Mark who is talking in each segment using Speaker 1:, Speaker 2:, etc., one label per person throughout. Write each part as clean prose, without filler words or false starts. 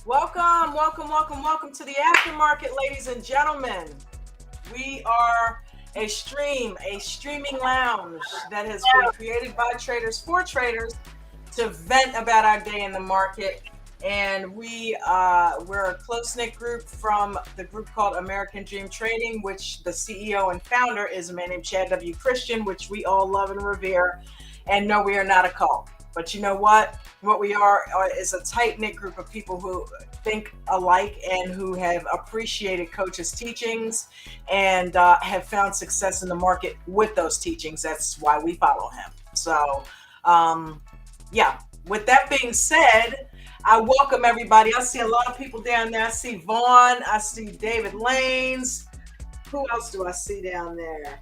Speaker 1: Welcome to the Aftermarket, ladies and gentlemen. We are a streaming lounge that has been created by traders for traders to vent about our day in the market. And we're a close knit group from the group called American Dream Trading, which the CEO and founder is a man named Chad W. Christian, which we all love and revere. And no, we are not a cult. But you know what? What we are is a tight knit group of people who think alike and who have appreciated Coach's teachings and have found success in the market with those teachings. That's why we follow him. So, yeah, with that being said, I welcome everybody. I see a lot of people down there. I see Vaughn. I see David Lanes. Who else do I see down there?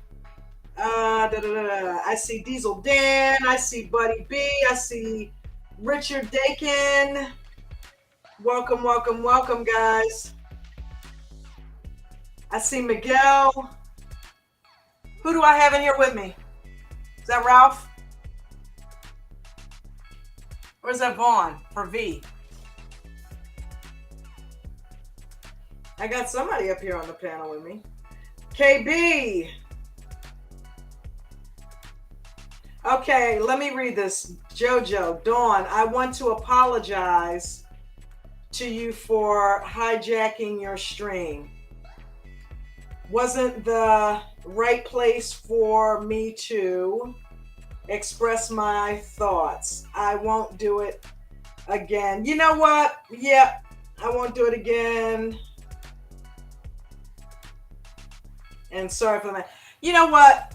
Speaker 1: I see Diesel Dan. I see Buddy B. I see Richard Dakin. Welcome, guys. I see Miguel. Who do I have in here with me? Is that Ralph? Or is that Vaughn for V? I got somebody up here on the panel with me. KB. Okay, let me read this. Jojo, Dawn, I want to apologize to you for hijacking your stream. Wasn't the right place for me to express my thoughts. I won't do it again. You know what? Yeah, I won't do it again. And sorry for that. You know what?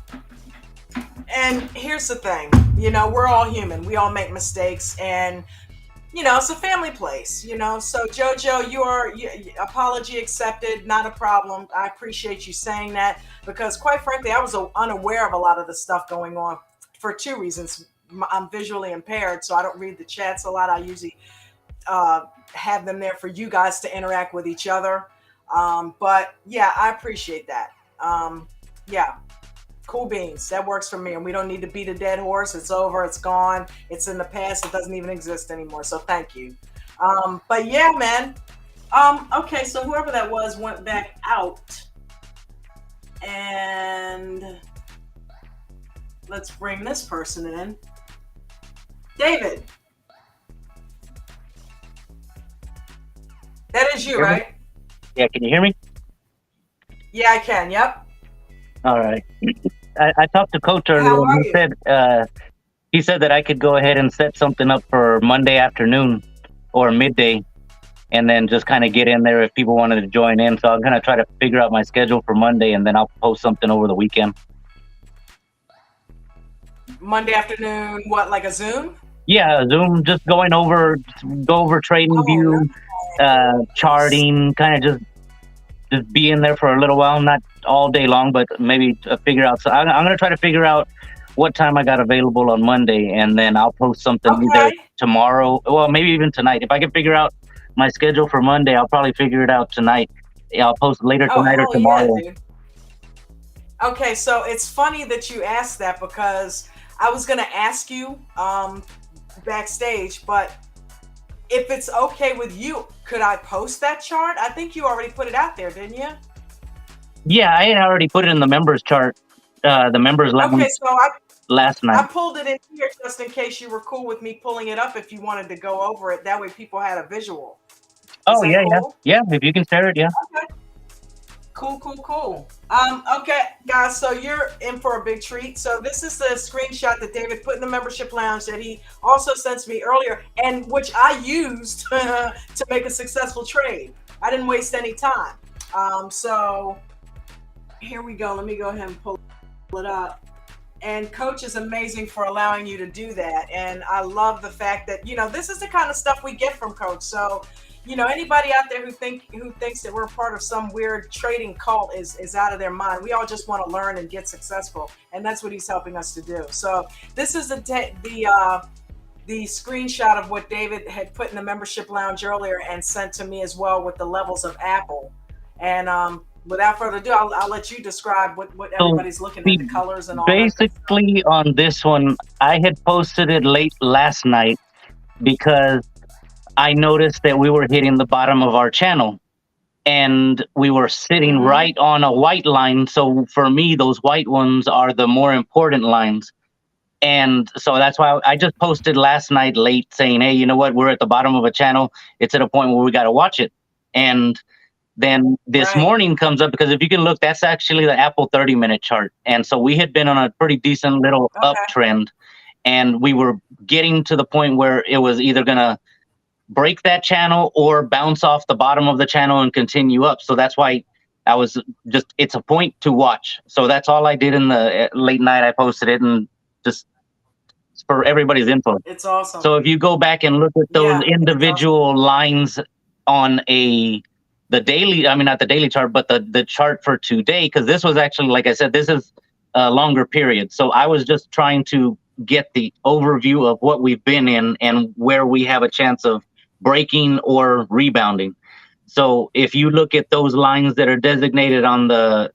Speaker 1: And here's the thing, we're all human. We all make mistakes, and it's a family place, So Jojo, your apology accepted, not a problem. I appreciate you saying that because, quite frankly, I was unaware of a lot of the stuff going on for two reasons. I'm visually impaired, so I don't read the chats a lot. I usually have them there for you guys to interact with each other. But yeah, I appreciate that. Yeah. Cool beans. That works for me. And we don't need to beat a dead horse. It's over. It's gone. It's in the past. It doesn't even exist anymore. So thank you. But yeah, man. Okay, so whoever that was went back out. And let's bring this person in. David. That is you, right?
Speaker 2: Yeah, can you hear me?
Speaker 1: Yeah, I can. Yep.
Speaker 2: All right. I talked to Coach earlier, and he said that I could go ahead and set something up for Monday afternoon or midday, and then just kind of get in there if people wanted to join in. So I'm gonna try to figure out my schedule for Monday, and then I'll post something over the weekend.
Speaker 1: Monday afternoon, what, like a Zoom?
Speaker 2: Yeah, Zoom. Just go over trading view, charting, kind of just be in there for a little while, not all day long, but maybe figure out. So I'm going to try to figure out what time I got available on Monday, and then I'll post something either tomorrow, well, maybe even tonight. If I can figure out my schedule for Monday, I'll probably figure it out tonight. Yeah, I'll post later tonight or tomorrow.
Speaker 1: Yeah, okay, so it's funny that you asked that because I was going to ask you backstage, but if it's okay with you, could I post that chart? I think you already put it out there, didn't you?
Speaker 2: Yeah, I had already put it in the members chart, the members level.
Speaker 1: Okay, so
Speaker 2: last night
Speaker 1: I pulled it in here just in case you were cool with me pulling it up if you wanted to go over it. That way people had a visual.
Speaker 2: Oh, yeah, cool? Yeah. If you can share it, yeah.
Speaker 1: Okay. Cool. Okay, guys, so you're in for a big treat. So this is the screenshot that David put in the membership lounge that he also sent to me earlier, and which I used to make a successful trade. I didn't waste any time. So here we go. Let me go ahead and pull it up. And Coach is amazing for allowing you to do that. And I love the fact that, this is the kind of stuff we get from Coach. So, anybody out there who thinks that we're part of some weird trading cult is out of their mind. We all just want to learn and get successful, and that's what he's helping us to do. So this is the screenshot of what David had put in the membership lounge earlier and sent to me as well with the levels of Apple. And without further ado, I'll let you describe what everybody's looking at, the colors and all that.
Speaker 2: Basically, on this one, I had posted it late last night because I noticed that we were hitting the bottom of our channel and we were sitting
Speaker 1: Mm-hmm.
Speaker 2: right on a white line. So for me, those white ones are the more important lines. And so that's why I just posted last night late saying, hey, you know what? We're at the bottom of a channel. It's at a point where we got to watch it. And then this
Speaker 1: Right.
Speaker 2: morning comes up because if you can look, that's actually the Apple 30-minute chart. And so we had been on a pretty decent little
Speaker 1: Okay.
Speaker 2: uptrend and we were getting to the point where it was either going to break that channel or bounce off the bottom of the channel and continue up. So that's why I was just, it's a point to watch. So that's all I did in the late night. I posted it and just for everybody's info.
Speaker 1: It's awesome.
Speaker 2: So if you go back and look at those
Speaker 1: Yeah, it's awesome.
Speaker 2: individual lines on the daily, I mean not the daily chart, but the chart for today, because this was actually, like I said, this is a longer period. So I was just trying to get the overview of what we've been in and where we have a chance of breaking or rebounding. So if you look at those lines that are designated on the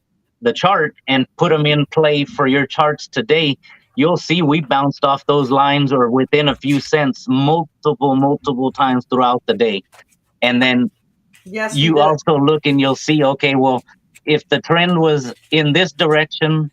Speaker 2: chart and put them in play for your charts today, you'll see we bounced off those lines or within a few cents multiple times throughout the day. And then
Speaker 1: Yes, we
Speaker 2: you
Speaker 1: did.
Speaker 2: also look and you'll see, okay, well, if the trend was in this direction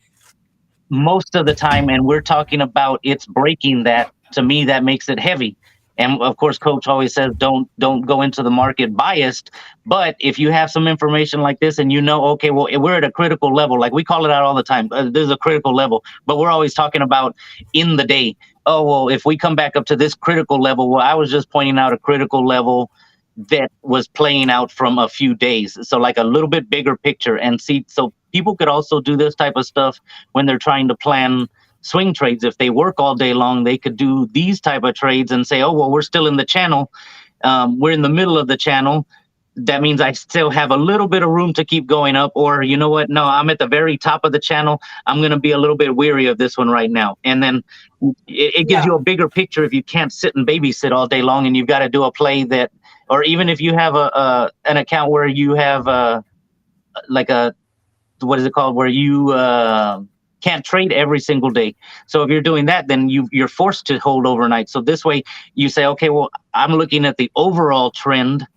Speaker 2: most of the time and we're talking about it's breaking that, to me that makes it heavy. And of course coach always says don't go into the market biased, but if you have some information like this and you know, okay, well, we're at a critical level, like we call it out all the time, there's a critical level, but we're always talking about in the day. Oh well, if we come back up to this critical level, well, I was just pointing out a critical level that was playing out from a few days. So like a little bit bigger picture and see. So people could also do this type of stuff when they're trying to plan swing trades. If they work all day long, they could do these type of trades and say, oh, well, we're still in the channel. We're in the middle of the channel. That means I still have a little bit of room to keep going up. Or you know what? No, I'm at the very top of the channel. I'm going to be a little bit weary of this one right now. And then it gives
Speaker 1: Yeah.
Speaker 2: you a bigger picture if you can't sit and babysit all day long and you've got to do a play that, or even if you have an account where you have like a, what is it called, where you can't trade every single day. So if you're doing that, then you're forced to hold overnight. So this way you say, okay, well, I'm looking at the overall trend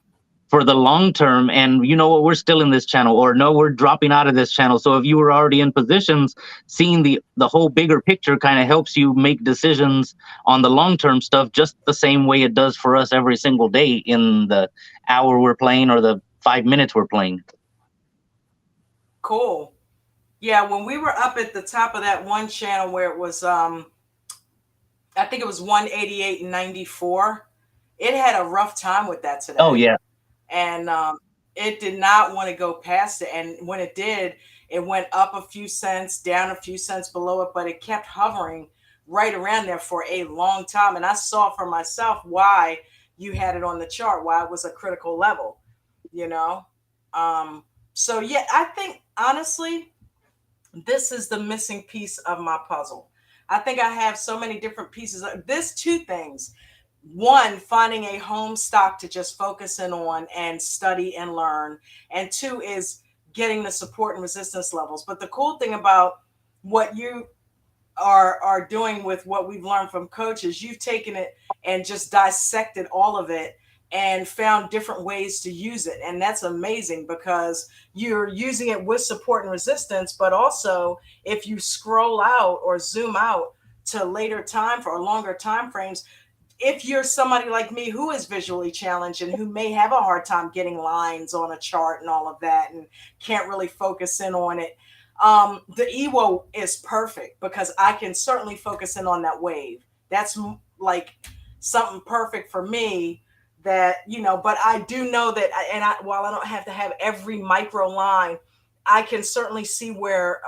Speaker 2: for the long term, and you know what, we're still in this channel, or no, we're dropping out of this channel. So if you were already in positions, seeing the whole bigger picture kind of helps you make decisions on the long term stuff just the same way it does for us every single day in the hour we're playing or the 5 minutes we're playing.
Speaker 1: Cool. Yeah, when we were up at the top of that one channel where it was I think it was 188.94, it had a rough time with that today.
Speaker 2: Oh yeah.
Speaker 1: And it did not want to go past it. And when it did, it went up a few cents, down a few cents below it, but it kept hovering right around there for a long time. And I saw for myself why you had it on the chart, why it was a critical level, you know? So, yeah, I think honestly, this is the missing piece of my puzzle. I think I have so many different pieces. This two things. One, finding a home stock to just focus in on and study and learn. And two is getting the support and resistance levels. But the cool thing about what you are doing with what we've learned from coaches, you've taken it and just dissected all of it and found different ways to use it. And that's amazing because you're using it with support and resistance, but also if you scroll out or zoom out to later time for longer time frames, if you're somebody like me who is visually challenged and who may have a hard time getting lines on a chart and all of that and can't really focus in on it, the EWO is perfect because I can certainly focus in on that wave. That's like something perfect for me that, but I do know that, while I don't have to have every micro line, I can certainly see where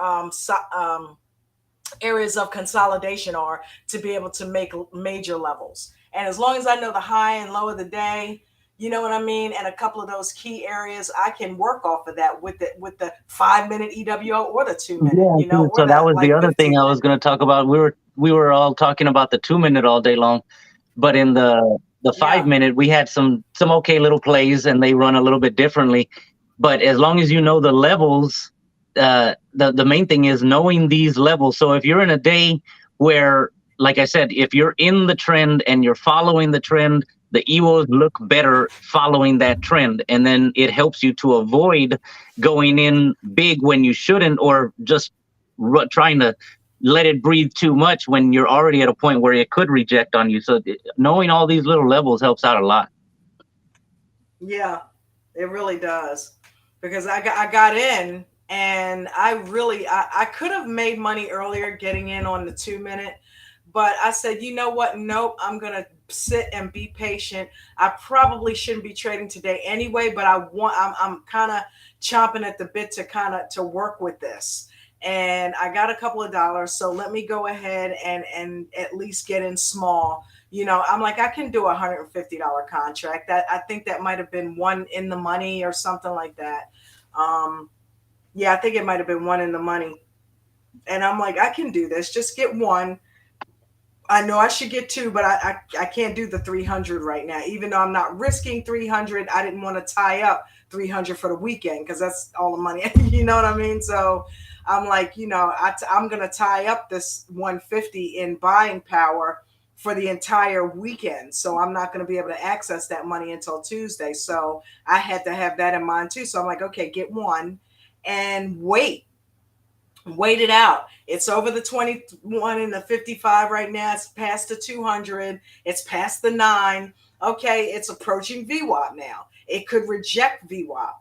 Speaker 1: areas of consolidation are to be able to make major levels. And as long as I know the high and low of the day, you know what I mean, and a couple of those key areas, I can work off of that with the 5-minute EWO or the 2-minute,
Speaker 2: Yeah,
Speaker 1: or
Speaker 2: so that
Speaker 1: the
Speaker 2: was the
Speaker 1: like
Speaker 2: other thing
Speaker 1: 15
Speaker 2: I
Speaker 1: minute.
Speaker 2: was going to talk about. We were all talking about the 2-minute all day long, but in the
Speaker 1: Yeah.
Speaker 2: 5-minute we had some okay little plays and they run a little bit differently. But as long as you know the levels, the main thing is knowing these levels. So if you're in a day where, like I said, if you're in the trend and you're following the trend, the EVOs look better following that trend, and then it helps you to avoid going in big when you shouldn't, or just trying to let it breathe too much when you're already at a point where it could reject on you. So knowing all these little levels helps out a lot.
Speaker 1: Yeah, it really does. Because I got in and I could have made money earlier getting in on the 2 minute, but I said, you know what? Nope, I'm gonna sit and be patient. I probably shouldn't be trading today anyway, but I'm kind of chomping at the bit to work with this. And I got a couple of dollars, so let me go ahead and at least get in small. I'm like, I can do a $150 contract. That I think that might have been one in the money or something like that. Um, yeah, I think it might have been one in the money. And I'm like, I can do this. Just get one. I know I should get two, but I can't do the 300 right now. Even though I'm not risking 300, I didn't want to tie up 300 for the weekend because that's all the money. You know what I mean? So I'm like, I'm going to tie up this 150 in buying power for the entire weekend. So I'm not going to be able to access that money until Tuesday. So I had to have that in mind too. So I'm like, okay, get one and wait it out. It's over the 21 and the 55 right now. It's past the 200. It's past the 9. Okay, it's approaching VWAP now. It could reject VWAP,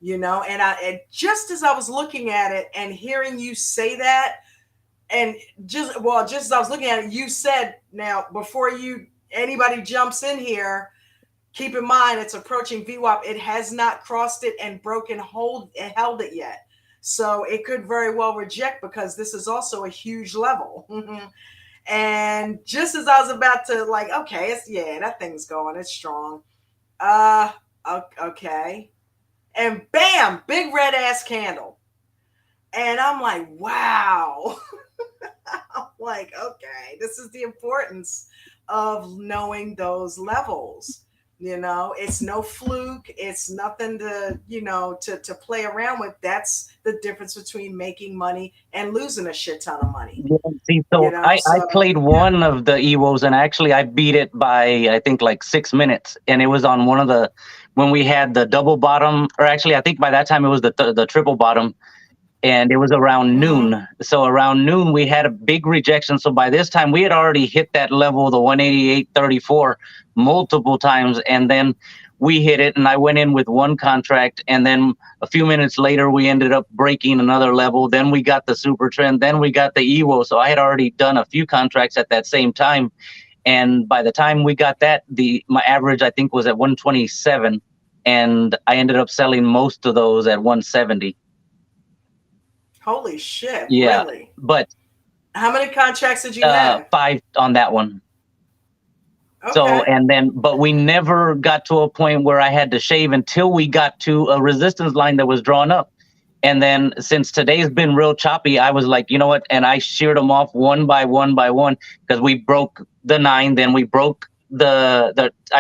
Speaker 1: and just as I was looking at it and hearing you say that, and just as I was looking at it, you said, now before anybody jumps in here, keep in mind it's approaching VWAP. It has not crossed it and held it yet. So it could very well reject because this is also a huge level. And just as I was about to okay, that thing's going, it's strong. Uh okay. And bam, big red ass candle. And I'm like, wow. I'm like, okay, this is the importance of knowing those levels. It's no fluke. It's nothing to play around with. That's the difference between making money and losing a shit ton of money.
Speaker 2: Yeah, see, so I played one of the EVOs, and actually I beat it by, I think, like 6 minutes. And it was on when we had the double bottom, or actually I think by that time it was the triple bottom. And it was around noon. So around noon, we had a big rejection. So by this time, we had already hit that level, the 188.34, multiple times. And then we hit it, and I went in with one contract. And then a few minutes later, we ended up breaking another level. Then we got the super trend. Then we got the EVO. So I had already done a few contracts at that same time. And by the time we got that, my average, I think, was at 127. And I ended up selling most of those at 170.
Speaker 1: Holy shit.
Speaker 2: Yeah.
Speaker 1: Really?
Speaker 2: But
Speaker 1: how many contracts did you have?
Speaker 2: 5 on that one.
Speaker 1: Okay.
Speaker 2: So, but we never got to a point where I had to shave until we got to a resistance line that was drawn up. And then since today's been real choppy, I was like, you know what? And I sheared them off one by one because we broke the 9, then we broke I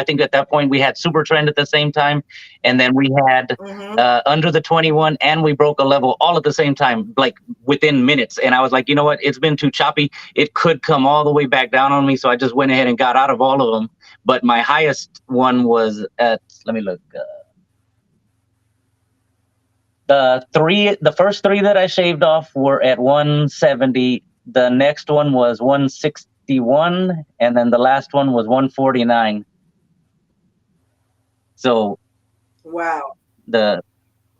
Speaker 2: think at that point we had super trend at the same time, and then we had under the 21, and we broke a level all at the same time, like within minutes. And I was like, you know what, it's been too choppy, it could come all the way back down on me. So I just went ahead and got out of all of them. But my highest one was at, let me look, the first 3 that I shaved off were at 170. The next one was 161, and then the last one was 149. So,
Speaker 1: wow. Let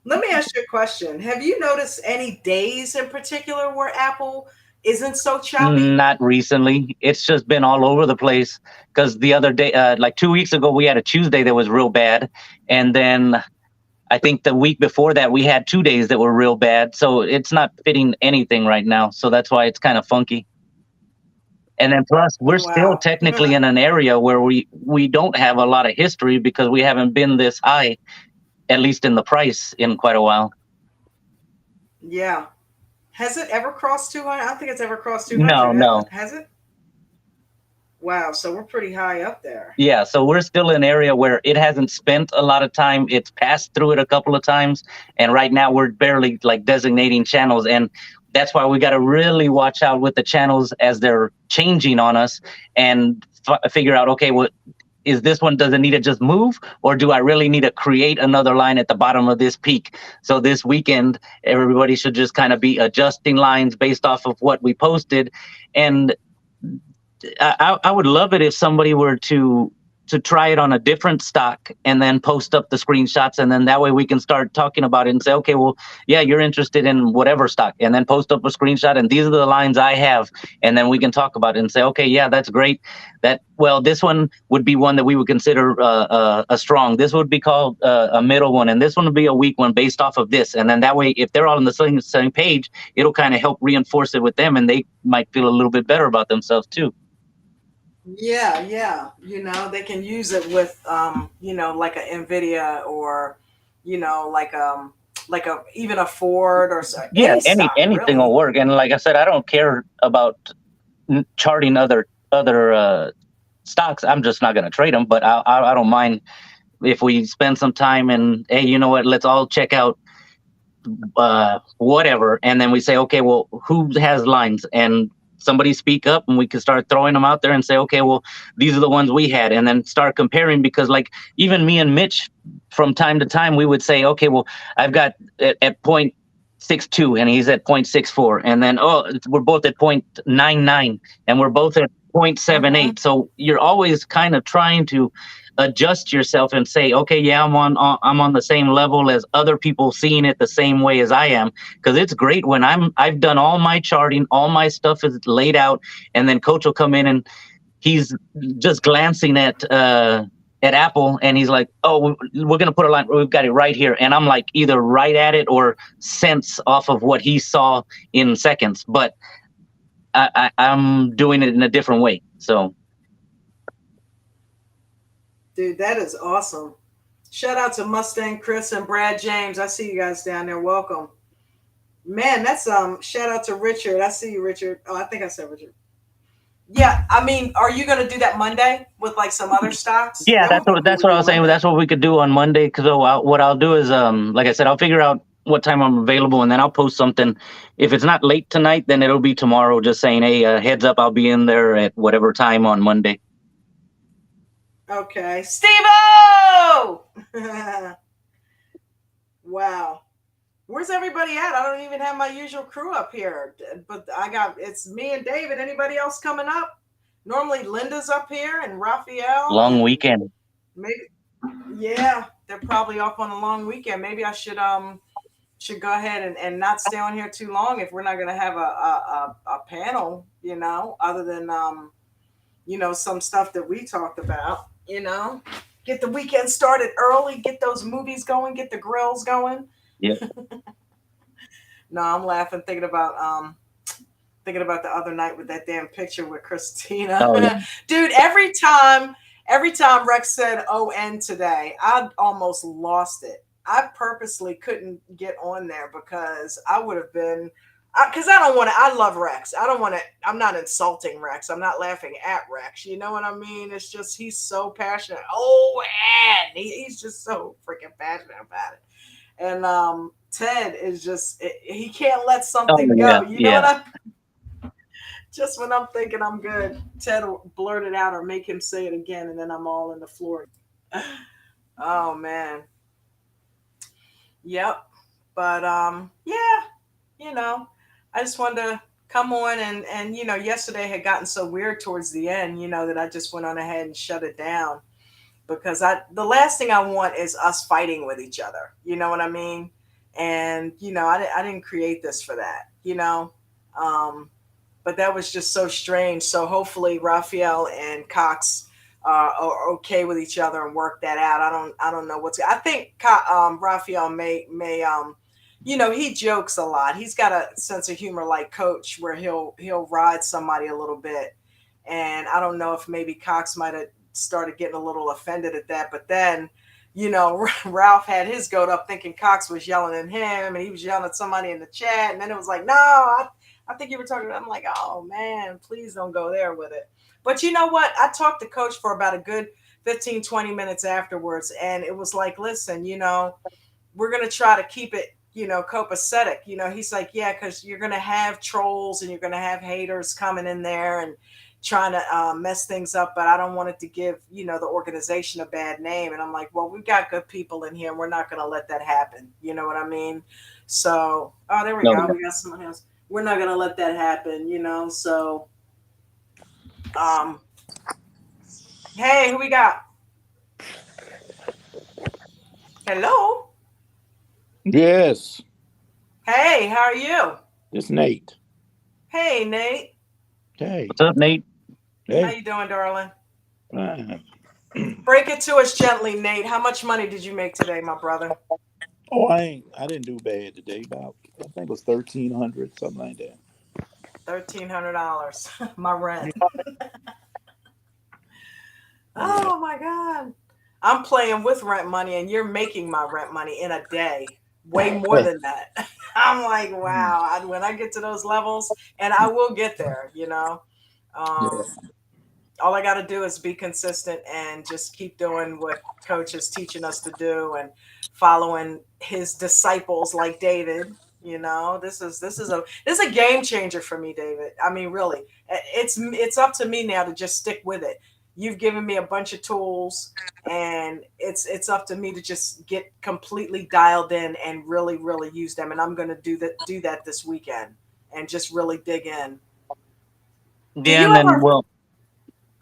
Speaker 1: me ask you a question. Have you noticed any days in particular where Apple isn't so choppy?
Speaker 2: Not recently. It's just been all over the place. Because the other day, like 2 weeks ago, we had a Tuesday that was real bad, and then I think the week before that, we had 2 days that were real bad. So it's not fitting anything right now. So that's why it's kind of funky. And then plus, we're still technically in an area where we don't have a lot of history because we haven't been this high, at least in the price, in quite a while.
Speaker 1: Yeah. Has it ever crossed 200? I don't think it's ever crossed 200.
Speaker 2: No.
Speaker 1: Has it? Wow, so we're pretty high up there.
Speaker 2: Yeah, so we're still in an area where it hasn't spent a lot of time. It's passed through it a couple of times, and right now we're barely designating channels, and that's why we got to really watch out with the channels as they're changing on us and figure out, okay, well, is this one, does it need to just move, or do I really need to create another line at the bottom of this peak? So this weekend, everybody should just kind of be adjusting lines based off of what we posted. And I would love it if somebody were to try it on a different stock and then post up the screenshots, and then that way we can start talking about it and say, okay, well, yeah, you're interested in whatever stock, and then post up a screenshot and these are the lines I have, and then we can talk about it and say, okay, yeah, that's great. That, well, this one would be one that we would consider a strong. This would be called a middle one, and this one would be a weak one based off of this. And then that way, if they're all on the same page, it'll kind of help reinforce it with them, and they might feel a little bit better about themselves too.
Speaker 1: Yeah, yeah. They can use it with like a Nvidia, or like a even a Ford, or
Speaker 2: Yeah,
Speaker 1: any stock
Speaker 2: anything will
Speaker 1: really.
Speaker 2: work. And like I said, I don't care about charting other stocks. I'm just not going to trade them, but I don't mind if we spend some time and, hey, you know what? Let's all check out whatever, and then we say, okay, well, who has lines? And somebody speak up, and we can start throwing them out there and say, okay, well, these are the ones we had, and then start comparing. Because like even me and Mitch, from time to time, we would say, okay, well, I've got at point 0.62 and he's at 0.64, and then, oh, we're both at 0.99 and we're both at
Speaker 1: Mm-hmm.
Speaker 2: 0.78. So you're always kind of trying to adjust yourself and say, okay, yeah, I'm on the same level as other people, seeing it the same way as I am. Because it's great when I've done all my charting, all my stuff is laid out, and then coach will come in and he's just glancing at Apple, and he's like, oh, we're gonna put a line, we've got it right here, and I'm like either right at it or cents off of what he saw in seconds, but I'm doing it in a different way. So
Speaker 1: Dude, that is awesome. Shout out to Mustang Chris and Brad James. I see you guys down there. Welcome. Man, that's shout out to Richard. I see you, Richard. Oh, I think I said Richard. Yeah, I mean, are you gonna do that Monday with like some other stocks?
Speaker 2: yeah,
Speaker 1: That would be cool
Speaker 2: that's
Speaker 1: to
Speaker 2: what I
Speaker 1: do
Speaker 2: was saying.
Speaker 1: Monday.
Speaker 2: That's what we could do on Monday. Because what I'll do is, like I said, I'll figure out what time I'm available, and then I'll post something. If it's not late tonight, then it'll be tomorrow. Just saying, hey, heads up, I'll be in there at whatever time on Monday.
Speaker 1: Okay. Steve-O! Wow. Where's everybody at? I don't even have my usual crew up here. But it's me and David. Anybody else coming up? Normally Linda's up here and Raphael
Speaker 2: Long
Speaker 1: and
Speaker 2: weekend.
Speaker 1: maybe, yeah, they're probably off on a long weekend. Maybe I should go ahead and not stay on here too long if we're not gonna have a panel, other than some stuff that we talked about. Get the weekend started early, get those movies going, get the grills going.
Speaker 2: Yeah.
Speaker 1: No, I'm laughing thinking about the other night with that damn picture with Christina.
Speaker 2: Oh yeah.
Speaker 1: Dude, every time Rex said "on" today, I almost lost it. I purposely couldn't get on there because I would have been, because I don't want to. I love Rex. I don't want to. I'm not insulting Rex. I'm not laughing at Rex. You know what I mean? It's just he's so passionate. Oh, and he's just so freaking passionate about it. And Ted is just he can't let
Speaker 2: Oh
Speaker 1: something
Speaker 2: yeah.
Speaker 1: go. You know what
Speaker 2: Yeah.
Speaker 1: I just when I'm thinking I'm good, Ted will blurt it out or make him say it again, and then I'm all in the floor. Oh man, yep. But yeah, you know, I just wanted to come on and yesterday had gotten so weird towards the end, that I just went on ahead and shut it down because the last thing I want is us fighting with each other. You know what I mean? And I didn't create this for that. Um, but that was just so strange. So hopefully Raphael and Cox are okay with each other and work that out. I don't know what's. I think Raphael may he jokes a lot. He's got a sense of humor like Coach, where he'll ride somebody a little bit, and I don't know if maybe Cox might have started getting a little offended at that. But then, Ralph had his goat up thinking Cox was yelling at him, and he was yelling at somebody in the chat, and then it was like, no, I think you were talking about. I'm like, oh man, please don't go there with it. But you know what? I talked to Coach for about a good 15, 20 minutes afterwards, and it was like, listen, we're going to try to keep it, copacetic. He's like, yeah, because you're going to have trolls and you're going to have haters coming in there. And, trying to mess things up, but I don't want it to give, the organization a bad name. And I'm like, well, we've got good people in here and we're not going to let that happen. You know what I mean? So, oh, there we
Speaker 2: No,
Speaker 1: go.
Speaker 2: yeah.
Speaker 1: We got someone else. We're not going to let that happen. So, um, hey, who we got? Hello.
Speaker 3: Yes,
Speaker 1: Hey, how are you?
Speaker 3: it's Nate.
Speaker 1: Hey, Nate.
Speaker 3: Hey,
Speaker 2: What's up, Nate?
Speaker 1: How
Speaker 3: hey,
Speaker 1: you doing, darling?
Speaker 3: fine.
Speaker 1: Break it to us gently, Nate. How much money did you make today, my brother?
Speaker 3: Oh, I didn't do bad today. About I think it was 1,300, something like that.
Speaker 1: $1,300. My rent.
Speaker 3: Yeah, yeah,
Speaker 1: Oh my God. I'm playing with rent money and you're making my rent money in a day. Way more than that. I'm like,
Speaker 3: Mm,
Speaker 1: wow. When I get to those levels, and I will get there.
Speaker 3: yeah,
Speaker 1: Um, all I got to do is be consistent and just keep doing what coach is teaching us to do and following his disciples like David. This is a game changer for me, David. I mean, really, it's up to me now to just stick with it. You've given me a bunch of tools, and it's up to me to just get completely dialed in and really really use them. And I'm going to do that this weekend and just really dig in. Do
Speaker 2: Yeah,
Speaker 1: you
Speaker 2: and then
Speaker 1: ever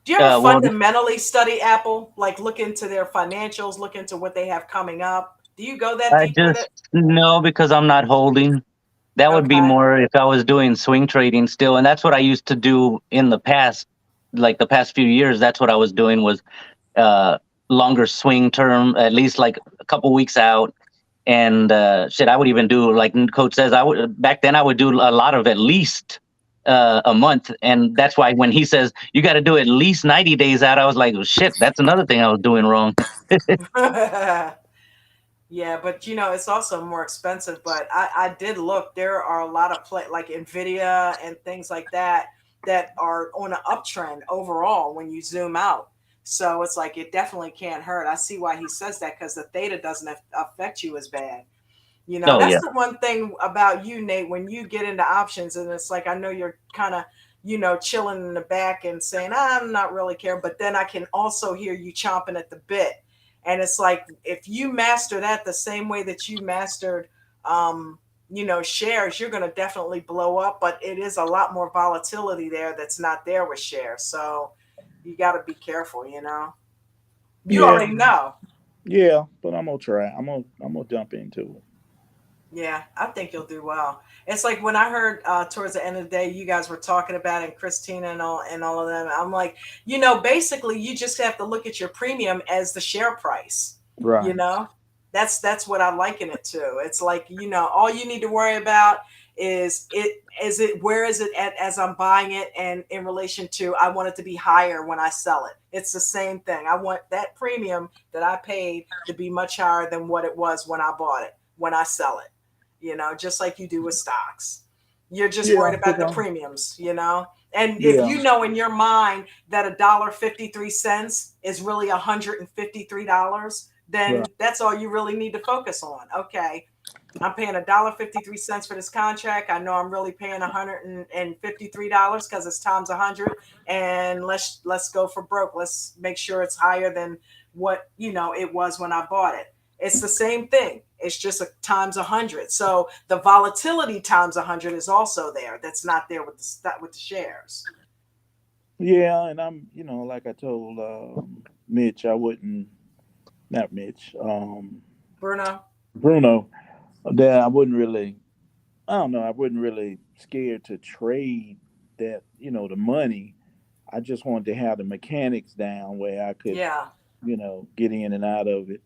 Speaker 1: do you ever
Speaker 2: well,
Speaker 1: fundamentally study Apple? Like look into their financials, look into what they have coming up? Do you go that
Speaker 2: I
Speaker 1: deep with it?
Speaker 2: just no because I'm not holding. That would be
Speaker 1: Okay.
Speaker 2: more if I was doing swing trading still, and that's what I used to do in the past, like the past few years. That's what I was doing was uh, longer swing term, at least like a couple weeks out. And shit, I would even do like Coach says. I would back then. I would do a lot of at least a month, and that's why when he says you got to do at least 90 days out, I was like, oh, shit, that's another thing I was doing wrong.
Speaker 1: Yeah, but it's also more expensive. But I did look. There are a lot of play like Nvidia and things like that are on an uptrend overall when you zoom out. So it's like it definitely can't hurt. I see why he says that because the theta doesn't affect you as bad.
Speaker 2: Oh
Speaker 1: That's
Speaker 2: yeah,
Speaker 1: the one thing about you, Nate, when you get into options, and it's like I know you're kind of, chilling in the back and saying, I'm not really care, but then I can also hear you chomping at the bit. And it's like if you master that the same way that you mastered shares, you're gonna definitely blow up, but it is a lot more volatility there that's not there with shares. So you gotta be careful. You
Speaker 3: yeah,
Speaker 1: already know.
Speaker 3: yeah. But I'm gonna try. I'm gonna jump into it.
Speaker 1: Yeah, I think you'll do well. It's like when I heard towards the end of the day, you guys were talking about it, and Christina and all of them. I'm like, basically, you just have to look at your premium as the share price. You
Speaker 3: Right.
Speaker 1: know, that's what I liken it to. It's like all you need to worry about is it where is it at as I'm buying it, and in relation to I want it to be higher when I sell it. It's the same thing. I want that premium that I paid to be much higher than what it was when I bought it when I sell it, just like you do with stocks. You're just
Speaker 3: Yeah,
Speaker 1: worried about
Speaker 3: cause
Speaker 1: the
Speaker 3: I'm.
Speaker 1: premiums. And if
Speaker 3: Yeah.
Speaker 1: you know in your mind that $1.53 is really $153,
Speaker 3: Right.
Speaker 1: then that's all you really need to focus on. Okay, I'm paying $1.53 for this contract. I know I'm really paying $153 because it's times 100. And let's go for broke. Let's make sure it's higher than what it was when I bought it. It's the same thing. It's just a times 100. So the volatility times 100 is also there. That's not there with the shares.
Speaker 3: Yeah, and I'm. Like I told Mitch, I wouldn't. Not Mitch.
Speaker 1: Bruno.
Speaker 3: Bruno. That I wouldn't really. I don't know. I wasn't really scared to trade that. The money. I just wanted to have the mechanics down where I could,
Speaker 1: Yeah.
Speaker 3: get in and out of it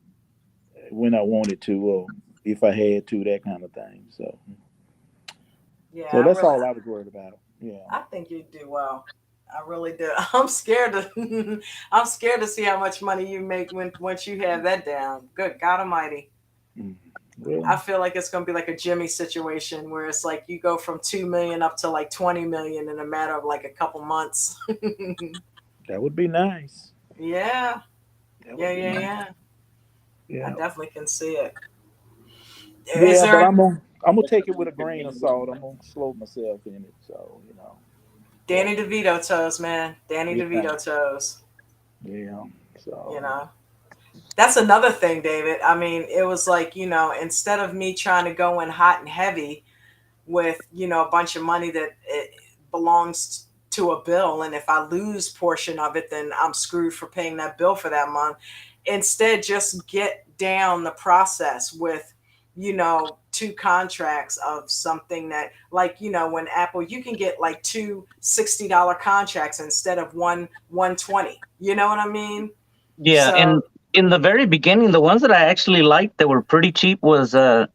Speaker 3: when I wanted to, or if I had to, that kind of thing. So
Speaker 1: Yeah. I
Speaker 3: that's
Speaker 1: really
Speaker 3: all I was worried about. Yeah.
Speaker 1: I think you'd do well. I really do. I'm scared to I'm scared to see how much money you make when once you have that down. Good God Almighty.
Speaker 3: Mm. Well,
Speaker 1: I feel like it's gonna be like a Jimmy situation where it's like you go from 2 million up to like 20 million in a matter of like a couple months.
Speaker 3: that would be nice.
Speaker 1: Yeah,
Speaker 3: That
Speaker 1: yeah,
Speaker 3: would be
Speaker 1: yeah,
Speaker 3: nice.
Speaker 1: yeah. I
Speaker 3: Yeah.
Speaker 1: definitely can see it. Is
Speaker 3: Yeah, but
Speaker 1: there?
Speaker 3: I'm gonna take it with a grain of salt. I'm gonna slow myself in it. So.
Speaker 1: Danny DeVito toes, man. Danny
Speaker 3: Yeah,
Speaker 1: DeVito toes.
Speaker 3: yeah.
Speaker 1: You
Speaker 3: So
Speaker 1: know, that's another thing, David. I mean, it was like, instead of me trying to go in hot and heavy with, a bunch of money that it belongs to a bill, and if I lose portion of it, then I'm screwed for paying that bill for that month. Instead, just get down the process with, two contracts of something that, like, when Apple, you can get like two $60 contracts instead of one 120. You know what I mean?
Speaker 2: Yeah,
Speaker 1: So,
Speaker 2: and in the very beginning, the ones that I actually liked that were pretty cheap was I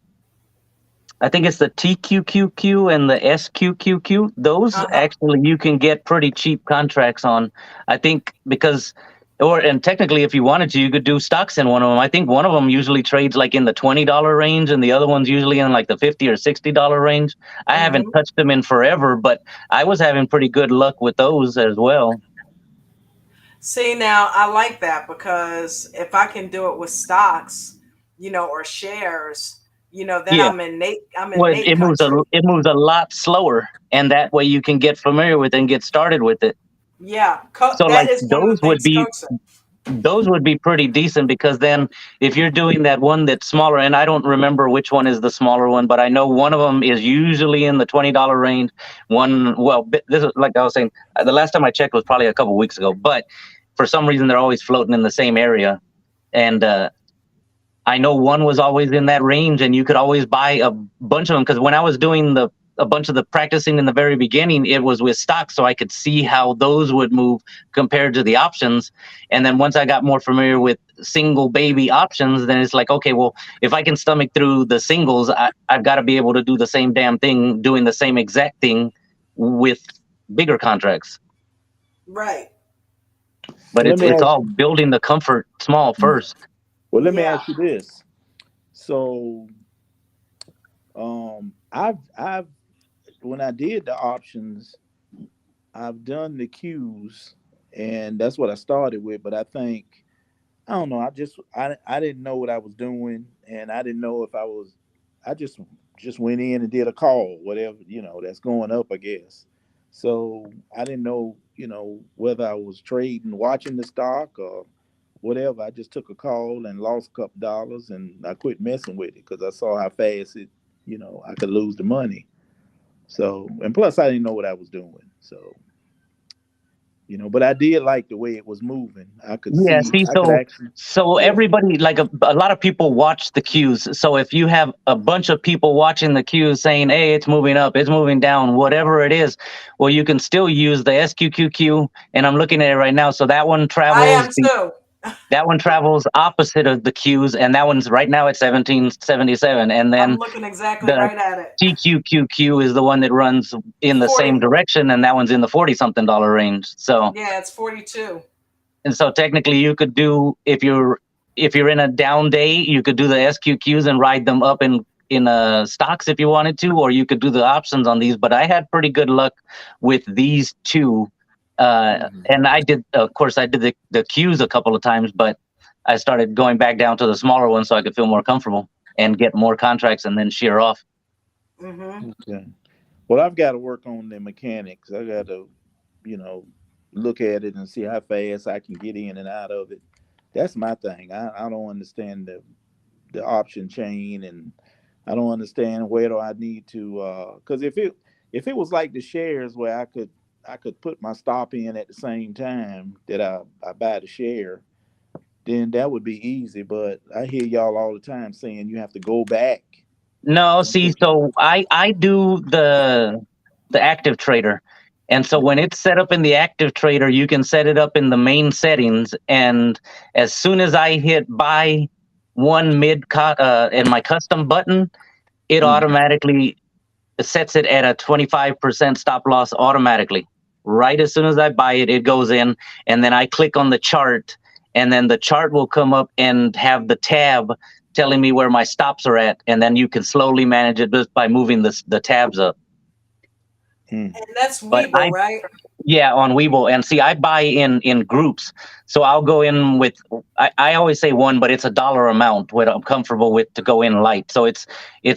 Speaker 2: think it's the TQQQ and the SQQQ. Those
Speaker 1: uh-huh.
Speaker 2: actually you can get pretty cheap contracts on. I think because, and technically, if you wanted to, you could do stocks in one of them. I think one of them usually trades like in the $20 range, and the other one's usually in like the $50 or $60 range. I haven't
Speaker 1: Hmm.
Speaker 2: touched them in forever, but I was having pretty good luck with those as well.
Speaker 1: See, now I like that because if I can do it with stocks, or shares, then
Speaker 2: Yeah.
Speaker 1: I'm in
Speaker 2: Well,
Speaker 1: Nate country.
Speaker 2: it moves a lot slower, and that way you can get familiar with it and get started with it.
Speaker 1: Yeah,
Speaker 2: So
Speaker 1: that
Speaker 2: like
Speaker 1: is one of the things Coach said.
Speaker 2: those would be pretty decent because then if you're doing that one that's smaller, and I don't remember which one is the smaller one, but I know one of them is usually in the $20 range. One, well, this is like I was saying, the last time I checked was probably a couple weeks ago, but for some reason they're always floating in the same area, and I know one was always in that range, and you could always buy a bunch of them because when I was doing a bunch of the practicing in the very beginning, it was with stocks, so I could see how those would move compared to the options. And then once I got more familiar with single baby options, then it's like, okay, well, if I can stomach through the singles, I've got to be able to do the same damn thing, doing the same exact thing with bigger contracts.
Speaker 1: Right.
Speaker 2: But
Speaker 3: well, let me
Speaker 2: it's
Speaker 3: ask.
Speaker 2: all building the comfort small first.
Speaker 3: Well, let me
Speaker 1: Yeah.
Speaker 3: ask you this. So, I've when I did the options, I've done the cues, and that's what I started with. But I think I don't know. I didn't know what I was doing, and I didn't know if I was. I just went in and did a call, whatever that's going up, I guess. So I didn't know whether I was trading, watching the stock or whatever. I just took a call and lost a couple dollars, and I quit messing with it because I saw how fast I could lose the money. So and plus I didn't know what I was doing. So but I did like the way it was moving. I could
Speaker 2: Yeah,
Speaker 3: see,
Speaker 2: see,
Speaker 3: I could actually,
Speaker 2: so
Speaker 3: yeah.
Speaker 2: everybody, like a lot of people watch the cues. So if you have a bunch of people watching the cues saying, "Hey, it's moving up, it's moving down, whatever it is," well, you can still use the SQQQ. And I'm looking at it right now. So
Speaker 1: I am too.
Speaker 2: that one travels opposite of the cues, and that one's right now at 1777. And
Speaker 1: I'm
Speaker 2: then
Speaker 1: looking exactly
Speaker 2: the
Speaker 1: right at it.
Speaker 2: TQQQ is the one that runs in the same
Speaker 1: 40.
Speaker 2: direction, and that one's in the 40 something dollar range. So.
Speaker 1: Yeah, it's 42.
Speaker 2: And so technically you could do if you're in a down day, you could do the SQQs and ride them up in stocks if you wanted to, or you could do the options on these. But I had pretty good luck with these two.
Speaker 3: Mhm.
Speaker 2: And I did, of course, I did the Qs a couple of times, but I started going back down to the smaller ones so I could feel more comfortable and get more contracts and then shear off.
Speaker 1: Hmm.
Speaker 3: Okay. Well, I've got to work on the mechanics. I got to, you know, look at it and see how fast I can get in and out of it. That's my thing. I don't understand the option chain, and I don't understand where do I need to because if it was like the shares where I could put my stop in at the same time that I buy the share, then that would be easy. But I hear y'all all the time saying you have to go back
Speaker 2: No,
Speaker 3: and
Speaker 2: see,
Speaker 3: put.
Speaker 2: so I do the active trader. And so when it's set up in the active trader, you can set it up in the main settings. And as soon as I hit buy one in my custom button, it
Speaker 3: Mhm.
Speaker 2: automatically sets it at a 25% stop loss automatically. Right as soon as I buy it, it goes in, and then I click on the chart, and then the chart will come up and have the tab telling me where my stops are at, and then you can slowly manage it just by moving the tabs up.
Speaker 3: Mm.
Speaker 1: And that's
Speaker 2: But
Speaker 1: Weeble, right?
Speaker 2: yeah, on Webull, and see, I buy in groups, so I'll go in with I always say one, but it's a dollar amount what I'm comfortable with to go in light. So it's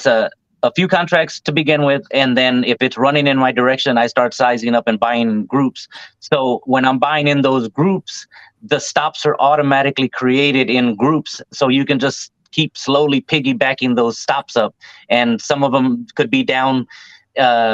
Speaker 2: a a few contracts to begin with, and then if it's running in my direction, I start sizing up and buying in groups. So when I'm buying in those groups, the stops are automatically created in groups, so you can just keep slowly piggybacking those stops up, and some of them could be down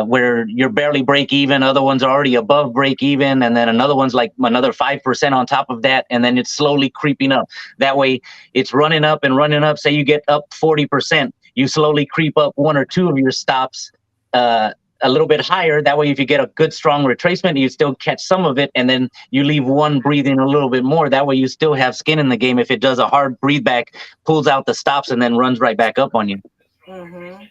Speaker 2: where you're barely break even, other ones are already above break even, and then another one's like another 5% on top of that, and then it's slowly creeping up. That way it's running up and running up. Say you get up 40%, you slowly creep up one or two of your stops a little bit higher. That way if you get a good strong retracement, you still catch some of it, and then you leave one breathing a little bit more. That way you still have skin in the game. If it does a hard breathe back, pulls out the stops and then runs right back up on you.
Speaker 1: Mm-hmm.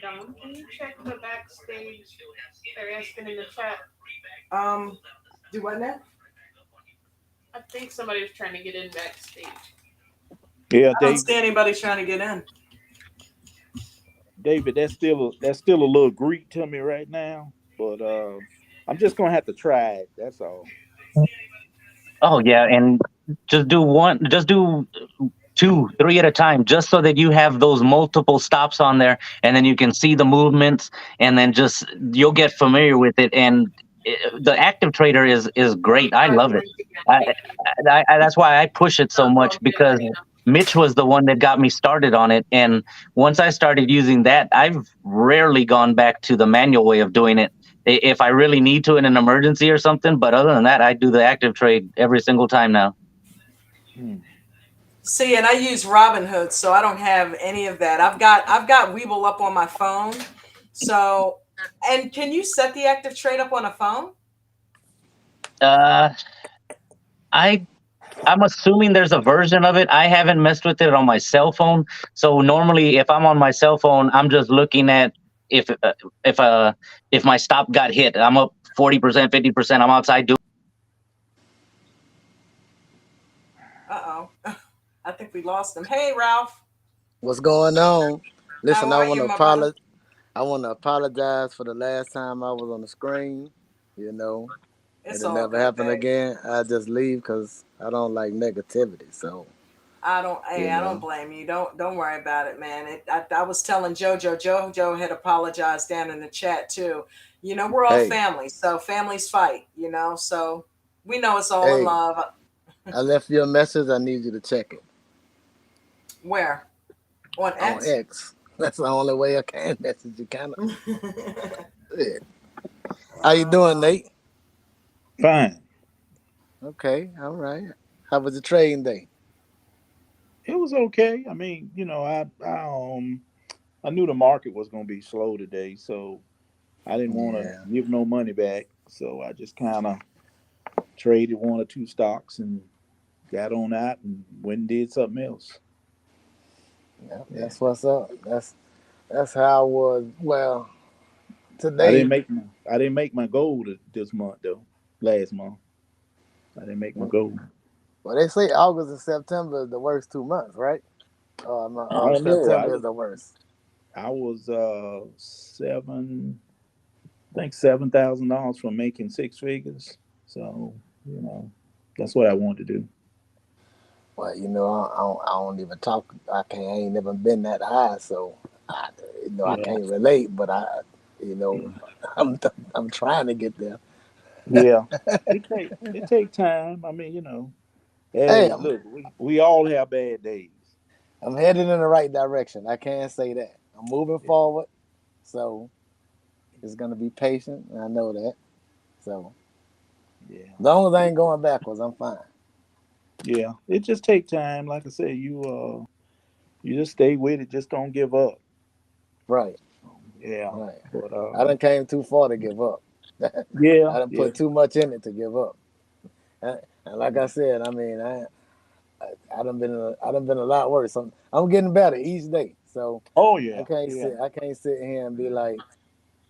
Speaker 4: Dom, can you check the backstage? They're asking in the chat.
Speaker 1: Do what now?
Speaker 4: I think somebody's trying to get in backstage.
Speaker 3: Yeah,
Speaker 1: I don't see anybody trying to get in.
Speaker 3: David, that's still a little Greek to me right now, but I'm just gonna have to try it. That's all.
Speaker 2: Oh yeah, and just do two, three at a time, just so that you have those multiple stops on there, and then you can see the movements, and then just you'll get familiar with it. And the active trader is great. I love it. I, that's why I push it so much, because Mitch was the one that got me started on it, and once I started using that, I've rarely gone back to the manual way of doing it. If I really need to in an emergency or something, but other than that, I do the active trade every single time now.
Speaker 3: Hmm.
Speaker 1: See, and I use Robinhood, so I don't have any of that. I've got Weeble up on my phone. So, and can you set the active trade up on a phone?
Speaker 2: Uh, I I'm assuming there's a version of it. I haven't messed with it on my cell phone. So normally, if I'm on my cell phone, I'm just looking at if uh, if uh if my stop got hit. I'm up 40%, 50%. I'm outside doing.
Speaker 1: Uh oh. I think we lost him. Hey, Ralph.
Speaker 5: What's going on?
Speaker 1: How
Speaker 5: Listen,
Speaker 1: are you, my brother?
Speaker 5: I want to apologize for the last time I was on the screen. You know,
Speaker 1: It's
Speaker 5: it'll
Speaker 1: all
Speaker 5: never
Speaker 1: good,
Speaker 5: happen
Speaker 1: babe.
Speaker 5: again. I just leave because I don't like negativity. So,
Speaker 1: I don't. Hey,
Speaker 5: you
Speaker 1: I don't
Speaker 5: know,
Speaker 1: blame you. Don't worry about it, man. I was telling JoJo. JoJo had apologized down in the chat too. You know, we're all
Speaker 5: hey,
Speaker 1: family, so families fight. You know, so we know it's all in
Speaker 5: hey,
Speaker 1: love.
Speaker 5: I left you a message. I need you to check it
Speaker 1: Where on
Speaker 5: on
Speaker 1: X?
Speaker 5: X. That's the only way I can message you. Kind of. Yeah. How you doing,
Speaker 1: Uh,
Speaker 5: Nate?
Speaker 3: Fine.
Speaker 5: Okay, all right. How was the trading day?
Speaker 3: It was okay. I mean, I knew the market was gonna be slow today, so I didn't want to
Speaker 5: Yeah,
Speaker 3: give no money back. So I just kind of traded one or two stocks and got on out and went and did something else.
Speaker 5: yeah,
Speaker 3: Yeah.
Speaker 5: that's what's up. That's how I was. Well,
Speaker 3: I didn't
Speaker 5: today.
Speaker 3: make my I didn't make my goal this month though. Last month I didn't make my goal.
Speaker 5: Well, they say August and September is the worst 2 months, right?
Speaker 3: I don't know.
Speaker 5: September is the worst.
Speaker 3: I was seven I think $7,000 from making six figures. So you know that's what I want to do.
Speaker 5: Well, I don't even talk. I ain't never been that high, so I, I
Speaker 3: Yeah,
Speaker 5: can't relate. But you know,
Speaker 3: yeah,
Speaker 5: I'm I'm trying to get there.
Speaker 3: yeah. It take time. I mean,
Speaker 5: Hey,
Speaker 3: hey, look, we all have bad days.
Speaker 5: I'm headed in the right direction. I can't say that. I'm moving
Speaker 3: Yeah,
Speaker 5: forward, so it's gonna be patient. And I know that. So
Speaker 3: yeah,
Speaker 5: as long as I ain't going backwards, I'm fine.
Speaker 3: yeah. It just take time. Like I said, you just stay with it. Just don't give up.
Speaker 5: Right,
Speaker 3: Yeah,
Speaker 5: right.
Speaker 3: but
Speaker 5: I done came too far to give up.
Speaker 3: yeah,
Speaker 5: I done
Speaker 3: yeah,
Speaker 5: put too much in it to give up. And like I said, I mean, I done been a lot worse. I'm getting better each day. So
Speaker 3: oh yeah, yeah,
Speaker 5: I can't sit here and be like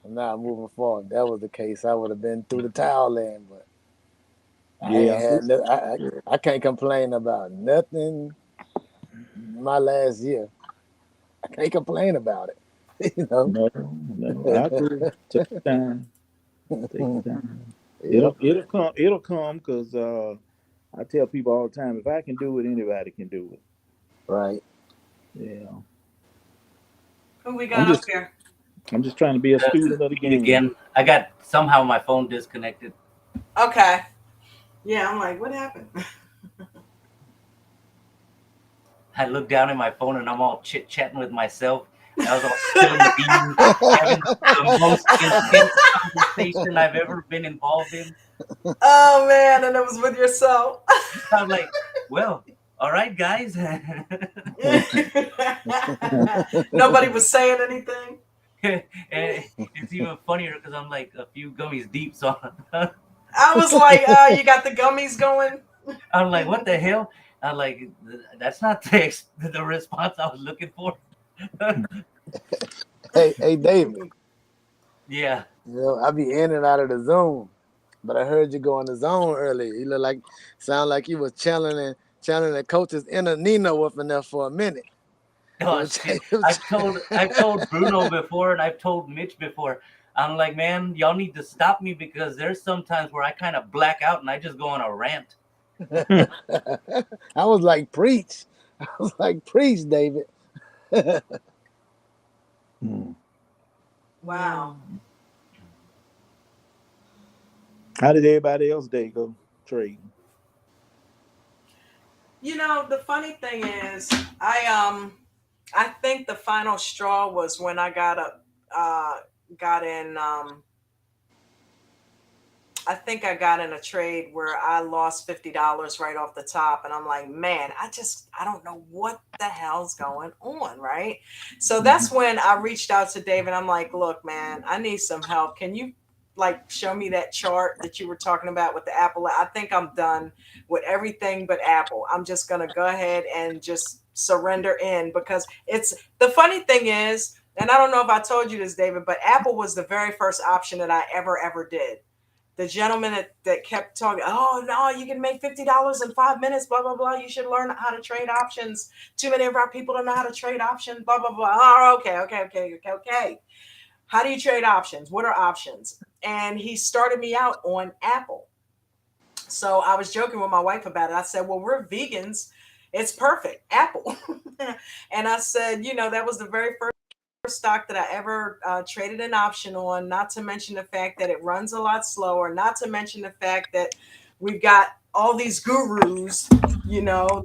Speaker 5: I'm not moving forward. If that was the case, I would have been through the towel in. But I ain't
Speaker 3: yeah.
Speaker 5: had I can't complain about nothing. My last year, I can't complain about it. You know.
Speaker 3: No, no, I agree. Take your time. Take your time.
Speaker 5: Yep.
Speaker 3: It'll come because I tell people all the time, if I can do it, anybody can do it.
Speaker 5: Right.
Speaker 3: Yeah.
Speaker 1: Who we
Speaker 3: I'm
Speaker 1: got up
Speaker 3: just
Speaker 1: here?
Speaker 3: I'm just trying to be a
Speaker 2: This
Speaker 3: student
Speaker 2: is
Speaker 3: of the
Speaker 2: Pete
Speaker 3: game.
Speaker 2: again. I got somehow my phone disconnected.
Speaker 1: Okay. Yeah, I'm like, what happened?
Speaker 2: I look down at my phone and I'm all chit chatting with myself. I was all spilling the beans, having the most intense conversation I've ever been involved in.
Speaker 1: Oh man, and it was with yourself.
Speaker 2: I'm like, well, all right, guys.
Speaker 1: Nobody was saying anything.
Speaker 2: And it's even funnier because I'm like a few gummies deep, so
Speaker 1: I was like, you got the gummies going.
Speaker 2: I'm like, what the hell? I'm like, that's not the response I was looking for.
Speaker 5: Hey, David.
Speaker 2: Yeah.
Speaker 5: You know, I be in and out of the Zoom, but I heard you go on the zone earlier. You look like, sound like you was channeling the coach's inner Nino up in there for a minute. It
Speaker 2: Oh
Speaker 5: was,
Speaker 2: shit.
Speaker 5: it was
Speaker 2: I've told Bruno before and I've told Mitch before. I'm like, man, y'all need to stop me because there's sometimes where I kind of black out and I just go on a rant.
Speaker 5: I was like, preach. I was like, preach, David.
Speaker 3: Hmm.
Speaker 1: Wow.
Speaker 3: How did everybody else day go trading?
Speaker 1: You know, the funny thing is, I think the final straw was when I uh got in I think I got in a trade where I lost $50 right off the top. And I'm like, man, I don't know what the hell's going on. Right. So
Speaker 3: Hmm.
Speaker 1: that's when I reached out to David. I'm like, look, man, I need some help. Can you like show me that chart that you were talking about with the Apple? I think I'm done with everything but Apple. I'm just going to go ahead and just surrender in because it's the funny thing is, and I don't know if I told you this, David, but Apple was the very first option that I ever did. The gentleman that kept talking, oh no, you can make $50 in 5 minutes, blah blah blah. You should learn how to trade options. Too many of our people don't know how to trade options, blah blah blah. Oh, okay. How do you trade options? What are options? And he started me out on Apple. So I was joking with my wife about it. I said, well, we're vegans. It's perfect. Apple. And I said, that was the very first stock that I ever traded an option on, not to mention the fact that it runs a lot slower, not to mention the fact that we've got all these gurus,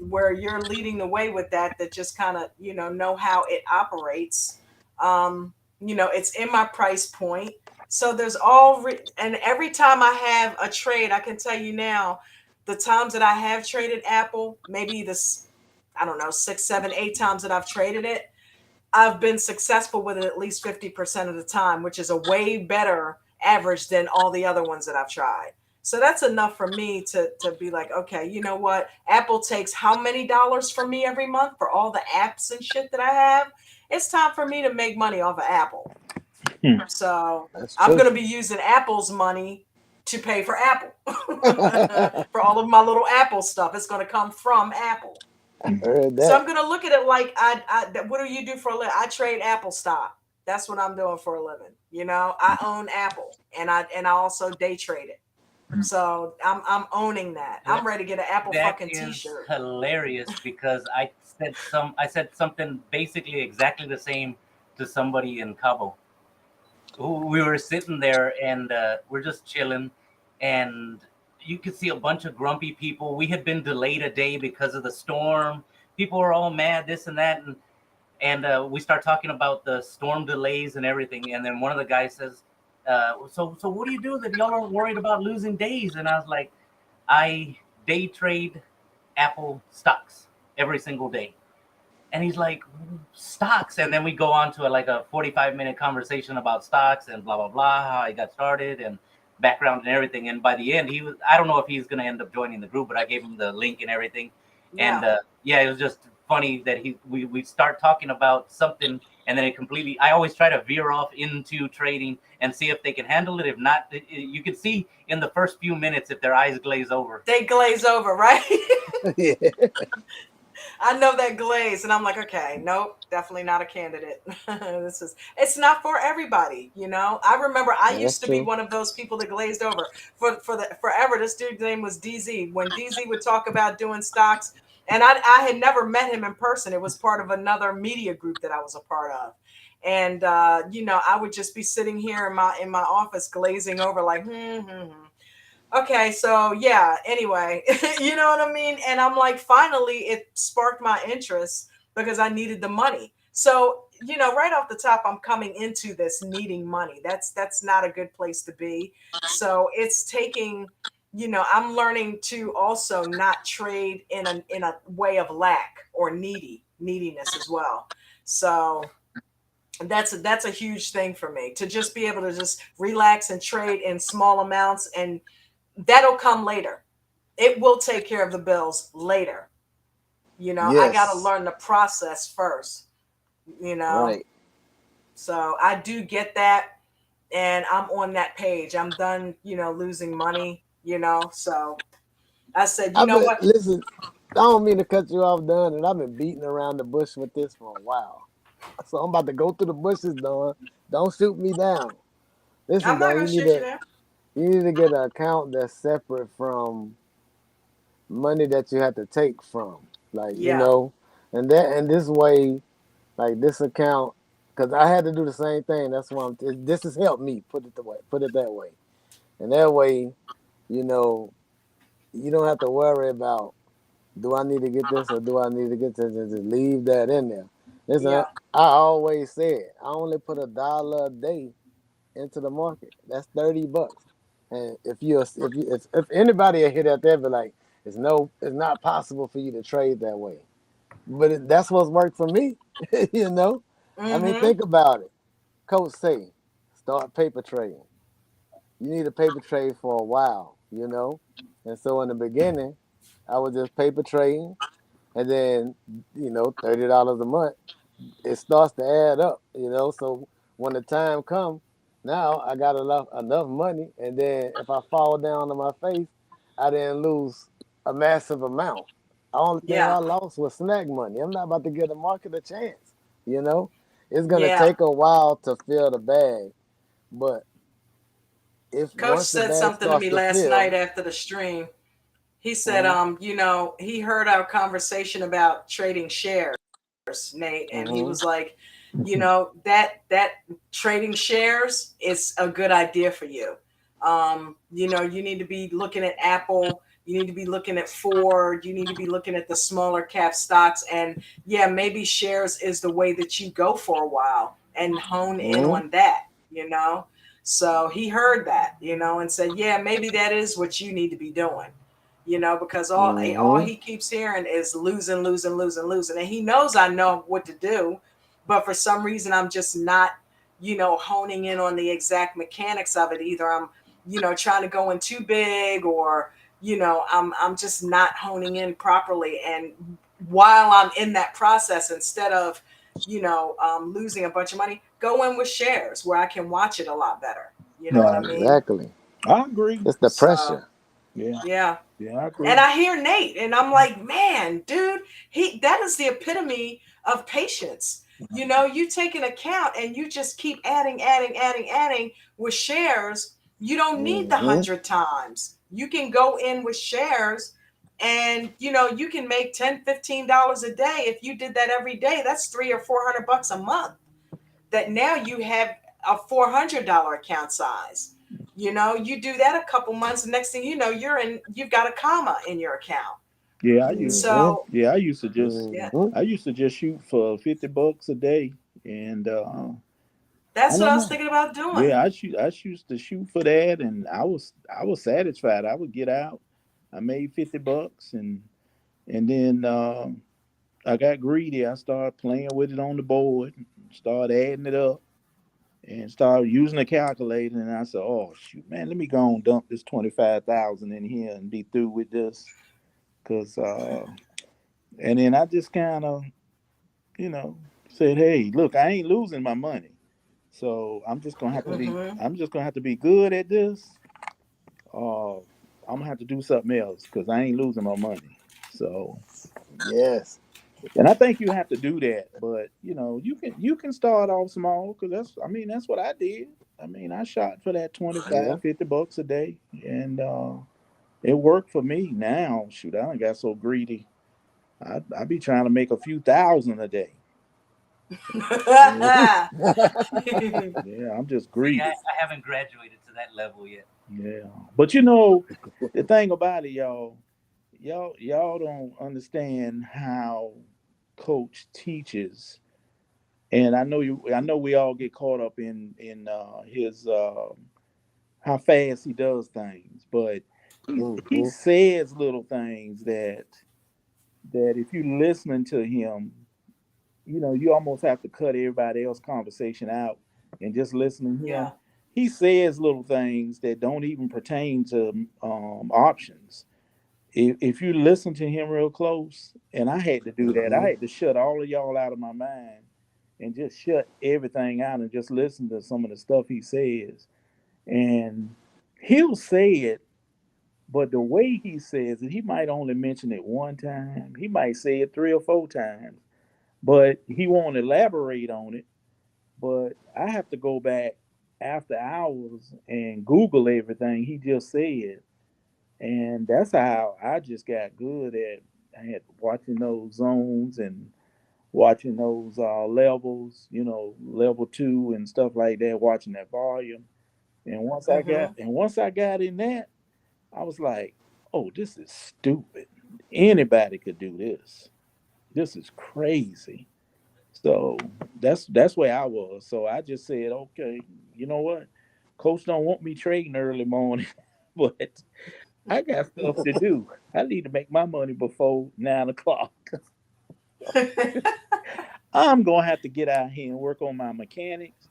Speaker 1: where you're leading the way with that just kind of, know how it operates. It's in my price point. So there's and every time I have a trade, I can tell you now, the times that I have traded Apple, maybe this, I don't know, 6, 7, 8 times that I've traded it, I've been successful with it at least 50% of the time, which is a way better average than all the other ones that I've tried. So that's enough for me to be like, okay, you know what? Apple takes how many dollars from me every month for all the apps and shit that I have? It's time for me to make money off of Apple.
Speaker 3: Hmm.
Speaker 1: So
Speaker 5: That's
Speaker 1: I'm
Speaker 5: true.
Speaker 1: going to be using Apple's money to pay for Apple. For all of my little Apple stuff. It's going to come from Apple.
Speaker 5: Heard
Speaker 1: So
Speaker 5: that.
Speaker 1: I'm gonna look at it like what do you do for a living? I trade Apple stock. That's what I'm doing for a living. I own Apple, and I also day trade it. So I'm owning that. I'm
Speaker 2: That
Speaker 1: ready to get an Apple
Speaker 2: that
Speaker 1: fucking
Speaker 2: is
Speaker 1: t-shirt.
Speaker 2: hilarious because I said something basically exactly the same to somebody in Cabo. We were sitting there and we're just chilling, and you could see a bunch of grumpy people. We had been delayed a day because of the storm. People were all mad, this and that, and we start talking about the storm delays and everything. And then one of the guys says, "So what do you do that y'all aren't worried about losing days?" And I was like, "I day trade Apple stocks every single day." And he's like, stocks. And then we go on to like a 45-minute conversation about stocks and blah, blah, blah, how I got started and background and everything. And by the end, I don't know if he's going to end up joining the group, but I gave him the link and everything. And
Speaker 1: Yeah.
Speaker 2: yeah, it was just funny that we start talking about something and then I always try to veer off into trading and see if they can handle it. If not, you can see in the first few minutes if their eyes glaze over.
Speaker 1: They glaze over, right?
Speaker 5: Yeah.
Speaker 1: I know that glaze, and I'm like, okay, nope, definitely not a candidate. It's not for everybody, I remember I
Speaker 5: That's
Speaker 1: used to be
Speaker 5: true.
Speaker 1: one of those people that glazed over forever. This dude's name was DZ. When DZ would talk about doing stocks, and I had never met him in person. It was part of another media group that I was a part of. And I would just be sitting here in my office glazing over like, okay, so yeah, anyway, you know what I mean? And I'm like, finally, it sparked my interest because I needed the money. So, right off the top, I'm coming into this needing money. That's not a good place to be. So it's taking, I'm learning to also not trade in a way of lack or neediness as well. So that's a huge thing for me to just be able to just relax and trade in small amounts, and that'll come later. It will take care of the bills later. I got to
Speaker 5: Yes.
Speaker 1: learn the process first, you know.
Speaker 5: Right.
Speaker 1: So I do get that, and I'm on that page. I'm done, losing money, So I said, you
Speaker 5: I've
Speaker 1: know
Speaker 5: been
Speaker 1: what?
Speaker 5: listen. I don't mean to cut you off, Don, and I've been beating around the bush with this for a while. So I'm about to go through the bushes, Don. Don't shoot me down. Listen,
Speaker 1: I'm not
Speaker 5: Don,
Speaker 1: going to shoot you there.
Speaker 5: you need to get an account that's separate from money that you have to take from. Like,
Speaker 1: Yeah.
Speaker 5: and this way, like this account, because I had to do the same thing. That's why this has helped me put it that way. And that way, you know, you don't have to worry about, do I need to get this or do I need to get this, and just leave that in there. Listen,
Speaker 1: Yeah.
Speaker 5: I always said I only put $1 a day into the market. That's $30. And if anybody will hit out there, be like, it's not possible for you to trade that way. But that's what's worked for me. you know, I mean,
Speaker 1: Mm-hmm.
Speaker 5: think about it. Coach say, start paper trading. You need a paper trade for a while, And so in the beginning, I was just paper trading, and then $30 a month, it starts to add up. So when the time comes, now I got enough money, and then if I fall down on my face, I didn't lose a massive amount. The only thing
Speaker 1: Yeah.
Speaker 5: I lost was snack money. I'm not about to give the market a chance. You know, it's gonna
Speaker 1: Yeah.
Speaker 5: take a while to fill the bag, but if
Speaker 1: Coach
Speaker 5: once the
Speaker 1: said
Speaker 5: bag
Speaker 1: something to
Speaker 5: starts
Speaker 1: me
Speaker 5: to
Speaker 1: last night
Speaker 5: fill,
Speaker 1: after the stream. He said,
Speaker 5: mm-hmm,
Speaker 1: he heard our conversation about trading shares, Nate, and he
Speaker 5: mm-hmm,
Speaker 1: was like, that trading shares is a good idea for you. You need to be looking at Apple, you need to be looking at Ford, you need to be looking at the smaller cap stocks, and yeah, maybe shares is the way that you go for a while and hone in
Speaker 5: mm-hmm,
Speaker 1: on that, you know. So he heard that, and said, yeah, maybe that is what you need to be doing, because all
Speaker 5: mm-hmm,
Speaker 1: he keeps hearing is losing, losing, losing, losing, and he knows I know what to do, but for some reason I'm just not, honing in on the exact mechanics of it. Either I'm, trying to go in too big, or I'm just not honing in properly. And while I'm in that process, instead of losing a bunch of money, go in with shares where I can watch it a lot better. You know what I
Speaker 3: Yeah,
Speaker 1: mean?
Speaker 5: exactly.
Speaker 3: I agree.
Speaker 5: It's the
Speaker 1: So
Speaker 5: pressure.
Speaker 3: Yeah,
Speaker 1: yeah.
Speaker 3: yeah, I
Speaker 1: And
Speaker 3: agree.
Speaker 1: I hear Nate, and I'm like, man, dude, that is the epitome of patience. You take an account and you just keep adding, adding, adding, adding with shares. You don't need the
Speaker 5: Mm-hmm.
Speaker 1: 100 times. You can go in with shares, and you can make $10, $15 a day. If you did that every day, that's $300 or $400 a month. That now you have a $400 account size. You do that a couple months, the next thing you know, you've got a comma in your account.
Speaker 3: Yeah,
Speaker 5: Mm-hmm.
Speaker 1: So
Speaker 3: yeah,
Speaker 1: yeah,
Speaker 5: Mm-hmm.
Speaker 3: I used to just shoot for $50 a day, and I
Speaker 1: that's what I
Speaker 3: don't
Speaker 1: was
Speaker 3: know.
Speaker 1: thinking about doing.
Speaker 3: Yeah, I used to shoot for that, and I was satisfied. I would get out. I made $50, and then I got greedy. I started playing with it on the board, started adding it up, and started using a calculator. And I said, "Oh shoot, man, let me go and dump this 25,000 in here and be through with this." Cause and then I just kind of, said, "Hey, look, I ain't losing my money, so
Speaker 1: Hmm.
Speaker 3: I'm just gonna have to be good at this. I'm gonna have to do something else because I ain't losing my money." So,
Speaker 5: Yes.
Speaker 3: and I think you have to do that, but you can start off small because that's what I did. I mean, I shot for that twenty
Speaker 5: Yeah.
Speaker 3: five, $50 a day, and it worked for me. Now, shoot, I done got so greedy. I be trying to make a few thousand a day. Yeah,
Speaker 1: Mm-hmm.
Speaker 3: yeah, I'm just
Speaker 2: See,
Speaker 3: greedy.
Speaker 2: I haven't graduated to that level yet.
Speaker 3: Yeah, but you know, the thing about it, y'all don't understand how coach teaches. And I know we all get caught up in his how fast he does things, but he
Speaker 5: Mm-hmm.
Speaker 3: says little things that if you listening to him, you almost have to cut everybody else conversation out and just listen to him.
Speaker 1: Yeah.
Speaker 3: He says little things that don't even pertain to options. If you listen to him real close, and I had to do that, I
Speaker 5: Mm-hmm.
Speaker 3: had to shut all of y'all out of my mind and just shut everything out and just listen to some of the stuff he says. And he'll say it, but the way he says it, he might only mention it one time. He might say it 3 or 4 times, but he won't elaborate on it. But I have to go back after hours and Google everything he just said. And that's how I just got good at watching those zones and watching those levels, level two and stuff like that, watching that volume.
Speaker 1: Mm-hmm.
Speaker 3: And once I got in that, I was like, oh, this is stupid. Anybody could do this. This is crazy. So that's where I was. So I just said, okay, you know what? Coach don't want me trading early morning, but I got stuff to do. I need to make my money before 9 o'clock. I'm gonna have to get out here and work on my mechanics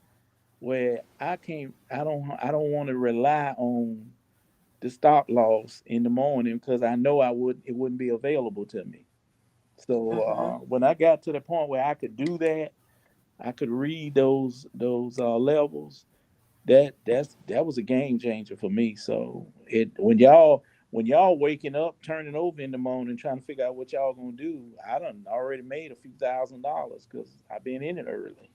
Speaker 3: where I can't I don't want to rely on the stop loss in the morning because I know it wouldn't be available to me. So
Speaker 1: Mm-hmm.
Speaker 3: when I got to the point where I could do that, I could read those levels. That was a game changer for me. So it when y'all waking up, turning over in the morning, trying to figure out what y'all gonna do, I done already made a few $1,000s because I've been in it early.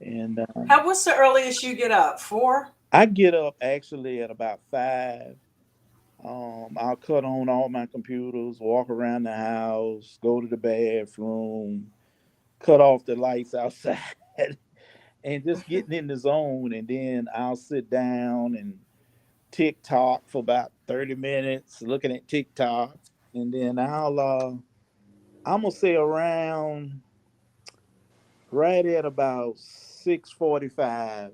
Speaker 3: And
Speaker 1: What's the earliest you get up? 4?
Speaker 3: I get up actually at about 5. I'll cut on all my computers, walk around the house, go to the bathroom, cut off the lights outside, and just getting in the zone. And then I'll sit down and TikTok for about 30 minutes, looking at TikTok. And then I'm gonna say around right at about 6:45,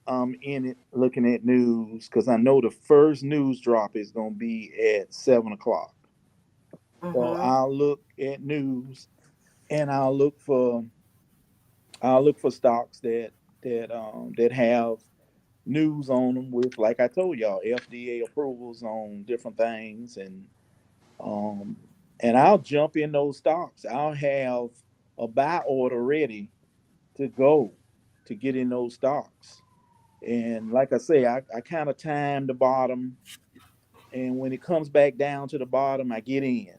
Speaker 3: I'm in it looking at news because I know the first news drop is gonna be at 7 o'clock. So
Speaker 1: Mm-hmm.
Speaker 3: I'll look at news and I'll look for stocks that have news on them with, like I told y'all, FDA approvals on different things, um and I'll jump in those stocks. I'll have a buy order ready to go to get in those stocks. And like I say, I kind of time the bottom, and when it comes back down to the bottom, I get in.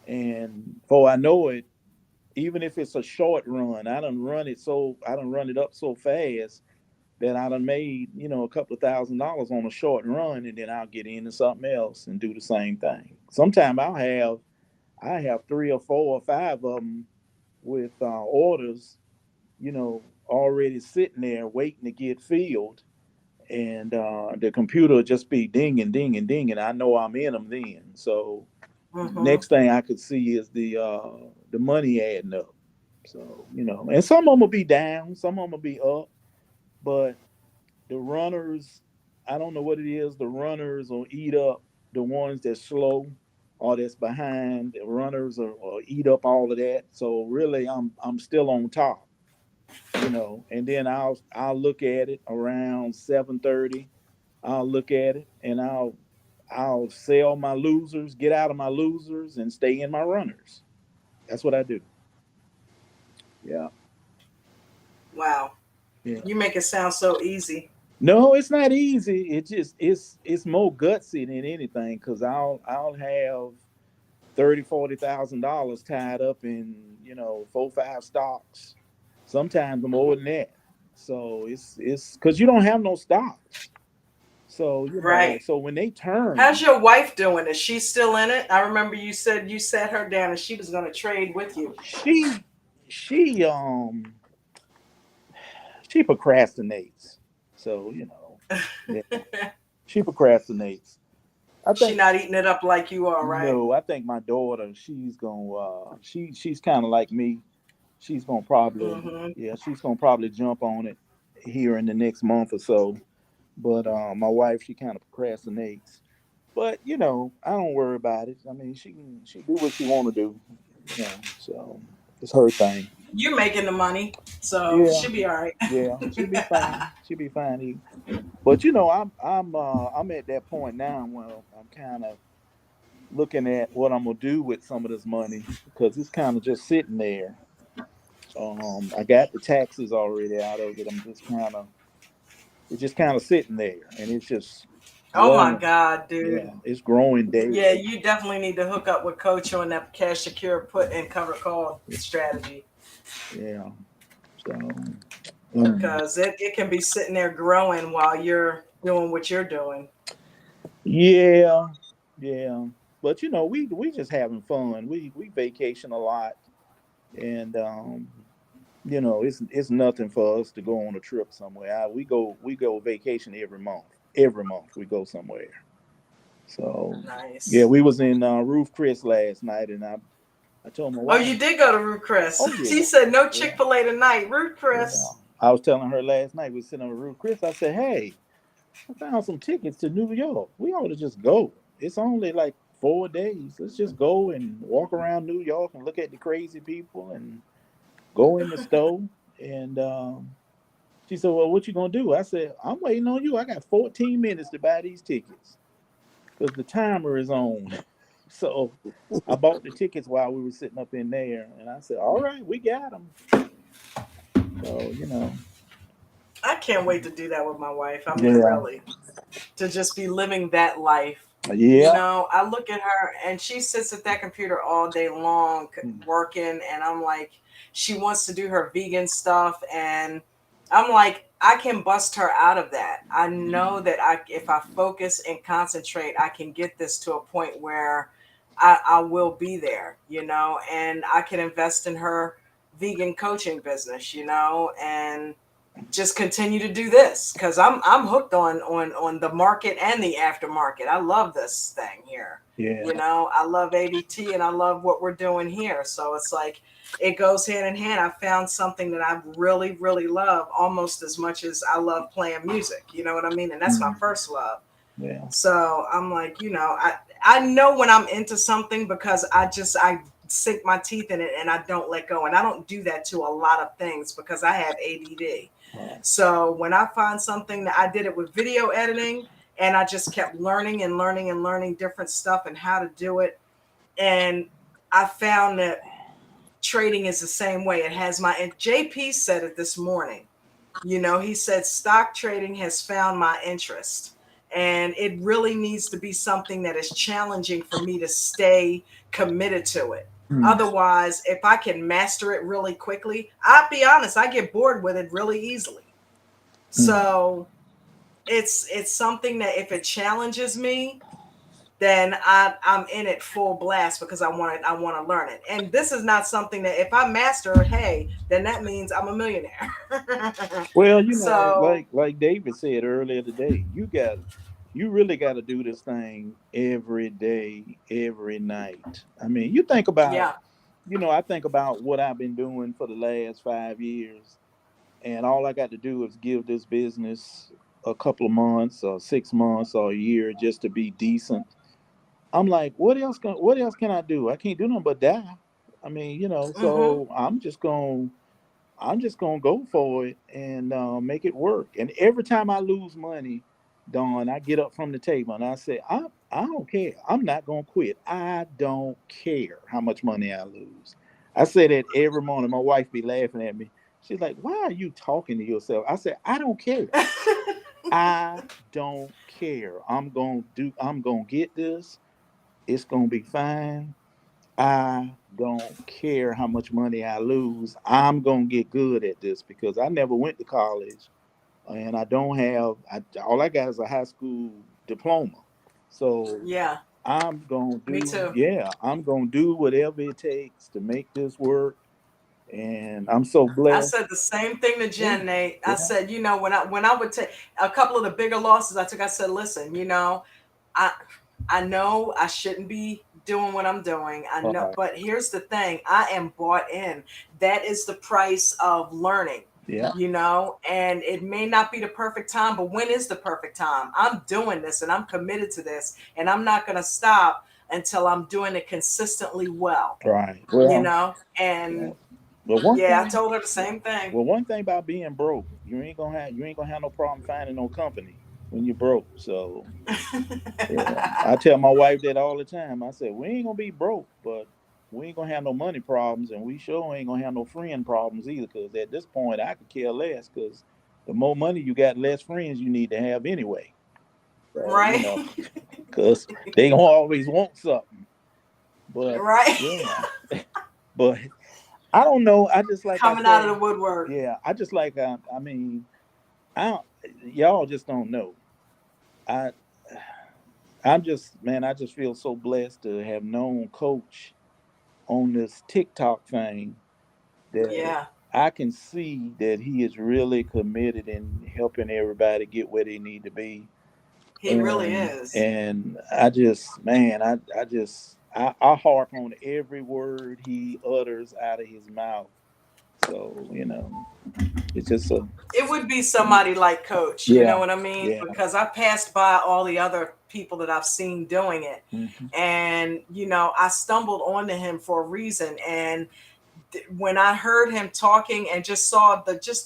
Speaker 3: And before I know it, even if it's a short run, I don't run it up so fast that I done made, a couple of $1,000s on a short run, and then I'll get into something else and do the same thing. Sometimes I have 3 or 4 or 5 of them with orders, already sitting there waiting to get filled, and the computer will just be ding and ding and ding, and I know I'm in them then. So
Speaker 1: Mm-hmm.
Speaker 3: next thing I could see is the money adding up. So and some of them will be down, some of them will be up, but the runners, I don't know what it is. The runners will eat up the ones that's slow or that's behind. The runners will eat up all of that. So really, I'm still on top, And then I'll look at it around 7:30. I'll look at it and I'll sell my losers, get out of my losers, and stay in my runners. That's what I do. Yeah,
Speaker 1: Wow.
Speaker 3: yeah.
Speaker 1: You make it sound so easy.
Speaker 3: No, it's not easy. It's more gutsy than anything because I'll have 30, 40 thousand dollars tied up in 4, 5 stocks. Sometimes more than that. So it's because you don't have no stocks. So
Speaker 1: Right.
Speaker 3: so when they
Speaker 1: How's
Speaker 3: turn,
Speaker 1: your wife doing? Is she still in it? I remember you said you sat her down and she was going to trade with you.
Speaker 3: she she she procrastinates. So, yeah, she procrastinates. I
Speaker 1: She
Speaker 3: think
Speaker 1: not eating it up like you are, right?
Speaker 3: no, I think my daughter, she's gonna she's kind of like me. She's gonna probably
Speaker 1: Mm-hmm.
Speaker 3: yeah, she's gonna probably jump on it here in the next month or so. But my wife, she kind of procrastinates. But I don't worry about it. I mean, she do what she want to do. So it's her thing.
Speaker 1: You're making the money, so
Speaker 3: Yeah,
Speaker 1: she'll be all right.
Speaker 3: yeah, she'll be fine. She'll be fine. But I'm at that point now where I'm kind of looking at what I'm gonna do with some of this money because it's kind of just sitting there. I got the taxes already out of it. It's just kind of sitting there, and it's just
Speaker 1: Oh my
Speaker 3: growing.
Speaker 1: God, dude.
Speaker 3: Yeah, it's growing
Speaker 1: Yeah,
Speaker 3: daily.
Speaker 1: you definitely need to hook up with Coach on that cash secure put and cover call strategy
Speaker 3: Yeah. So,
Speaker 1: because it can be sitting there growing while you're doing what you're doing.
Speaker 3: yeah, yeah. But we just having fun. We vacation a lot, and it's nothing for us to go on a trip somewhere. We go vacation every month. Every month we go somewhere. So yeah,
Speaker 1: Nice.
Speaker 3: we was in Roof Chris last night, and I told my
Speaker 1: Oh,
Speaker 3: wife,
Speaker 1: you did go to Ruth Chris.
Speaker 3: oh
Speaker 1: She
Speaker 3: yeah,
Speaker 1: said no
Speaker 3: yeah,
Speaker 1: Chick-fil-A tonight. Ruth
Speaker 3: yeah.
Speaker 1: Chris.
Speaker 3: I was telling her last night we was sitting on Roof Chris. I said, hey, I found some tickets to New York. We ought to just go. It's only like 4 days. Let's just go and walk around New York and look at the crazy people and go in the store. And she said, well, what you gonna do? I said, I'm waiting on you. I got 14 minutes to buy these tickets because the timer is on. So I bought the tickets while we were sitting up in there, and I said, all right, we got them. So
Speaker 1: I can't wait to do that with my wife. I mean,
Speaker 3: yeah,
Speaker 1: really, to just be living that life. You
Speaker 3: yeah,
Speaker 1: know, I look at her and she sits at that computer all day long working, and I'm like, she wants to do her vegan stuff, and I'm like, I can bust her out of that. I know that if I focus and concentrate, I can get this to a point where I will be there, and I can invest in her vegan coaching business, and just continue to do this because I'm hooked on the market and the aftermarket. I love this thing here.
Speaker 3: yeah.
Speaker 1: I love ADT and I love what we're doing here. So it's like it goes hand in hand. I found something that I really, really love almost as much as I love playing music. You know what I mean? And that's my
Speaker 3: Mm,
Speaker 1: first love.
Speaker 3: yeah.
Speaker 1: So I'm like, I know when I'm into something because I sink my teeth in it and I don't let go. And I don't do that to a lot of things because I have ADD.
Speaker 3: Right.
Speaker 1: So when I find something that I did it with video editing and I just kept learning and learning and learning different stuff and how to do it. And I found that trading is the same way. It has and JP said it this morning. He said stock trading has found my interest. And it really needs to be something that is challenging for me to stay committed to it.
Speaker 3: Mm,
Speaker 1: Otherwise, if I can master it really quickly, I'll be honest, I get bored with it really easily.
Speaker 3: mm.
Speaker 1: So it's something that if it challenges me, then I'm in it full blast because I want to learn it. And this is not something that if I master it, hey, then that means I'm a millionaire.
Speaker 3: Well,
Speaker 1: So
Speaker 3: like David said earlier today, you really got to do this thing every day, every night. I mean, you think about,
Speaker 1: yeah.
Speaker 3: I think about what I've been doing for the last 5 years, and all I got to do is give this business a couple of months or 6 months or a year just to be decent. I'm like, what else can I do? I can't do nothing but die. I mean,
Speaker 1: Mm-hmm.
Speaker 3: so I'm just gonna go for it and make it work. And every time I lose money, Dawn, I get up from the table and I say, I don't care. I'm not gonna quit. I don't care how much money I lose. I say that every morning. My wife be laughing at me. She's like, why are you talking to yourself? I said, I don't care. I don't care. I'm gonna get this. It's gonna be fine. I don't care how much money I lose. I'm gonna get good at this because I never went to college and I don't have all I got is a high school diploma. So
Speaker 1: Yeah,
Speaker 3: I'm gonna
Speaker 1: me
Speaker 3: do
Speaker 1: too.
Speaker 3: yeah, I'm gonna do whatever it takes to make this work and I'm so
Speaker 1: I
Speaker 3: blessed.
Speaker 1: said the same thing to
Speaker 3: Yeah,
Speaker 1: Jen, Nate. I
Speaker 3: yeah,
Speaker 1: said, when I would take a couple of the bigger losses I took, I said, listen, I I know I shouldn't be doing what I'm doing. I know,
Speaker 3: right,
Speaker 1: but here's the thing, I am bought in. That is the price of learning,
Speaker 3: yeah,
Speaker 1: and it may not be the perfect time, but when is the perfect time? I'm doing this and I'm committed to this, and I'm not going to stop until I'm doing it consistently well,
Speaker 3: right. Well, yeah.
Speaker 1: and
Speaker 3: But one
Speaker 1: yeah, I
Speaker 3: thing,
Speaker 1: told her the
Speaker 3: yeah.
Speaker 1: same thing.
Speaker 3: Well, one thing about being broke, you ain't gonna have no problem finding no company when you're broke. So yeah, I tell my wife that all the time. I said we ain't gonna be broke, but we ain't gonna have no money problems, and we sure ain't gonna have no friend problems either. Because at this point, I could care less. Because the more money you got, less friends you need to have anyway. So
Speaker 1: Right?
Speaker 3: because they gonna always want something. But
Speaker 1: Right?
Speaker 3: yeah, but I don't know. I just like I
Speaker 1: Coming out of
Speaker 3: say,
Speaker 1: the woodwork.
Speaker 3: yeah. I just like I mean, I don't, y'all just don't know. I I'm just man. I just feel so blessed to have known Coach on this TikTok thing that
Speaker 1: Yeah,
Speaker 3: I can see that he is really committed in helping everybody get where they need to be.
Speaker 1: he really is.
Speaker 3: And I just man, I harp on every word he utters out of his mouth. So, it's just a
Speaker 1: It would be somebody like Coach, you know
Speaker 3: yeah,
Speaker 1: what I mean?
Speaker 3: yeah.
Speaker 1: Because I passed by all the other people that I've seen doing it.
Speaker 3: Hmm.
Speaker 1: And, I stumbled onto him for a reason. And when I heard him talking and just saw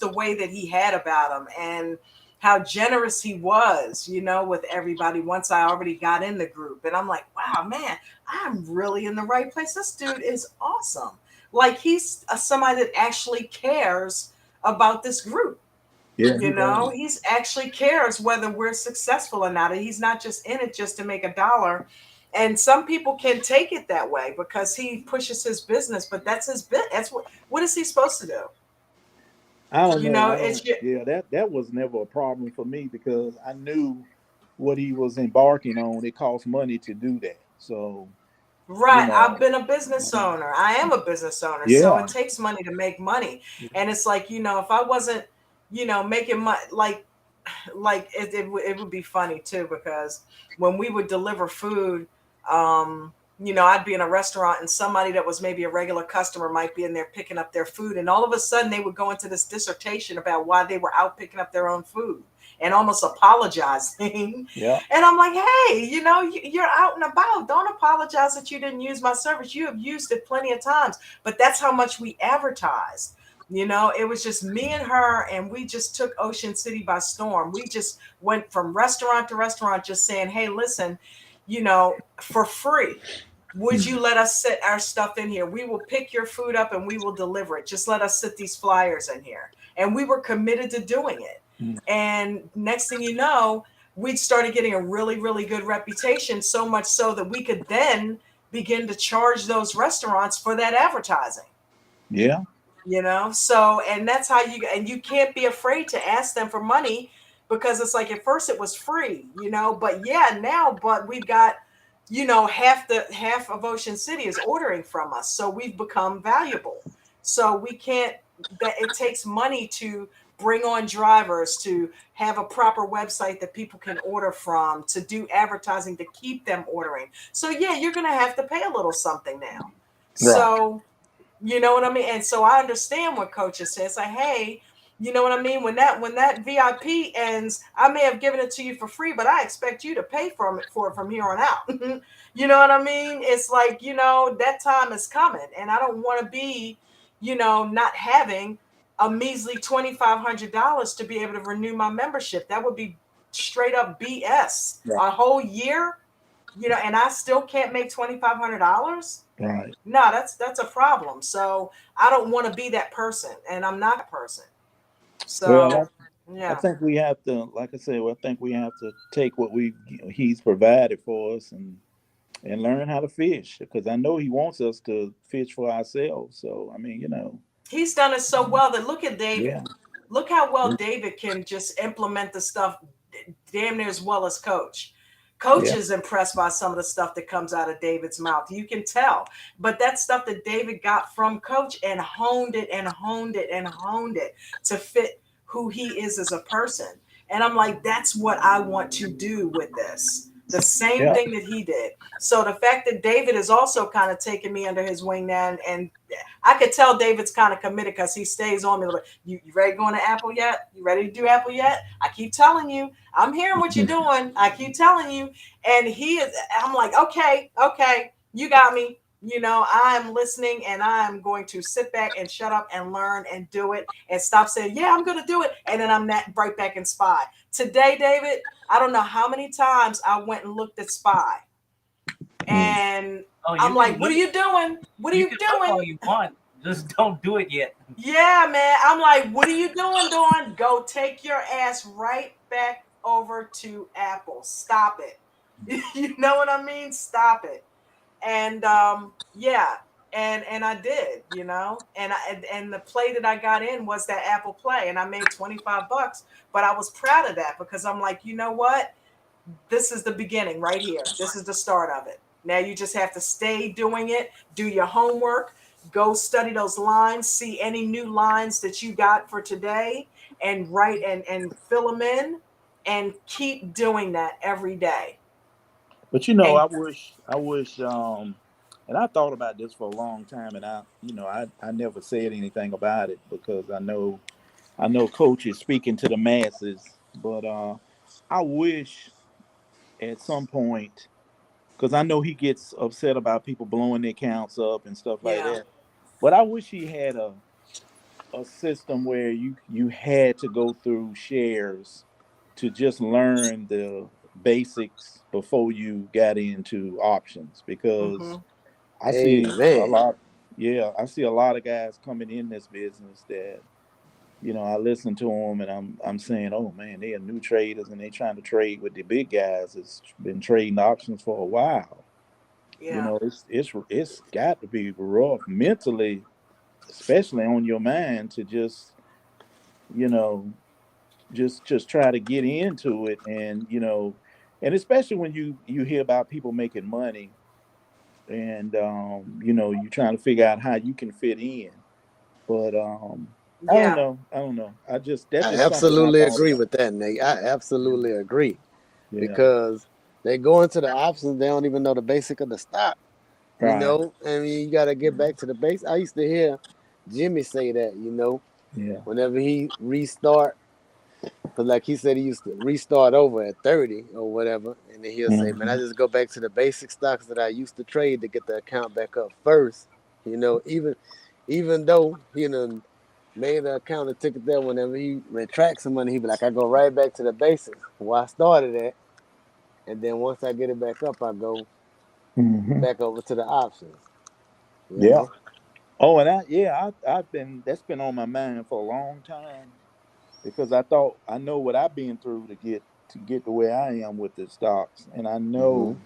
Speaker 1: the way that he had about him and how generous he was, with everybody once I already got in the group. And I'm like, wow, man, I'm really in the right place. This dude is awesome. Like he's somebody that actually cares about this group.
Speaker 3: Yeah, he does.
Speaker 1: He's actually cares whether we're successful or not. He's not just in it just to make a dollar. And some people can take it that way because he pushes his business, but that's his bit. That's what is he supposed to do?
Speaker 3: I don't know. I
Speaker 1: It's
Speaker 3: don't. Yeah, that was never a problem for me because I knew what he was embarking on. It costs money to do that. So, you
Speaker 1: right. I've
Speaker 3: know,
Speaker 1: been a business owner. I am a business owner. So
Speaker 3: yeah,
Speaker 1: it takes money to make money. And it's like, if I wasn't, making money, like it would be funny too because when we would deliver food, I'd be in a restaurant and somebody that was maybe a regular customer might be in there picking up their food, and all of a sudden they would go into this dissertation about why they were out picking up their own food and almost apologizing.
Speaker 3: yeah,
Speaker 1: And I'm like, hey, you're out and about. Don't apologize that you didn't use my service. You have used it plenty of times. But that's how much we advertised. It was just me and her, and we just took Ocean City by storm. We just went from restaurant to restaurant, just saying, hey, listen, for free, would you let us sit our stuff in here? We will pick your food up and we will deliver it. Just let us sit these flyers in here. And we were committed to doing it.
Speaker 3: mm,
Speaker 1: And next thing you know, we'd started getting a really, really good reputation, so much so that we could then begin to charge those restaurants for that advertising.
Speaker 3: yeah,
Speaker 1: So and that's how you can't be afraid to ask them for money, because it's like at first it was free, but yeah, now but we've got half of Ocean City is ordering from us, so we've become valuable. So we can't that it takes money to bring on drivers, to have a proper website that people can order from, to do advertising to keep them ordering. So yeah, you're going to have to pay a little something now.
Speaker 3: right,
Speaker 1: So you know what I mean? And so I understand what coaches say. It's like, hey, you know what I mean? When that VIP ends, I may have given it to you for free, but I expect you to pay for it from here on out. You know what I mean? It's like, that time is coming. And I don't want to be, not having a measly $2,500 to be able to renew my membership. That would be straight up BS.
Speaker 3: right,
Speaker 1: A whole year, and I still can't make $2,500.
Speaker 3: right.
Speaker 1: No, that's a problem. So I don't want to be that person, and I'm not that person.
Speaker 3: Well,
Speaker 1: So
Speaker 3: I
Speaker 1: yeah,
Speaker 3: think we have to, like I said, well, I think we have to take what he's provided for us and learn how to fish because I know he wants us to fish for ourselves. So I mean,
Speaker 1: he's done it so well that look at David.
Speaker 3: yeah,
Speaker 1: Look how well
Speaker 3: yeah,
Speaker 1: David can just implement the stuff damn near as well as Coach. Coach
Speaker 3: Yeah.
Speaker 1: is impressed by some of the stuff that comes out of David's mouth. You can tell. But that stuff that David got from Coach and honed it and honed it and honed it to fit who he is as a person. And I'm like, that's what I want to do with this. The same
Speaker 3: Yeah.
Speaker 1: thing that he did. So the fact that David is also kind of taking me under his wing now, and I could tell David's kind of committed because he stays on me. Like, you ready to go into Apple yet? You ready to do Apple yet? I keep telling you. I'm hearing what you're doing. I keep telling you. And he is, I'm like, okay, okay, you got me. You know, I'm listening and I'm going to sit back and shut up and learn and do it and stop saying, yeah, I'm going to do it. And then I'm right back in Spy. Today, David, I don't know how many times I went and looked at Spy. And I'm like, what are you doing? What are you
Speaker 6: can
Speaker 1: doing?
Speaker 6: look all you want, just don't do it yet.
Speaker 1: Yeah, man. I'm like, what are you doing, Dawn? Go take your ass right back over to Apple. Stop it. You know what I mean? Stop it. And yeah, and I did, you know, and the play that I got in was that Apple Play, and I made $25, but I was proud of that because I'm like, you know what? This is the beginning right here. This is the start of it. Now you just have to stay doing it, do your homework, go study those lines, see any new lines that you got for today, and write and fill them in, and keep doing that every day.
Speaker 3: But you know,
Speaker 1: And
Speaker 3: I wish, and I thought about this for a long time, and I never said anything about it because I know Coach is speaking to the masses, but I wish at some point, because I know he gets upset about people blowing their accounts up and stuff like
Speaker 1: yeah,
Speaker 3: that. But I wish he had a system where you had to go through shares to just learn the basics before you got into options, because
Speaker 1: mm-hmm,
Speaker 3: I see a
Speaker 5: Amen.
Speaker 3: lot. Yeah, I see a lot of guys coming in this business that, I listen to them and I'm saying, oh man, they are new traders and they trying to trade with the big guys. It's been trading options for a while.
Speaker 1: yeah,
Speaker 3: It's got to be rough mentally, especially on your mind, to you know just try to get into it, and especially when you hear about people making money, and you trying to figure out how you can fit in. But
Speaker 1: yeah,
Speaker 3: I don't know. That's
Speaker 5: I
Speaker 3: just something I
Speaker 5: absolutely
Speaker 3: thought
Speaker 5: agree
Speaker 3: about.
Speaker 5: with that, Nate. I absolutely agree
Speaker 3: Yeah.
Speaker 5: because they go into the options, they don't even know the basic of the stock. You
Speaker 3: Right.
Speaker 5: know, I mean, you got to get back to the base. I used to hear Jimmy say that,
Speaker 3: Yeah.
Speaker 5: whenever he restart, because like he said, he used to restart over at 30 or whatever, and then he'll say, "Man, I
Speaker 3: Hmm.
Speaker 5: just go back to the basic stocks that I used to trade to get the account back up first." Even though made the account and took it there, whenever he retracts some money, he be like, "I go right back to the basics where I started at, and then once I get it back up, I go
Speaker 3: Hmm.
Speaker 5: back over to the options." You
Speaker 3: Yeah.
Speaker 5: know.
Speaker 3: Oh, and I've been that's been on my mind for a long time, because I thought I know what I've been through to get to where I am with the stocks, and I
Speaker 5: Hmm.
Speaker 3: know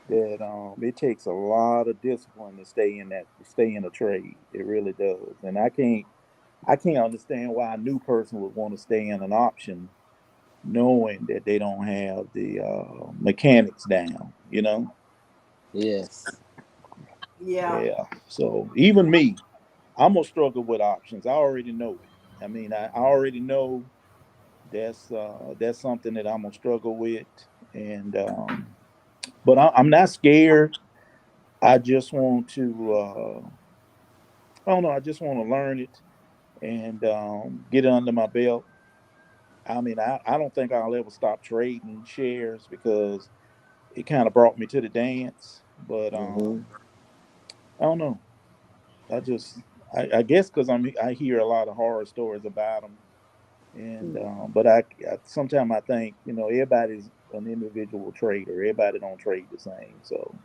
Speaker 3: that it takes a lot of discipline to stay in a trade. It really does, and I can't understand why a new person would want to stay in an option knowing that they don't have the mechanics down.
Speaker 5: Yes.
Speaker 1: yeah,
Speaker 3: Yeah. So even me, I'm gonna struggle with options. I already know it. I mean, I already know that's something that I'm gonna struggle with, and but I'm not scared. I just want to. I don't know. I just want to learn it and get it under my belt. I mean, I don't think I'll ever stop trading shares because it kind of brought me to the dance. But
Speaker 5: Hmm.
Speaker 3: I don't know. I guess because I hear a lot of horror stories about them, and but I sometimes I think everybody's an individual trader. Everybody don't trade the same, so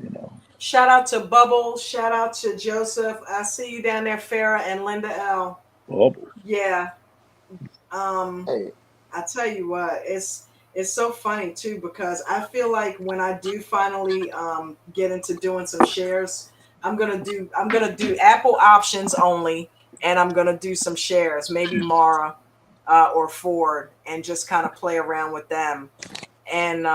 Speaker 3: you know.
Speaker 1: shout out to Bubbles, shout out to Joseph. I see you down there, Farah and Linda L.
Speaker 3: Bubble.
Speaker 1: Yeah. um
Speaker 5: Hey.
Speaker 1: I tell you what, it's so funny too because I feel like when I do finally get into doing some shares, I'm gonna do Apple options only, and I'm gonna do some shares, maybe Mara or Ford, and just kind of play around with them. and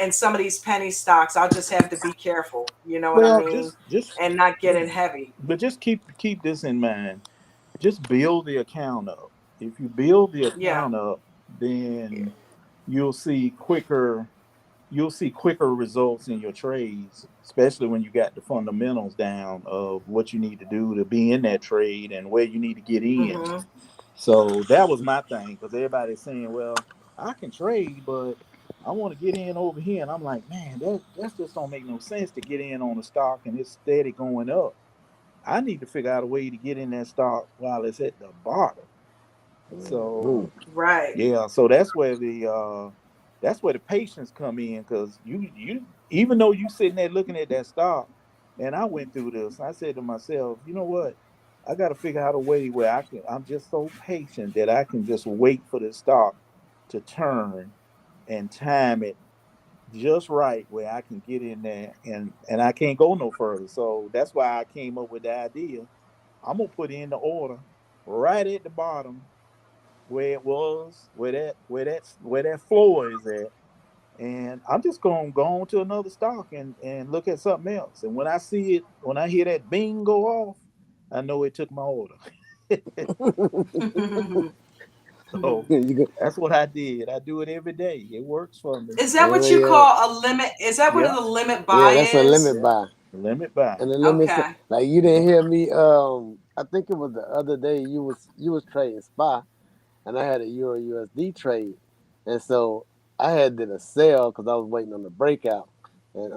Speaker 1: and some of these penny stocks, I'll just have to be careful. You know what I
Speaker 3: Well,
Speaker 1: mean?
Speaker 3: just
Speaker 1: And not get
Speaker 3: yeah.
Speaker 1: in heavy.
Speaker 3: But just keep this in mind. Just build the account up. If you build the
Speaker 1: Yeah.
Speaker 3: account up, then you'll see quicker you'll see quicker results in your trades, especially when you got the fundamentals down of what you need to do to be in that trade and where you need to get in.
Speaker 1: Hmm.
Speaker 3: So that was my thing because everybody's saying, "Well, I can trade, but I want to get in over here." And I'm like, "Man, that just don't make no sense to get in on a stock and it's steady going up. I need to figure out a way to get in that stock while it's at the bottom."
Speaker 5: Mhm.
Speaker 3: So
Speaker 1: Right.
Speaker 3: yeah, so that's where the patience come in because you even though you sitting there looking at that stock, and I went through this. I said to myself, you know what? I got to figure out a way where I'm just so patient that I can just wait for the stock to turn and time it just right where I can get in there and I can't go no further. So that's why I came up with the idea. I'm gonna put in the order right at the bottom where it was, where that floor is at, and I'm just gonna go on to another stock and look at something else. And when I see it, when I hear that bing go off, I know it took my order. So
Speaker 5: You go,
Speaker 3: that's what I did. I do it every day. It works for me.
Speaker 1: Is that what
Speaker 5: yeah,
Speaker 1: you
Speaker 5: yeah,
Speaker 1: call a limit? Is that what
Speaker 3: Yeah,
Speaker 1: a limit
Speaker 5: yeah.
Speaker 1: buy
Speaker 5: That's a
Speaker 1: is?
Speaker 5: limit
Speaker 3: yeah.
Speaker 5: buy.
Speaker 3: Limit buy.
Speaker 5: And the limits,
Speaker 1: Okay.
Speaker 5: like you didn't hear me. I think it was the other day you was trading SPY, and I had a Euro USD trade, and so I had did a sell because I was waiting on the breakout, and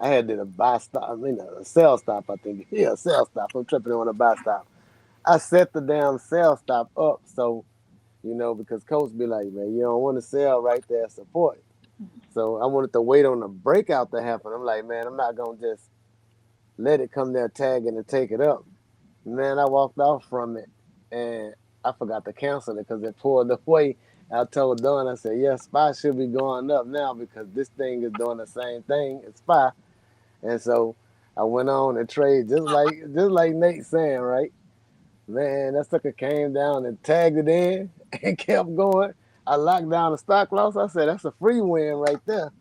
Speaker 5: I had did a buy stop. I mean a sell stop. I think yeah, sell stop. I'm tripping on a buy stop. I set the damn sell stop up so because coach be like, man, you don't want to sell right there support. So I wanted to wait on the breakout to happen. I'm like, man, I'm not gonna just let it come there tagging and take it up. Man, I walked off from it and I forgot to cancel it because it pulled away. I told Don, I said, yeah, SPY should be going up now because this thing is doing the same thing as SPY. And so I went on and trade just like Nate saying, right? Man, that sucker came down and tagged it in and kept going. I locked down the stock loss. I said, that's a free win right there.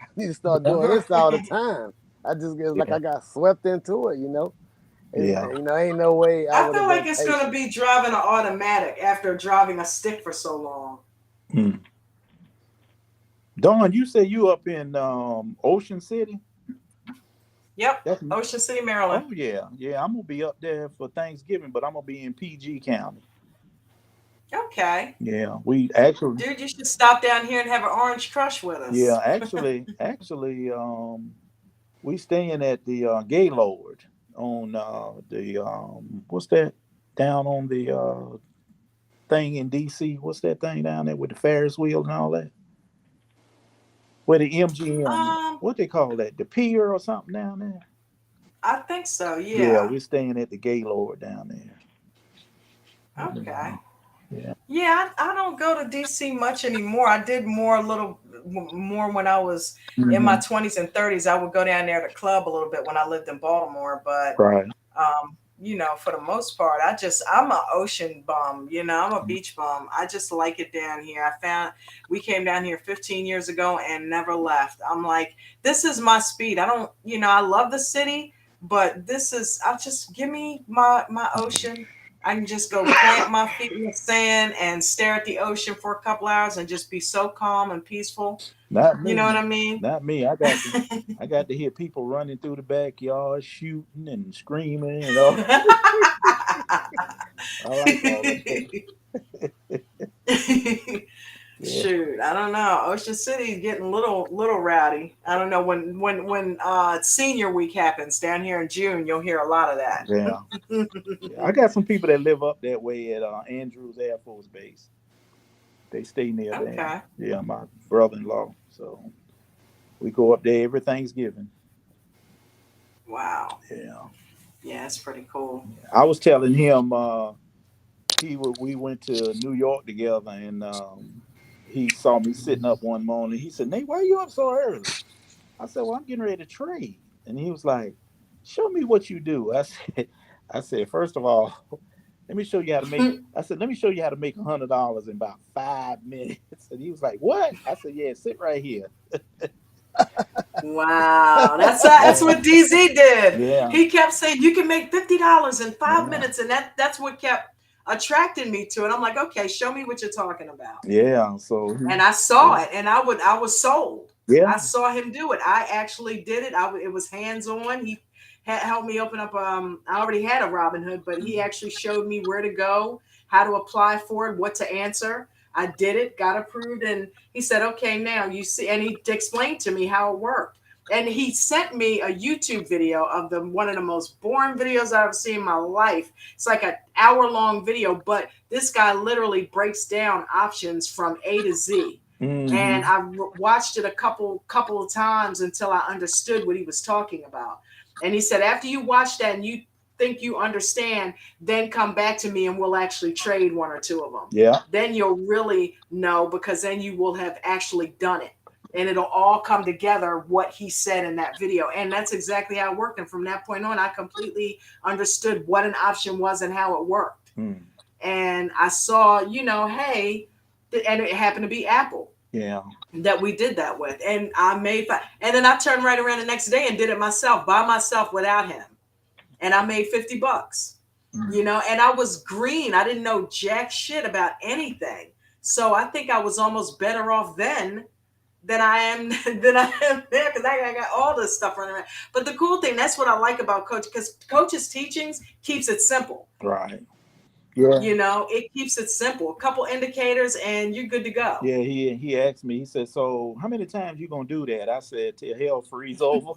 Speaker 5: I need to start
Speaker 3: Yeah,
Speaker 5: doing this all the
Speaker 1: Right.
Speaker 5: time. I just it's like
Speaker 3: yeah,
Speaker 5: I got swept into it.
Speaker 3: yeah.
Speaker 5: Ain't no way I
Speaker 1: I
Speaker 5: would
Speaker 1: feel
Speaker 5: have
Speaker 1: like
Speaker 5: been
Speaker 1: it's gonna
Speaker 5: patient.
Speaker 1: be driving an automatic after driving a stick for so long.
Speaker 3: Hmm. Don, you say you up in Ocean City?
Speaker 1: Yep.
Speaker 3: That's
Speaker 1: Ocean City, Maryland.
Speaker 3: Oh yeah, yeah. I'm gonna be up there for Thanksgiving, but I'm gonna be in PG County.
Speaker 1: Okay.
Speaker 3: Yeah, we actually,
Speaker 1: Dude, you should stop down here and have an orange crush with
Speaker 3: yeah,
Speaker 1: us.
Speaker 3: actually, we staying at the Gaylord on the what's that down on the thing in DC? What's that thing down there with the Ferris wheel and all that? Where the MGM,
Speaker 1: Um,
Speaker 3: what they call that? The pier or something down there?
Speaker 1: I think so,
Speaker 3: Yeah,
Speaker 1: yeah.
Speaker 3: we're staying at the Gaylord down there.
Speaker 1: Okay.
Speaker 3: Yeah, yeah,
Speaker 1: Yeah, I don't go to DC much anymore. I did more a little more when I was in my
Speaker 3: hmm
Speaker 1: 20s and 30s. I would go down there to club a little bit when I lived in Baltimore, but
Speaker 3: right.
Speaker 1: for the most part, I'm a ocean bum, I'm a beach bum. I just like it down here. We came down here 15 years ago and never left. I'm like, this is my speed. I don't, I love the city, but I just give me my ocean. I can just go plant my feet in the sand and stare at the ocean for a couple hours and just be so calm and peaceful.
Speaker 3: Not
Speaker 1: You know what
Speaker 3: me.
Speaker 1: I mean?
Speaker 3: Not me. I got to hear people running through the backyard, shooting and screaming and all. I like all that. Yeah.
Speaker 1: Shoot, I don't know. Ocean City is getting little rowdy. I don't know when senior week happens down here in June, you'll hear a lot of
Speaker 3: Yeah.
Speaker 1: that.
Speaker 3: Yeah. I got some people that live up that way at Andrews Air Force Base. They stay near there.
Speaker 1: Okay.
Speaker 3: Yeah, my brother-in-law. So we go up there every Thanksgiving.
Speaker 1: Wow.
Speaker 3: Yeah.
Speaker 1: Yeah, it's pretty cool.
Speaker 3: I was telling him we went to New York together and he saw me sitting up one morning. He said, "Nate, why are you up so early?" I said, "Well, I'm getting ready to trade." And he was like, "Show me what you do." I said, first of all, let me show you how to make. I said, let me show you how to make $100 in about 5 minutes. And he was like, what? I said, yeah, sit right here.
Speaker 1: Wow, that's what DZ did.
Speaker 3: Yeah.
Speaker 1: He kept saying you can make $50 in 5 minutes,
Speaker 3: Yeah.
Speaker 1: and that's what kept attracting me to it. I'm like, okay, show me what you're talking about.
Speaker 3: Yeah. So
Speaker 1: And I saw
Speaker 3: yeah.
Speaker 1: it, and I was sold.
Speaker 3: Yeah.
Speaker 1: I saw him do it. I actually did it. It was hands on. He had helped me open up. I already had a Robinhood, but he actually showed me where to go, how to apply for it, what to answer. I did it, got approved, and he said, "Okay, now you see." And he explained to me how it worked. And he sent me a YouTube video of one of the most boring videos I've ever seen in my life. It's like an hour-long video, but this guy literally breaks down options from A to Z. And
Speaker 3: Mm-hmm.
Speaker 1: I watched it a couple of times until I understood what he was talking about. And he said, after you watch that and you think you understand, then come back to me and we'll actually trade one or two of them.
Speaker 3: Yeah.
Speaker 1: Then you'll really know, because then you will have actually done it. And it'll all come together what he said in that video. And that's exactly how it worked. And from that point on, I completely understood what an option was and how it worked.
Speaker 3: Mm.
Speaker 1: And I saw, hey, and it happened to be Apple.
Speaker 3: Yeah.
Speaker 1: That we did that with, and I made and then I turned right around the next day and did it myself, by myself, without him, and I made $50.
Speaker 3: Mm.
Speaker 1: And I was green. I didn't know jack shit about anything, so I think I was almost better off then than I am there, because I got all this stuff running around. But the cool thing, that's what I like about Coach, because Coach's teachings keeps it simple.
Speaker 3: Right. Yeah.
Speaker 1: It keeps it simple. A couple indicators and you're good to go.
Speaker 3: Yeah. He asked me. He said, "So how many times you gonna do that?" I said, "Till hell freeze over."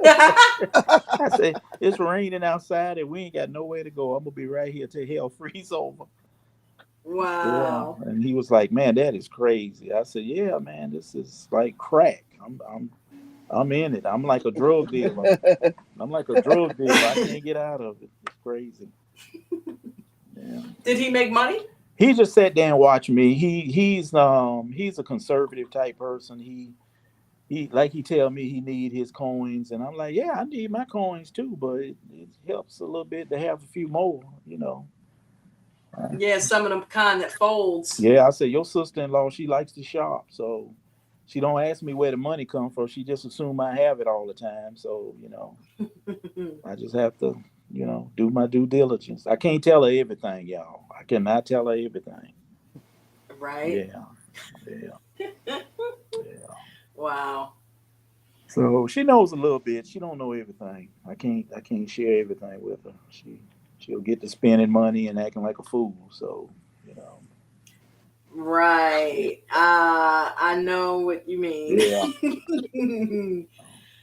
Speaker 3: I said, "It's raining outside and we ain't got nowhere to go. I'm gonna be right here till hell freeze over." Yeah.
Speaker 1: Wow.
Speaker 3: And he was like, "Man, that is crazy." I said, "Yeah, man, this is like crack. I'm in it. I'm like a drug dealer. I'm like a drug dealer. I can't get out of it. It's crazy." Yeah.
Speaker 1: Did he make money?
Speaker 3: He just sat there and watched me. He's a conservative type person. He like he tell me he need his coins, and I'm like, yeah, I need my coins too, but it helps a little bit to have a few more.
Speaker 1: Yeah, some of them kind that folds.
Speaker 3: Yeah, I said your sister-in-law, she likes to shop, so she don't ask me where the money come from. She just assume I have it all the time. So I just have to do my due diligence. I can't tell her everything, y'all. I cannot tell her everything.
Speaker 1: Right.
Speaker 3: Yeah.
Speaker 1: Wow.
Speaker 3: So she knows a little bit. She don't know everything. I can't share everything with her. She'll get to spending money and acting like a fool. So.
Speaker 1: Right. I know what you mean.
Speaker 3: Yeah.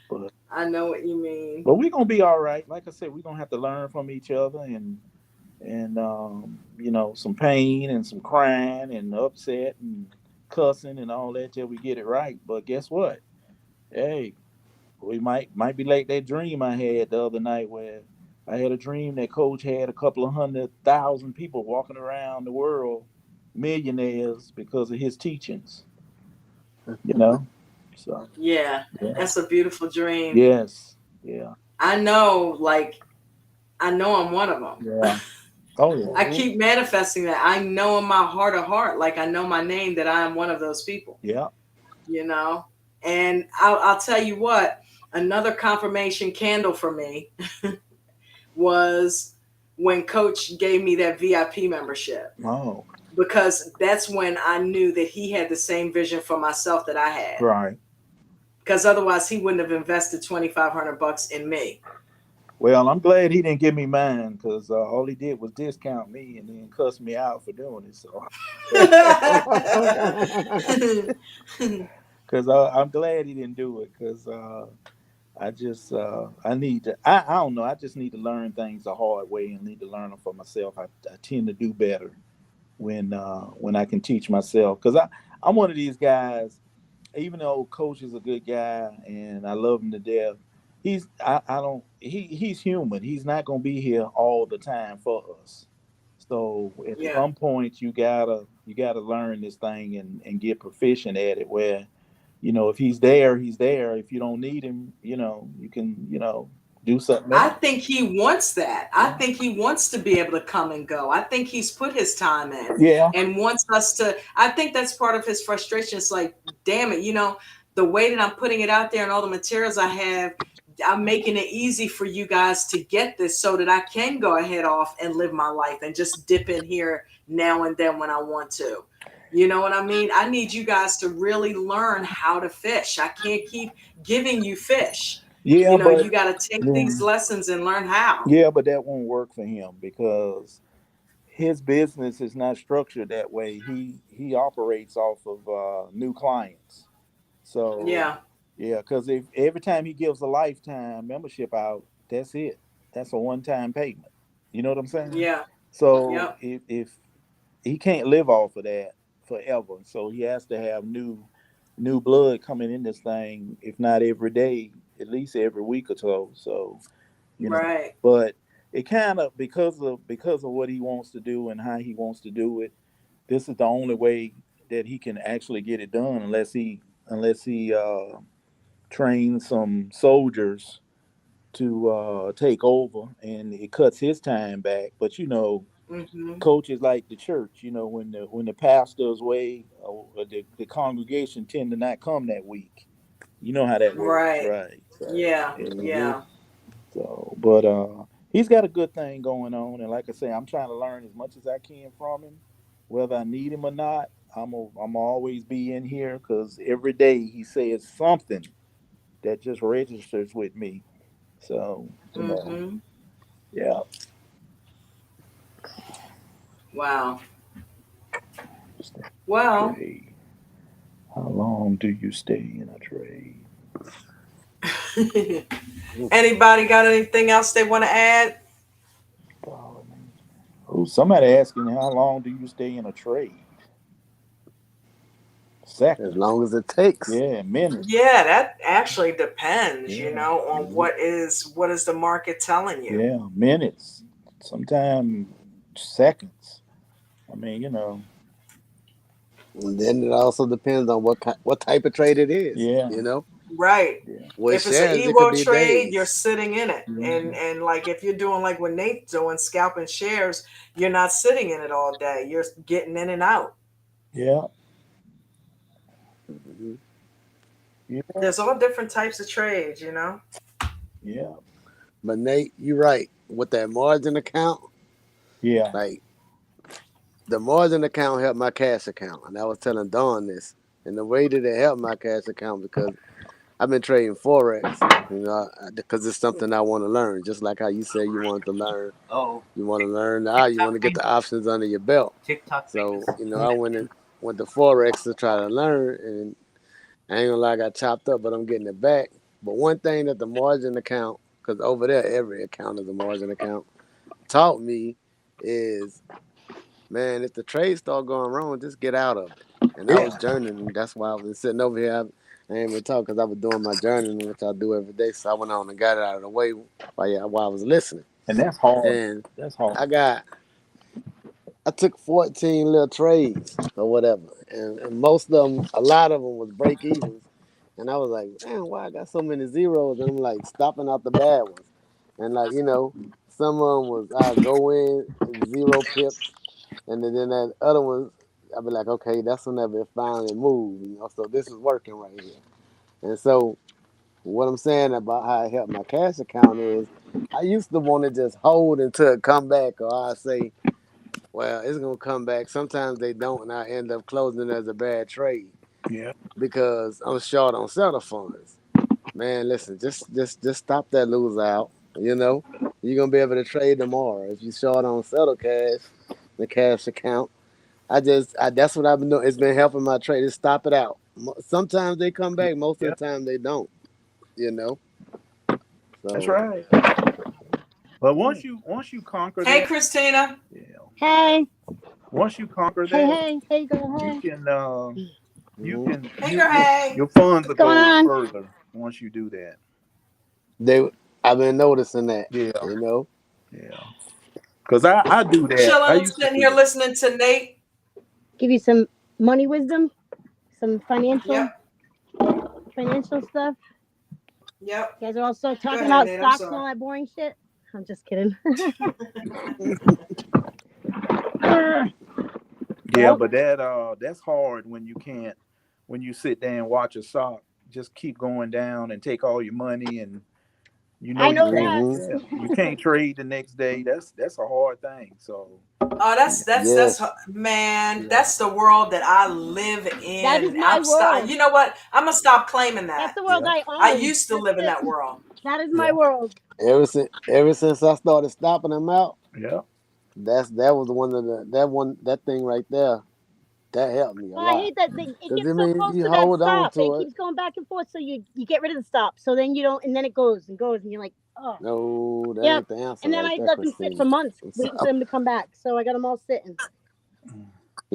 Speaker 3: But
Speaker 1: I know what you mean.
Speaker 3: But we're gonna be all right. Like I said, we're gonna have to learn from each other, and some pain and some crying and upset and cussing and all that till we get it right. But guess what? Hey, we might be like that dream I had the other night, where I had a dream that Coach had a couple of 100,000 people walking around the world, millionaires, because of his teachings. So
Speaker 1: Yeah,
Speaker 3: yeah.
Speaker 1: that's a beautiful dream.
Speaker 3: Yes. Yeah.
Speaker 1: I know I'm one of them.
Speaker 3: Yeah. Oh yeah.
Speaker 1: I keep manifesting that. I know in my heart of heart, like I know my name, that I am one of those people.
Speaker 3: Yeah.
Speaker 1: And I'll tell you what, another confirmation candle for me was when Coach gave me that VIP membership.
Speaker 3: Oh.
Speaker 1: Because that's when I knew that he had the same vision for myself that I had.
Speaker 3: Right.
Speaker 1: Because otherwise he wouldn't have invested $2,500 in me.
Speaker 3: Well, I'm glad he didn't give me mine, because all he did was discount me and then cuss me out for doing it. So, because I'm glad he didn't do it, because I need to. I don't know. I just need to learn things the hard way and need to learn them for myself. I tend to do better when I can teach myself, because I'm one of these guys. Even though Coach is a good guy and I love him to death, he's human. He's not gonna be here all the time for us. So at some point you gotta learn this thing and get proficient at it, where if he's there, he's there. If you don't need him, you can do something
Speaker 1: I
Speaker 3: else.
Speaker 1: think he wants that. I think he wants to be able to come and go. I think he's put his time in
Speaker 3: Yeah,
Speaker 1: and wants us to. I think that's part of his frustration. It's like, damn it, the way that I'm putting it out there and all the materials I have, I'm making it easy for you guys to get this so that I can go ahead off and live my life and just dip in here now and then when I want to. You know what I mean? I need you guys to really learn how to fish. I can't keep giving you fish.
Speaker 3: yeah,
Speaker 1: You
Speaker 3: but
Speaker 1: got to take
Speaker 3: yeah,
Speaker 1: these lessons and learn how.
Speaker 3: yeah, but that won't work for him because his business is not structured that way. He operates off of new clients. So
Speaker 1: Yeah,
Speaker 3: yeah, because if every time he gives a lifetime membership out, that's it. That's a one-time payment. You know what I'm saying?
Speaker 1: yeah,
Speaker 3: So
Speaker 1: yep,
Speaker 3: if he can't live off of that forever, so he has to have new blood coming in this thing, if not every day, at least every week or so. So you know,
Speaker 1: right.
Speaker 3: but it kind of because of what he wants to do and how he wants to do it. This is the only way that he can actually get it done, unless he trains some soldiers to take over, and it cuts his time back. But
Speaker 1: Hmm.
Speaker 3: coaches like the church. When the pastor's away, the congregation tend to not come that week. You know how that works,
Speaker 1: Right.
Speaker 3: right? So
Speaker 1: Yeah,
Speaker 3: yeah.
Speaker 5: Hmm.
Speaker 1: yeah.
Speaker 3: But he's got a good thing going on, and like I say, I'm trying to learn as much as I can from him, whether I need him or not. I'm always be in here because every day he says something that just registers with me. So
Speaker 1: Hmm.
Speaker 3: yeah.
Speaker 1: Wow.
Speaker 3: Stay in a
Speaker 1: Well,
Speaker 3: trade. How long do you stay in a trade?
Speaker 1: anybody got anything else they want to add?
Speaker 3: Oh, somebody asking how long do you stay in a trade?
Speaker 5: As
Speaker 3: Seconds.
Speaker 5: long as it takes.
Speaker 3: Yeah, minutes.
Speaker 1: Yeah, that actually depends,
Speaker 3: Yeah.
Speaker 1: on
Speaker 5: Hmm.
Speaker 1: what is the market telling you.
Speaker 3: Yeah, minutes. Sometimes seconds. I mean,
Speaker 5: And then it also depends on what type of trade it is.
Speaker 3: yeah,
Speaker 1: Right.
Speaker 3: yeah,
Speaker 5: With
Speaker 1: If it's an
Speaker 5: shares, it could
Speaker 1: Evo
Speaker 5: be
Speaker 1: trade, you're
Speaker 5: days.
Speaker 1: sitting in it.
Speaker 3: yeah,
Speaker 1: And like if you're doing like what Nate's doing, scalping shares, you're not sitting in it all day. You're getting in and out.
Speaker 3: yeah,
Speaker 5: Hmm.
Speaker 3: yeah,
Speaker 1: There's all different types of trades.
Speaker 3: yeah,
Speaker 5: But Nate, you're right. With that margin account,
Speaker 3: yeah,
Speaker 5: like the margin account helped my cash account, and I was telling Dawn this. And the way that it helped my cash account because I've been trading forex, because it's something I want to learn. Just like how you say you want to learn,
Speaker 6: Oh,
Speaker 5: you want to learn how you want to get the options under your belt.
Speaker 6: TikTok
Speaker 5: So
Speaker 6: famous.
Speaker 5: I went to forex to try to learn, and I ain't gonna lie, I got chopped up, but I'm getting it back. But one thing that the margin account, because over there every account is a margin account, taught me is, man, if the trade start going wrong, just get out of it. And I was
Speaker 3: yeah,
Speaker 5: journaling. That's why I've been sitting over here. I ain't been talking because I was doing my journaling, which I do every day. So I went on and got it out of the way while I was listening.
Speaker 3: and that's hard.
Speaker 5: And
Speaker 3: That's hard.
Speaker 5: I got I took 14 little trades or whatever, and most of them, a lot of them was break evens, and I was like, man, why I got so many zeros? And I'm like stopping out the bad ones, and like some of them was I go in 0 pips, and then that other ones I'd be like, okay, that's whenever it finally moved. So this is working right here. And so what I'm saying about how it helped my cash account is, I used to want to just hold until it come back, or I say, well, it's gonna come back. Sometimes they don't, and I end up closing it as a bad trade
Speaker 3: Yeah,
Speaker 5: because I'm short on seller funds. Man, listen, just stop that lose out. You're gonna be able to trade tomorrow if you short on settle cash, the cash account. That's what I've been doing. It's been helping my trade. Just stop it out. Sometimes they come back. Most
Speaker 3: yeah,
Speaker 5: of the time they don't. You know.
Speaker 3: that's
Speaker 5: So
Speaker 3: right. But once you conquer
Speaker 1: Hey,
Speaker 3: that,
Speaker 1: Christina.
Speaker 3: yeah,
Speaker 7: Hey,
Speaker 3: once you conquer
Speaker 7: hey,
Speaker 3: that,
Speaker 7: hey, hey, girl,
Speaker 3: you
Speaker 7: hey.
Speaker 3: can you
Speaker 5: mhm.
Speaker 3: can
Speaker 1: Hey, girl. Hey.
Speaker 3: your funds
Speaker 7: What's
Speaker 3: will
Speaker 7: going
Speaker 3: go
Speaker 7: on?
Speaker 3: further once you do that.
Speaker 5: they, I've been noticing that.
Speaker 3: Yeah,
Speaker 5: You know.
Speaker 3: yeah. Cause I do that. I
Speaker 1: Chilling,
Speaker 3: used to
Speaker 1: sitting
Speaker 3: do
Speaker 1: here
Speaker 3: that.
Speaker 1: listening to Nate.
Speaker 7: Give you some money wisdom, some financial
Speaker 1: Yep.
Speaker 7: financial stuff.
Speaker 1: Yep.
Speaker 7: You guys are also
Speaker 1: Go
Speaker 7: talking
Speaker 1: ahead,
Speaker 7: about
Speaker 1: Nate. I'm
Speaker 7: stocks and
Speaker 1: sorry.
Speaker 7: all that boring shit. I'm just kidding.
Speaker 3: Yeah,
Speaker 7: Well,
Speaker 3: but that's hard when you can't when you sit there and watch a stock just keep going down and take all your money and
Speaker 7: I
Speaker 3: you
Speaker 7: know
Speaker 3: can't,
Speaker 7: that.
Speaker 5: Mm-hmm.
Speaker 3: yeah, you can't trade the next day. That's a hard thing. So
Speaker 1: Oh,
Speaker 3: yeah,
Speaker 1: that's
Speaker 5: Yes.
Speaker 1: man.
Speaker 3: yeah,
Speaker 1: That's the world that I live
Speaker 7: That is
Speaker 1: in.
Speaker 7: my world.
Speaker 1: You know what? I'm gonna stop claiming
Speaker 7: That's
Speaker 1: that.
Speaker 7: the world
Speaker 3: yeah.
Speaker 7: I
Speaker 1: I
Speaker 7: own.
Speaker 1: used to
Speaker 7: That's
Speaker 1: live in
Speaker 7: it.
Speaker 1: that world.
Speaker 7: That is my
Speaker 3: Yeah,
Speaker 7: world.
Speaker 5: Ever since I started stopping them out,
Speaker 3: yeah.
Speaker 5: that was one of that thing right there that helped me a
Speaker 7: Well, I
Speaker 5: lot.
Speaker 7: hate that thing. It
Speaker 5: 'Cause I
Speaker 7: gets so
Speaker 5: mean,
Speaker 7: close
Speaker 5: you
Speaker 7: to that
Speaker 5: hold on
Speaker 7: stop. It
Speaker 5: to it.
Speaker 7: keeps going back and forth. So you get rid of the stop. So then you don't, and then it goes and goes, and you're like, oh,
Speaker 5: No, that
Speaker 7: yep.
Speaker 5: ain't the answer
Speaker 7: And then
Speaker 5: right
Speaker 7: I
Speaker 5: there,
Speaker 7: let them sit for
Speaker 5: Christine.
Speaker 7: months
Speaker 5: It's
Speaker 7: waiting for them to come back. So I got them all sitting.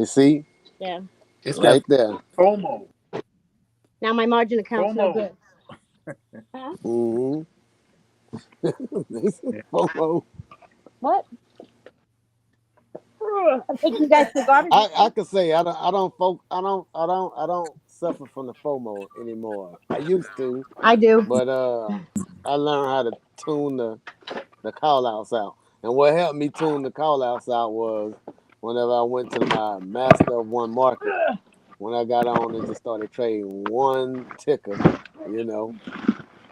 Speaker 5: see
Speaker 7: Yeah.
Speaker 3: It's that
Speaker 5: right there.
Speaker 3: FOMO.
Speaker 7: Now my margin account's no
Speaker 3: FOMO.
Speaker 7: good. Huh?
Speaker 5: Mm-hmm.
Speaker 3: Yeah.
Speaker 5: FOMO.
Speaker 7: What? Ugh, I'm taking you guys to the garbage.
Speaker 5: I could say I don't suffer from the FOMO anymore. I used to,
Speaker 7: I do.
Speaker 5: but I learned how to tune the call outs out. And what helped me tune the call outs out was whenever I went to my master of one market. When I got on and just started trading one ticker, you know.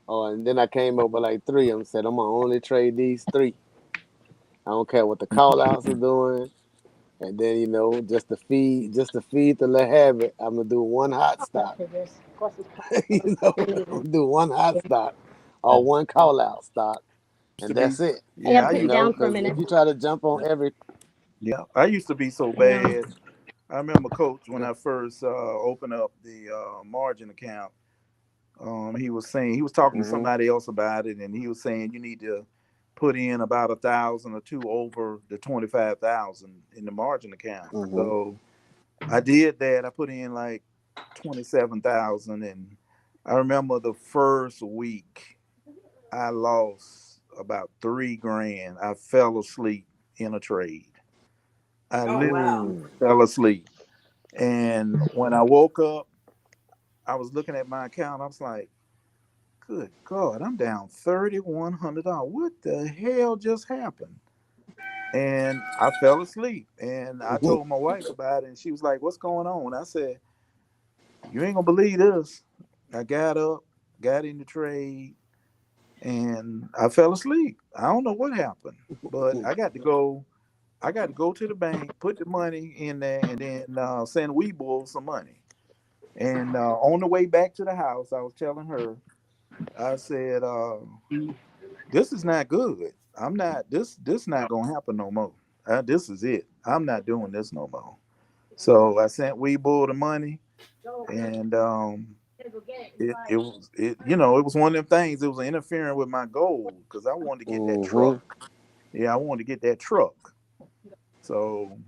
Speaker 5: Oh, and then I came up with like three of them. Said I'm gonna only trade these three. I don't care what the call outs are doing. And then just to feed the little habit, I'm gonna do one hot
Speaker 7: Fuck that
Speaker 5: stock.
Speaker 7: figures. Of course it's
Speaker 5: I'm
Speaker 7: coming.
Speaker 5: gonna do one hot
Speaker 7: Yeah.
Speaker 5: stock or one call out stock,
Speaker 3: To
Speaker 5: and
Speaker 3: be,
Speaker 5: that's it.
Speaker 7: I gotta
Speaker 3: yeah, I
Speaker 7: put you
Speaker 3: used,
Speaker 7: down for a
Speaker 5: Because
Speaker 7: minute.
Speaker 5: if you try to jump on
Speaker 3: yeah,
Speaker 5: every,
Speaker 3: yeah. I used to be so
Speaker 7: I know.
Speaker 3: bad. I remember Coach when I first opened up the margin account. He was saying he was talking to
Speaker 5: hmm
Speaker 3: somebody else about it, and he was saying you need to put in about 1,000 or two over the 25,000 in the margin account.
Speaker 5: hmm
Speaker 3: So I did that. I put in like 27,000, and I remember the first week I lost about 3 grand. I fell asleep in a trade. I
Speaker 1: Oh wow.
Speaker 3: literally
Speaker 5: mm,
Speaker 3: fell asleep, and when I woke up, I was looking at my account. I was like, good God, I'm down $3,100. What the hell just happened? And I fell asleep. And I
Speaker 5: hmm
Speaker 3: told my wife about it, and she was like, what's going on? I said, you ain't gonna believe this. I got up, got in the trade, and I fell asleep. I don't know what happened, but I got to go to the bank, put the money in there, and then send Weeble some money. And on the way back to the house, I was telling her, I said, this is not good. I'm not this not gonna happen no more. This is it. I'm not doing this no more. So I sent Weeble the money, and it was it was one of them things. It was interfering with my goal because I wanted to get that
Speaker 5: hmm
Speaker 3: truck. Yeah, I wanted to get that truck. So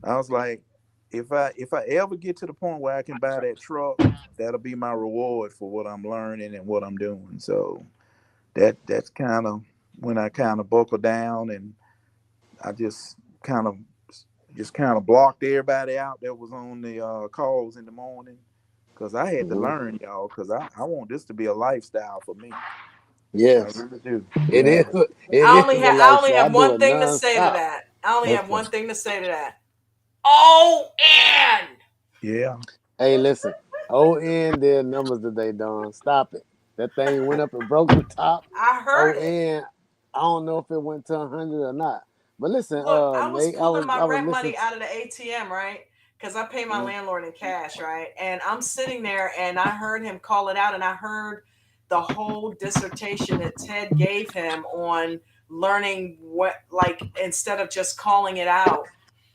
Speaker 3: I was like, if I ever get to the point where I can buy that truck, that'll be my reward for what I'm learning and what I'm doing. So that's kind of when I kind of buckle down and I kind of just kind of blocked everybody out that was on the calls in the morning because I had to
Speaker 5: hmm
Speaker 3: learn y'all because I want this to be a lifestyle for me. I
Speaker 5: yes,
Speaker 3: really do.
Speaker 5: it is.
Speaker 3: Yeah.
Speaker 5: It is a
Speaker 1: I only
Speaker 5: lifestyle. I
Speaker 1: have
Speaker 5: do
Speaker 1: one
Speaker 5: it
Speaker 1: thing to say to
Speaker 5: nonstop.
Speaker 1: that. I only have
Speaker 5: Okay.
Speaker 1: one thing to say to that. Oh, and
Speaker 3: Yeah.
Speaker 5: Hey, listen. ON did numbers today, Don. Stop it. That thing went up and broke the top.
Speaker 1: I heard it.
Speaker 5: ON. I don't know if it went to 100 or not. But listen,
Speaker 1: Look, I was
Speaker 5: Nate,
Speaker 1: pulling
Speaker 5: I
Speaker 1: my
Speaker 5: was
Speaker 1: rent
Speaker 5: listening.
Speaker 1: money out of the ATM, right? Because I pay my
Speaker 5: Mm,
Speaker 1: landlord in cash, right? And I'm sitting there and I heard him call it out and I heard the whole dissertation that Ted gave him on learning what, like, instead of just calling it out,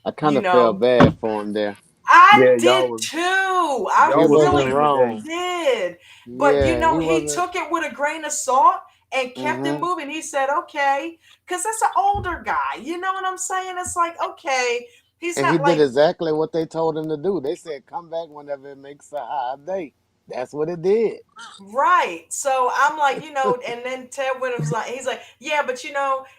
Speaker 5: I kind
Speaker 1: you
Speaker 5: of felt
Speaker 1: know,
Speaker 5: bad for him there.
Speaker 1: I
Speaker 3: Yeah,
Speaker 1: did too. I
Speaker 5: He
Speaker 3: y'all was
Speaker 5: wasn't
Speaker 1: really
Speaker 3: winning today.
Speaker 5: wrong.
Speaker 1: did. But
Speaker 5: Yeah, he
Speaker 1: he
Speaker 5: wasn't.
Speaker 1: took it with a grain of salt and kept it
Speaker 5: hmm
Speaker 1: moving. He said, okay, because that's an older guy. You know what I'm saying? It's like, okay, he's
Speaker 5: And he
Speaker 1: not
Speaker 5: did
Speaker 1: like,
Speaker 5: exactly what they told him to do. They said, come back whenever it makes a high day. That's what it did.
Speaker 1: right. So I'm like, and then Ted Williams like, he's like, yeah, but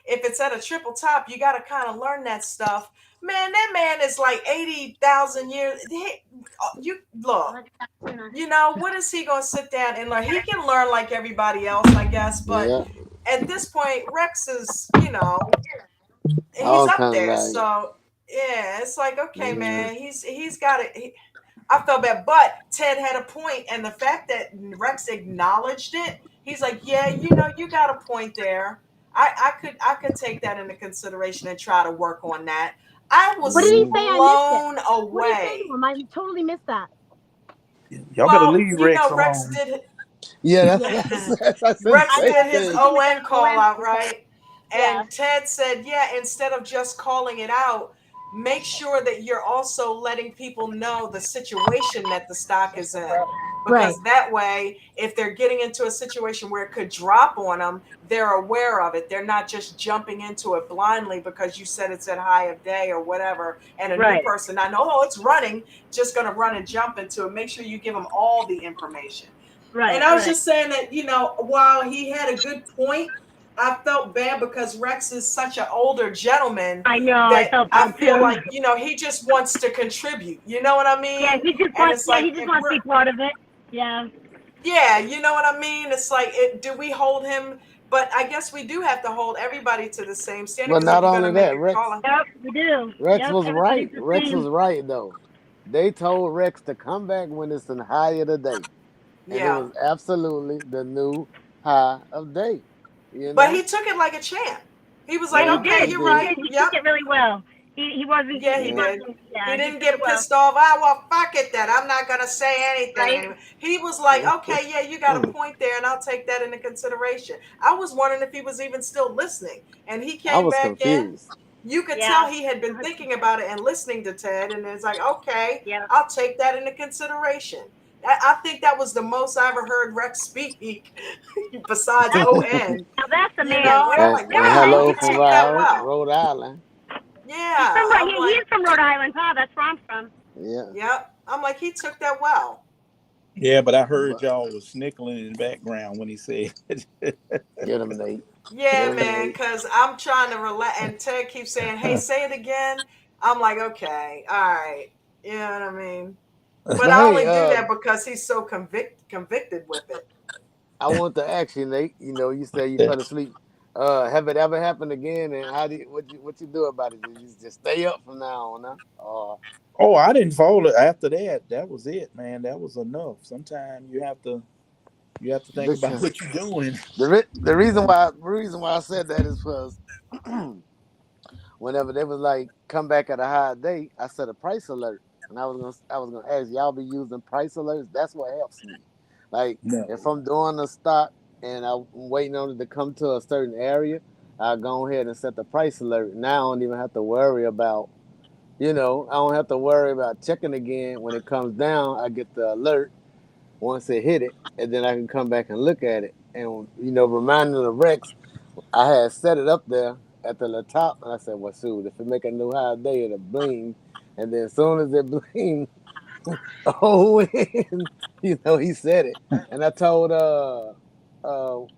Speaker 1: if it's at a triple top, you got to kind of learn that stuff. Man, that man is like 80,000 years. You look, you know, what is he going to sit down and learn? He can learn like everybody else, I guess. But
Speaker 5: Yeah,
Speaker 1: at this point, Rex is, you know, he's
Speaker 5: all
Speaker 1: up
Speaker 5: kind of
Speaker 1: there.
Speaker 5: value.
Speaker 1: So yeah, it's like, okay,
Speaker 5: Mm-hmm.
Speaker 1: man, he's got it. I felt bad, but Ted had a point, and the fact that Rex acknowledged it, he's like, yeah, you know, you got a point there. I could take that into consideration and try to work on that. I
Speaker 7: What did
Speaker 1: was
Speaker 7: he
Speaker 5: Mm-hmm.
Speaker 7: say? I missed it.
Speaker 1: blown
Speaker 7: What did he say to
Speaker 1: away.
Speaker 7: him? I totally missed that.
Speaker 3: Y'all better
Speaker 1: Well,
Speaker 3: leave
Speaker 1: you
Speaker 3: Rex
Speaker 1: know,
Speaker 3: alone.
Speaker 5: Yeah, that's
Speaker 7: Yeah.
Speaker 5: I said the
Speaker 1: Rex
Speaker 5: same
Speaker 1: did his
Speaker 5: thing.
Speaker 1: ON call out,
Speaker 7: Okay.
Speaker 1: right?
Speaker 7: Yeah.
Speaker 1: And Ted said, yeah, instead of just calling it out, make sure that you're also letting people know the situation that the stock is in.
Speaker 7: Right.
Speaker 1: Because that way, if they're getting into a situation where it could drop on them, they're aware of it. They're not just jumping into it blindly because you said it's at high of day or whatever. And a new
Speaker 7: Right.
Speaker 1: person, I know, oh, it's running, just going to run and jump into it. Make sure you give them all the information. And
Speaker 7: Right.
Speaker 1: I was
Speaker 7: Right.
Speaker 1: just saying that, you know, while he had a good point, I felt bad because Rex is such an older gentleman
Speaker 7: I know. I
Speaker 1: that
Speaker 7: felt
Speaker 1: I
Speaker 7: bad
Speaker 1: feel
Speaker 7: too.
Speaker 1: like, you know, he just wants to contribute. You know what I
Speaker 7: Yeah.
Speaker 1: mean?
Speaker 7: He just
Speaker 1: And
Speaker 7: wants.
Speaker 1: it's
Speaker 7: Yeah.
Speaker 1: like,
Speaker 7: He just
Speaker 1: if
Speaker 7: wants to
Speaker 1: we're,
Speaker 7: be part of it. Yeah.
Speaker 1: yeah, you know what I mean? It's like, do we hold him? But I guess we do have to hold everybody to the same standard
Speaker 5: But
Speaker 1: because if
Speaker 5: not
Speaker 1: you're going
Speaker 5: only
Speaker 1: to make
Speaker 5: that,
Speaker 1: a
Speaker 5: Rex
Speaker 1: call,
Speaker 7: Yep. We do.
Speaker 5: Rex
Speaker 7: Yep.
Speaker 5: was right.
Speaker 7: Everybody's the
Speaker 5: Rex was
Speaker 7: same.
Speaker 5: right though. They told Rex to come back when it's the high of the day, and it
Speaker 1: yeah.
Speaker 5: was absolutely the new high of day. You
Speaker 1: But he
Speaker 5: know?
Speaker 1: took it like a champ. He was like,
Speaker 7: Yeah. He
Speaker 5: Yeah,
Speaker 1: okay,
Speaker 7: did.
Speaker 5: he
Speaker 1: you're
Speaker 7: He
Speaker 5: did.
Speaker 1: right.
Speaker 7: did. He took
Speaker 1: Yep.
Speaker 7: it really well. He wasn't.
Speaker 1: Yeah, he
Speaker 7: He
Speaker 5: Yeah.
Speaker 1: did.
Speaker 7: wasn't.
Speaker 1: He
Speaker 7: Yeah. He
Speaker 1: didn't
Speaker 7: took it
Speaker 1: get
Speaker 7: well.
Speaker 1: pissed off. Ah, well, fuck it then. I'm not gonna say anything
Speaker 7: Right.
Speaker 1: anymore. He was like, okay, yeah, you got a point there, and I'll take that into consideration. I was wondering if he was even still listening, and he
Speaker 5: I
Speaker 1: came
Speaker 5: was
Speaker 1: back in.
Speaker 5: confused.
Speaker 1: You could tell
Speaker 7: Yeah.
Speaker 1: he had been thinking about it and listening to Ted, and it's like, okay,
Speaker 7: Yeah.
Speaker 1: I'll take that into consideration. I think that was the most I ever heard Rex speak, besides
Speaker 7: That's
Speaker 1: ON.
Speaker 7: now. That's a
Speaker 1: You
Speaker 7: man.
Speaker 1: know, and I'm like,
Speaker 5: And
Speaker 7: Rex
Speaker 1: wow,
Speaker 5: hello
Speaker 1: he
Speaker 5: from
Speaker 1: took that
Speaker 7: is.
Speaker 1: well.
Speaker 5: Rhode Island.
Speaker 7: He's
Speaker 1: Yeah,
Speaker 7: from.
Speaker 1: I'm
Speaker 7: He
Speaker 1: like,
Speaker 7: is from Rhode Island. Huh? That's where I'm from.
Speaker 5: Yeah.
Speaker 1: yep. I'm like, he took that well.
Speaker 3: Yeah, but I heard
Speaker 5: But
Speaker 3: y'all was snickling in the background when he said it.
Speaker 5: get him, Nate. Get
Speaker 1: Yeah,
Speaker 5: him,
Speaker 1: man,
Speaker 5: Nate.
Speaker 1: because I'm trying to relax, and Ted keeps saying, "Hey, say it again." I'm like, okay, all right, you know what I mean. But
Speaker 5: But
Speaker 1: I
Speaker 5: hey,
Speaker 1: only do that because he's so convicted with it.
Speaker 5: I want to ask you, Nate. You know, you say you fell asleep. Have it ever happened again? And what you do about it? Did you just stay up from now on? Huh?
Speaker 3: Oh, I didn't fall after that. That was it, man. That was enough. Sometimes you have to think about
Speaker 5: Listen,
Speaker 3: what you're doing.
Speaker 5: the reason why I said that is because whenever they was like come back at a high day, I set a price alert, and I was gonna ask y'all be using price alerts. That's what helps me. Like if
Speaker 3: No.
Speaker 5: I'm doing a stock and I'm waiting on it to come to a certain area, I go ahead and set the price alert. Now I don't even have to worry about. I don't have to worry about checking again when it comes down. I get the alert once it hit it, and then I can come back and look at it. And reminding the Rex, I had set it up there at the top, and I said, "Well, shoot, if it make a new high day, it'll bling." And then as soon as it bling, oh, he said it. And I told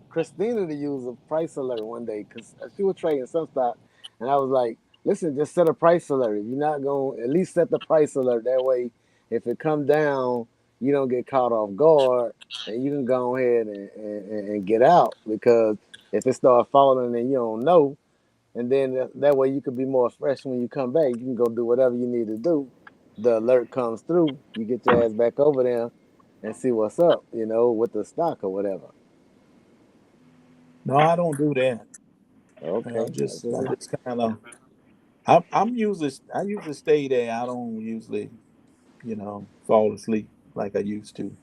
Speaker 5: Christina to use a price alert one day because she was trading some stock, and I was like, "Listen, just set a price alert. If you're not going, at least set the price alert. That way, if it come down, you don't get caught off guard, and you can go ahead and get out because if it start falling and you don't know." And then that way you could be more fresh when you come back. You can go do whatever you need to do. The alert comes through, you get your ass back over there and see what's up, with the stock or whatever.
Speaker 3: No, I don't do that. I
Speaker 5: Okay.
Speaker 3: just I just kind of I usually stay there. I don't usually fall asleep like I used to.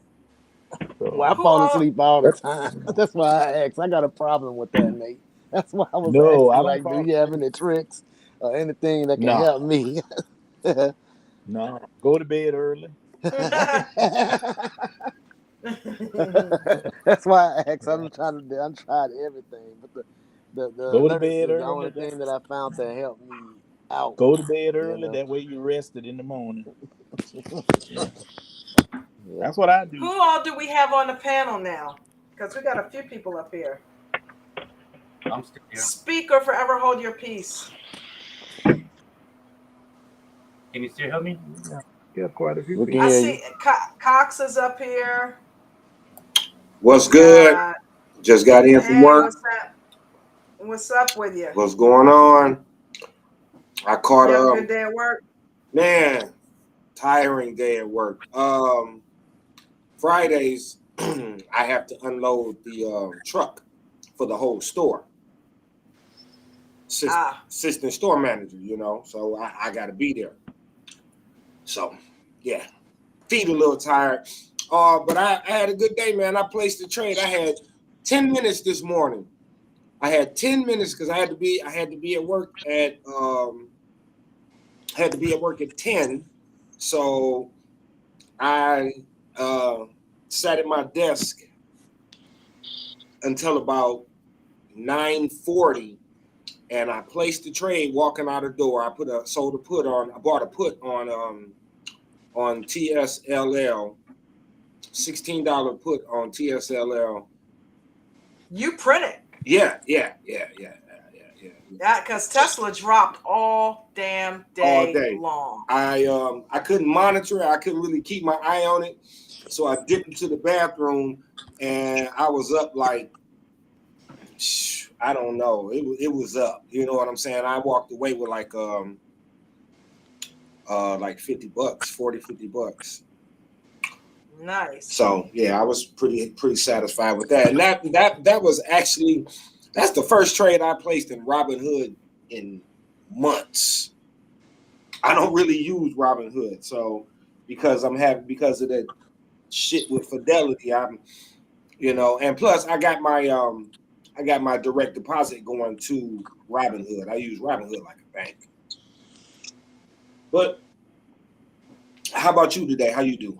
Speaker 5: Well, I
Speaker 3: So
Speaker 1: Who
Speaker 5: fall
Speaker 1: all?
Speaker 5: asleep all the
Speaker 3: that's
Speaker 5: time. That's why I asked. I got a problem with that, Nate. That's why I was
Speaker 3: no,
Speaker 5: asking,
Speaker 3: I don't
Speaker 5: like, do
Speaker 3: fall
Speaker 5: you have
Speaker 3: asleep.
Speaker 5: any tricks or anything that can
Speaker 3: No,
Speaker 5: help me?
Speaker 3: no. Go to bed early.
Speaker 5: That's why I asked. I'm trying everything, but the
Speaker 3: Go to
Speaker 5: alerts
Speaker 3: bed
Speaker 5: is the
Speaker 3: early.
Speaker 5: only thing that I found that helped me out.
Speaker 3: Go to bed
Speaker 5: You
Speaker 3: early.
Speaker 5: know.
Speaker 3: That way you rested in the morning. Yeah,
Speaker 5: Yeah.
Speaker 3: that's what I
Speaker 1: Who
Speaker 3: do.
Speaker 1: all do we have on the panel now? Because we got a few people up here.
Speaker 6: I'm still here.
Speaker 1: Speak or forever hold your peace.
Speaker 6: Can you still hear me?
Speaker 3: Yeah, quite a few
Speaker 5: We can
Speaker 3: people.
Speaker 1: I
Speaker 5: hear
Speaker 1: see
Speaker 5: you.
Speaker 1: Cox is up here.
Speaker 8: What's
Speaker 1: We
Speaker 8: good?
Speaker 1: got,
Speaker 8: Just got in from
Speaker 1: hey,
Speaker 8: work.
Speaker 1: what's up? What's up with you?
Speaker 8: What's going on? I caught
Speaker 1: You have a good day at work?
Speaker 8: man, tiring day at work. Fridays I have to unload the truck for the whole store. Assistant store manager, so I got to be there. So yeah, feet a little tired. But I had a good day, man. I placed the trade. I had 10 minutes this morning. I had 10 minutes because I had to be at work at 10. So I sat at my desk until about 9:40, and I placed the trade walking out the door. I bought a put on TSLL, $16 put on TSLL.
Speaker 1: You printed.
Speaker 8: Yeah.
Speaker 1: Yeah, because Tesla dropped all damn
Speaker 8: All
Speaker 1: day
Speaker 8: day.
Speaker 1: long.
Speaker 8: I couldn't monitor it. I couldn't really keep my eye on it. So I dipped into the bathroom and I was up like, I don't know. It was up. You know what I'm saying? I walked away with like $50, $50.
Speaker 1: Nice.
Speaker 8: So yeah, I was pretty satisfied with that. And that was actually, that's the first trade I placed in Robinhood in months. I don't really use Robinhood, so because of that shit with Fidelity, and plus I got my direct deposit going to Robinhood. I use Robinhood like a bank. But how about you today? How you do?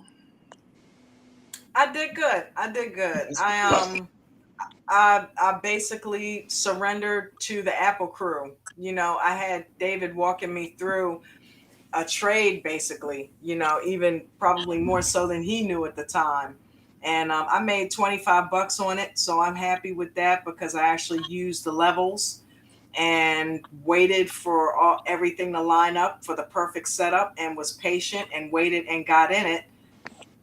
Speaker 1: I did good. I basically surrendered to the Apple crew. I had David walking me through a trade, basically, even probably more so than he knew at the time. And I made $25 on it. So I'm happy with that because I actually used the levels and waited for everything to line up for the perfect setup and was patient and waited and got in it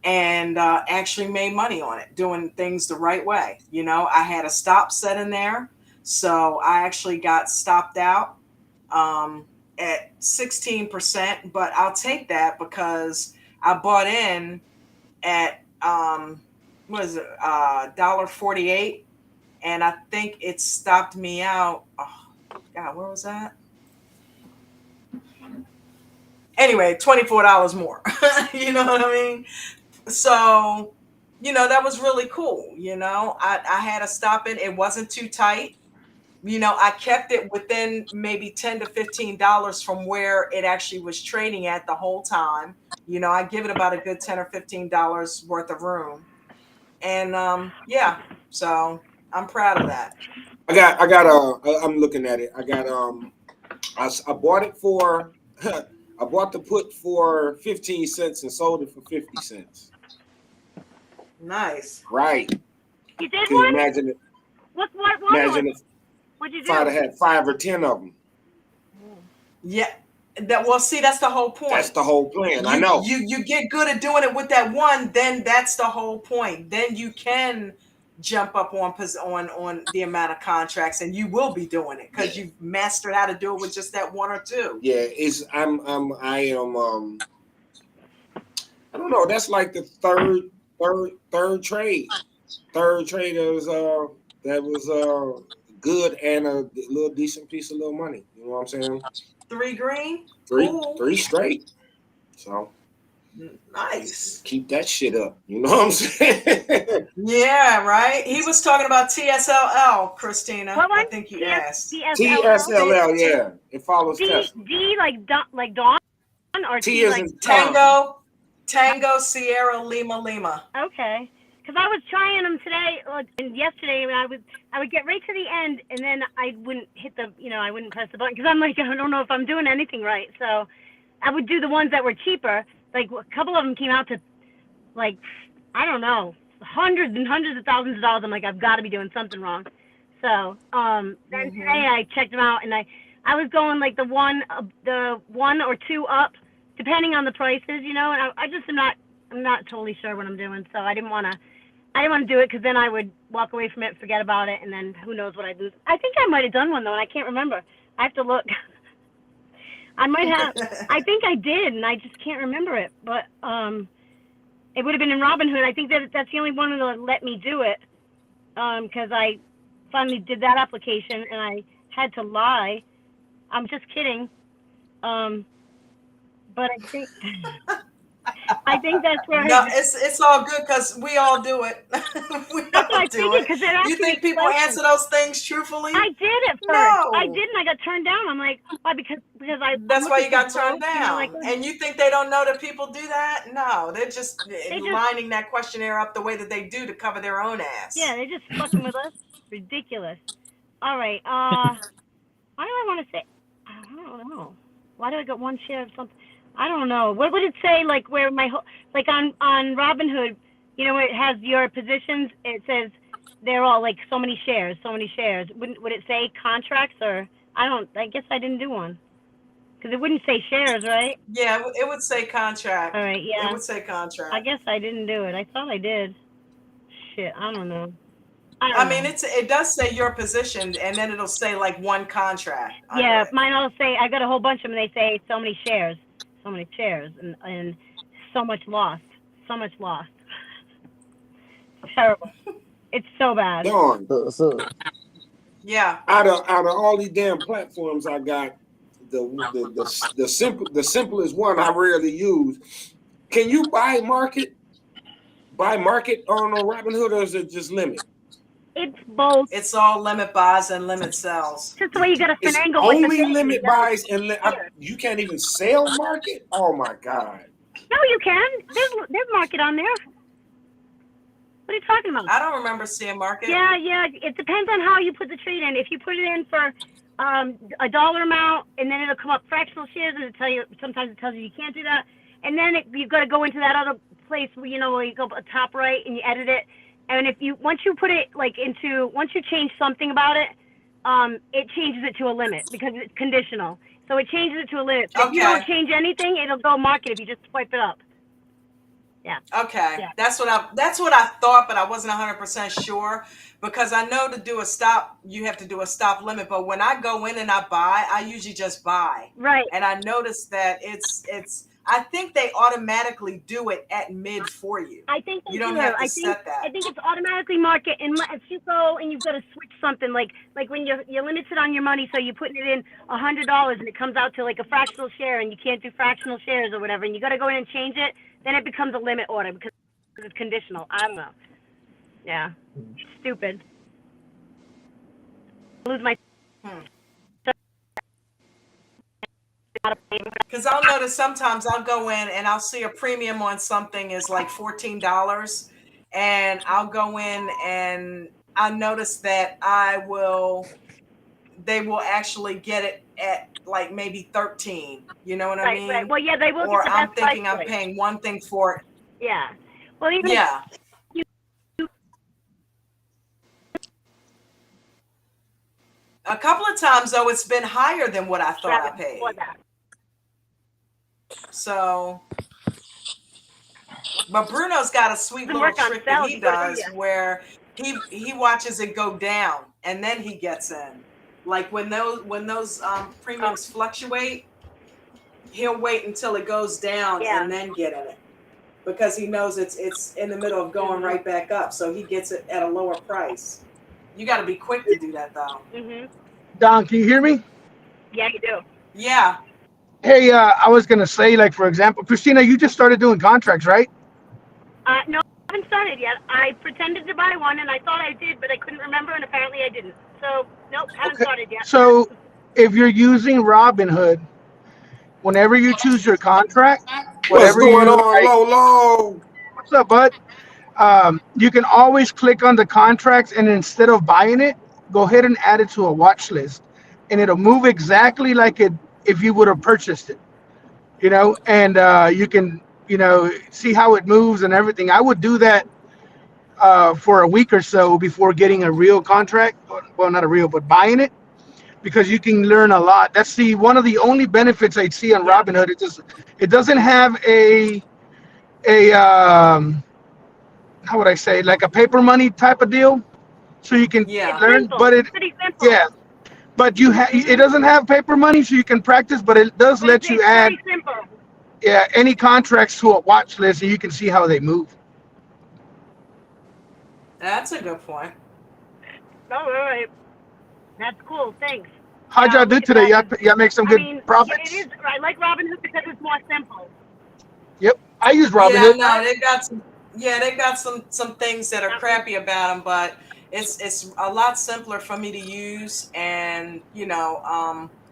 Speaker 1: and actually made money on it, doing things the right way. I had a stop set in there. So I actually got stopped out at 16%, but I'll take that because I bought in at what is it, $1.48, and I think it stopped me out. Oh God, where was that? Anyway, $24 more. You know what I mean? So, that was really cool. I had to stop it. It wasn't too tight. I kept it within maybe $10 to $15 from where it actually was trading at the whole time. I give it about a good $10 or $15 worth of room. And yeah, so I'm proud of that.
Speaker 8: I'm looking at it. I bought it for I bought the put for 15 cents and sold it for 50 cents.
Speaker 1: Nice.
Speaker 8: Right.
Speaker 7: You did
Speaker 8: Can
Speaker 7: one?
Speaker 8: you imagine it?
Speaker 7: What
Speaker 8: Imagine
Speaker 7: what'd you
Speaker 8: if
Speaker 7: do?
Speaker 8: I'd have had 5 or 10 of them.
Speaker 1: Yeah. See, that's the whole point.
Speaker 8: That's the whole plan. I know.
Speaker 1: You get good at doing it with that one, then that's the whole point. Then you can jump up on the amount of contracts, and you will be doing it because you've mastered how to do it with just that one or two.
Speaker 8: Yeah, I don't know. That's like the third trade. Third trade that was good and a little decent piece of little money. You know what I'm saying?
Speaker 1: 3 green.
Speaker 8: Cool. 3 straight. So
Speaker 1: nice.
Speaker 8: Keep that shit up. You know what I'm saying?
Speaker 1: Yeah, right. He was talking about TSLL, Christina.
Speaker 7: What one?
Speaker 1: I think you asked.
Speaker 8: TSLL, yeah. It follows Tesla.
Speaker 7: D like Dawn or
Speaker 8: T
Speaker 7: T
Speaker 8: is
Speaker 7: like
Speaker 8: in Tom.
Speaker 1: Tango, Sierra, Lima.
Speaker 7: Okay. Because I was trying them today and yesterday, and I would get right to the end, and then I wouldn't hit I wouldn't press the button because I'm like, I don't know if I'm doing anything right. So I would do the ones that were cheaper. Like a couple of them came out to like, I don't know, hundreds and hundreds of thousands of dollars. I'm like, I've got to be doing something wrong. So then today I checked them out, and I was going like the one or two up depending on the prices, you know. And I just am not. I'm not totally sure what I'm doing, so I didn't want to. I didn't want to do it because then I would walk away from it, forget about it, and then who knows what I'd lose. I think I might have done one though, and I can't remember. I have to look. I might have. I think I did, and I just can't remember it. But it would have been in Robinhood. I think that's the only one that let me do it, because I finally did that application, and I had to lie. I'm just kidding. But I think that's where.
Speaker 1: No, it's all good because we all do it. We
Speaker 7: That's what
Speaker 1: all
Speaker 7: I
Speaker 1: do
Speaker 7: figured,
Speaker 1: it.
Speaker 7: because
Speaker 1: You think people answer those things truthfully?
Speaker 7: I did at first.
Speaker 1: No.
Speaker 7: I did, and I got turned down. I'm like, why? Because I.
Speaker 1: That's why you got turned
Speaker 7: broke, you know,
Speaker 1: down.
Speaker 7: like,
Speaker 1: And you think they don't know that people do that? No, they're just lining that questionnaire up the way that they do to cover their own ass.
Speaker 7: yeah, they're just fucking with us. Ridiculous. All right. Why do I want to say? I don't know. Why do I got one share of something? I don't know. What would it say? Like where my like on Robinhood, you know, where it has your positions. It says they're all like so many shares, so many shares. Would it say contracts or I don't? I guess I didn't do one because it wouldn't say shares, right?
Speaker 1: Yeah, it would say contract.
Speaker 7: All right. Yeah.
Speaker 1: It would say contract.
Speaker 7: I guess I didn't do it. I thought I did. Shit. I don't know.
Speaker 1: I mean, it does say your position, and then it'll say like one contract.
Speaker 7: Yeah, mine will say I got a whole bunch of them. And they say so many shares, and so much lost, Terrible. It's so bad.
Speaker 8: Darn.
Speaker 5: So
Speaker 1: Yeah.
Speaker 8: Out of all these damn platforms, I got the simplest one I rarely use. Can you buy market on a Robinhood, or is it just limit?
Speaker 7: It's both.
Speaker 1: It's all limit buys and limit sells.
Speaker 7: Just the way you got to
Speaker 8: It's
Speaker 7: finagle.
Speaker 8: only limit buys and you can't even sell market. Oh my god!
Speaker 7: No, you can. There's market on there. What are you talking about?
Speaker 1: I don't remember seeing market.
Speaker 7: Yeah. It depends on how you put the trade in. If you put it in for a dollar amount, and then it'll come up fractional shares, and it'll tell you. Sometimes it tells you can't do that, and then you've got to go into that other place where where you go top right and you edit it. And once you put it once you change something about it, it changes it to a limit because it's conditional. So it changes it to a limit. If you don't change anything, it'll go market if you just swipe it up. Yeah.
Speaker 1: Okay.
Speaker 7: Yeah.
Speaker 1: That's what I thought, but I wasn't 100% sure because I know to do a stop, you have to do a stop limit. But when I go in and I buy, I usually just buy.
Speaker 7: Right.
Speaker 1: And I noticed that I think they automatically do it at mid for you.
Speaker 7: I think
Speaker 1: you don't have to set that.
Speaker 7: I think it's automatically market unless you go and you've got to switch something like when you're limited on your money, so you're putting it in $100 and it comes out to like a fractional share and you can't do fractional shares or whatever, and you got to go in and change it. Then it becomes a limit order because it's conditional. I don't know. Yeah. Stupid. I lose my.
Speaker 1: Because I'll notice sometimes I'll go in and I'll see a premium on something is like $14, and I'll go in and I notice that they will actually get it at like maybe 13. You know what I mean?
Speaker 7: Right. Well, yeah, they will.
Speaker 1: Or
Speaker 7: get the
Speaker 1: I'm
Speaker 7: best
Speaker 1: thinking I'm
Speaker 7: price.
Speaker 1: paying one thing for it.
Speaker 7: Yeah. Well, even
Speaker 1: Yeah. A couple of times though, it's been higher than what I thought I paid. So, but Bruno's got a sweet little trick that he does where he watches it go down and then he gets in. Like when those premiums fluctuate, he'll wait until it goes down and then get in it because he knows it's in the middle of going right back up, so he gets it at a lower price. You got to be quick to do that though.
Speaker 9: Don, can you hear me?
Speaker 7: Yeah, you do.
Speaker 1: Yeah.
Speaker 9: Hey, I was gonna say, like, for example, Christina, you just started doing contracts, right?
Speaker 7: No, I haven't started yet. I pretended to buy one, and I thought I did, but I couldn't remember, and apparently I didn't. So, nope, haven't started yet.
Speaker 9: So, if you're using Robinhood, whenever you choose your contract,
Speaker 8: what's going on, Lolo?
Speaker 9: What's up, bud? You can always click on the contracts, and instead of buying it, go ahead and add it to a watch list, and it'll move exactly like it if you would have purchased it, and you can, see how it moves and everything. I would do that for a week or so before getting a real contract. Well, not a real, but buying it. because you can learn a lot. That's the one of the only benefits I see on
Speaker 7: Yeah.
Speaker 9: Robinhood. It doesn't have a how would I say, like a paper money type of deal, so you can
Speaker 7: It's
Speaker 1: Yeah.
Speaker 9: learn.
Speaker 7: simple.
Speaker 9: But
Speaker 7: It's
Speaker 9: it
Speaker 7: pretty simple.
Speaker 9: yeah, but it
Speaker 7: Mhm.
Speaker 9: doesn't have paper money, so you can practice. But it does
Speaker 7: But
Speaker 9: let you
Speaker 7: it's
Speaker 9: add
Speaker 7: very simple.
Speaker 9: any contracts to a watch list, and you can see how they move.
Speaker 1: That's a good point.
Speaker 7: Oh, all right. That's cool. Thanks.
Speaker 9: How'd
Speaker 7: Yeah,
Speaker 9: y'all
Speaker 7: I'll
Speaker 9: do
Speaker 7: look at
Speaker 9: today?
Speaker 7: that
Speaker 9: Y'all,
Speaker 7: because
Speaker 9: y'all make some
Speaker 7: I
Speaker 9: good
Speaker 7: mean, yeah, it
Speaker 9: profits.
Speaker 7: is. I like Robinhood because it's more simple.
Speaker 9: Yep, I use
Speaker 1: Yeah,
Speaker 9: Robinhood.
Speaker 1: no, they got some. Yeah, they got some things that are
Speaker 7: That was
Speaker 1: crappy about them, but it's a lot simpler for me to use, and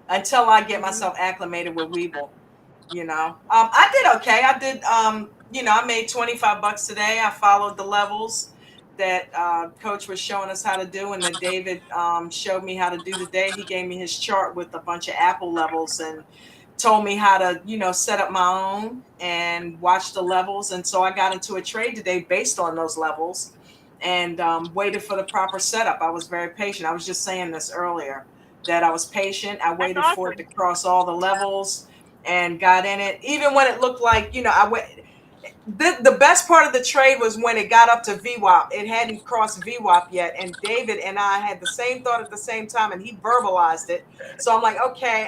Speaker 1: until I get
Speaker 7: mhm.
Speaker 1: myself acclimated with Weeble. I did okay. I did I made 25 bucks today. I followed the levels that coach was showing us how to do, and that David showed me how to do today. He gave me his chart with a bunch of Apple levels and told me how to set up my own and watch the levels. And so I got into a trade today based on those levels, and waited for the proper setup. I was very patient. I was just saying this earlier, that I was patient. I
Speaker 7: That's
Speaker 1: waited for it
Speaker 7: awesome.
Speaker 1: to cross all the levels and got in it, even when it looked like I went. The best part of the trade was when it got up to VWAP. It hadn't crossed VWAP yet, and David and I had the same thought at the same time, and he verbalized it. So I'm like, okay.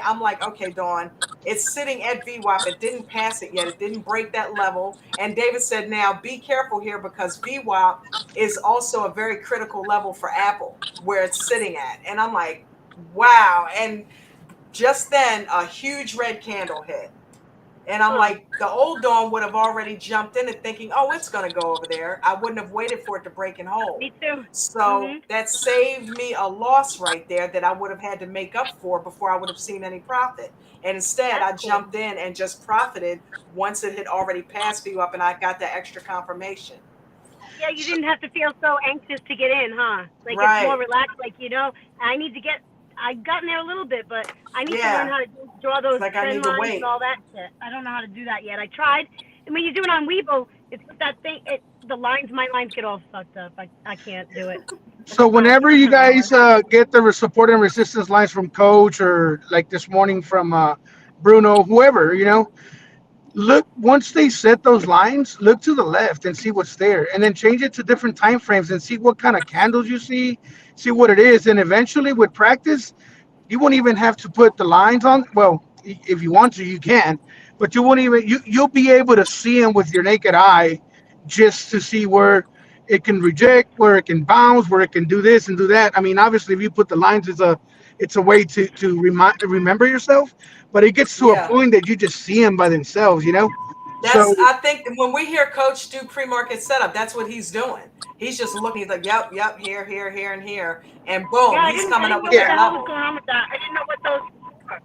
Speaker 1: Dawn, it's sitting at VWAP. It didn't pass it yet. It didn't break that level. And David said, now be careful here, because VWAP is also a very critical level for Apple, where it's sitting at. And I'm like, wow. And just then, a huge red candle hit. And I'm
Speaker 7: Huh.
Speaker 1: like, the old Dawn would have already jumped in it thinking, oh, it's going to go over there. I wouldn't have waited for it to break and hold.
Speaker 7: Me too.
Speaker 1: So
Speaker 7: Mhm.
Speaker 1: that saved me a loss right there that I would have had to make up for before I would have seen any profit. And instead,
Speaker 7: That's
Speaker 1: I
Speaker 7: cool.
Speaker 1: jumped in and just profited once it had already passed me up and I got that extra confirmation.
Speaker 7: Yeah, you didn't have to feel so anxious to get in, huh? Like it's more
Speaker 1: Right.
Speaker 7: relaxed. Like I need to get. I've gotten there a little bit, but I need to learn
Speaker 1: Yeah.
Speaker 7: how to draw
Speaker 1: It's
Speaker 7: those
Speaker 1: like I
Speaker 7: trend
Speaker 1: need to
Speaker 7: lines and
Speaker 1: wait.
Speaker 7: all that shit. I don't know how to do that yet. I tried, and when you do it on Weibo, it's that thing. The lines, my lines get all fucked up. I can't do it.
Speaker 9: So whenever
Speaker 7: I
Speaker 9: you
Speaker 7: don't know.
Speaker 9: guys get the support and resistance lines from Coach, or like this morning from Bruno, whoever, look, once they set those lines, look to the left and see what's there, and then change it to different time frames and see what kind of candles you see what it is, and eventually with practice you won't even have to put the lines on. Well, if you want to, you can, but you won't even you'll be able to see them with your naked eye, just to see where it can reject, where it can bounce, where it can do this and do that. I mean, obviously, if you put the lines, it's a way to remember yourself, but it gets to a
Speaker 1: Yeah.
Speaker 9: point that you just see them by themselves. So
Speaker 1: I think when we hear coach do pre-market setup, that's what he's doing. He's just looking, he's like, yep, yep, here, here, here, and here. And
Speaker 7: Yeah,
Speaker 1: boom,
Speaker 7: I
Speaker 1: he's
Speaker 7: didn't. I
Speaker 1: coming
Speaker 7: didn't
Speaker 1: up
Speaker 7: know
Speaker 1: with
Speaker 7: what
Speaker 1: that
Speaker 7: the
Speaker 9: yeah,
Speaker 7: hell was
Speaker 1: level.
Speaker 7: going on with that. I didn't know what those. Were.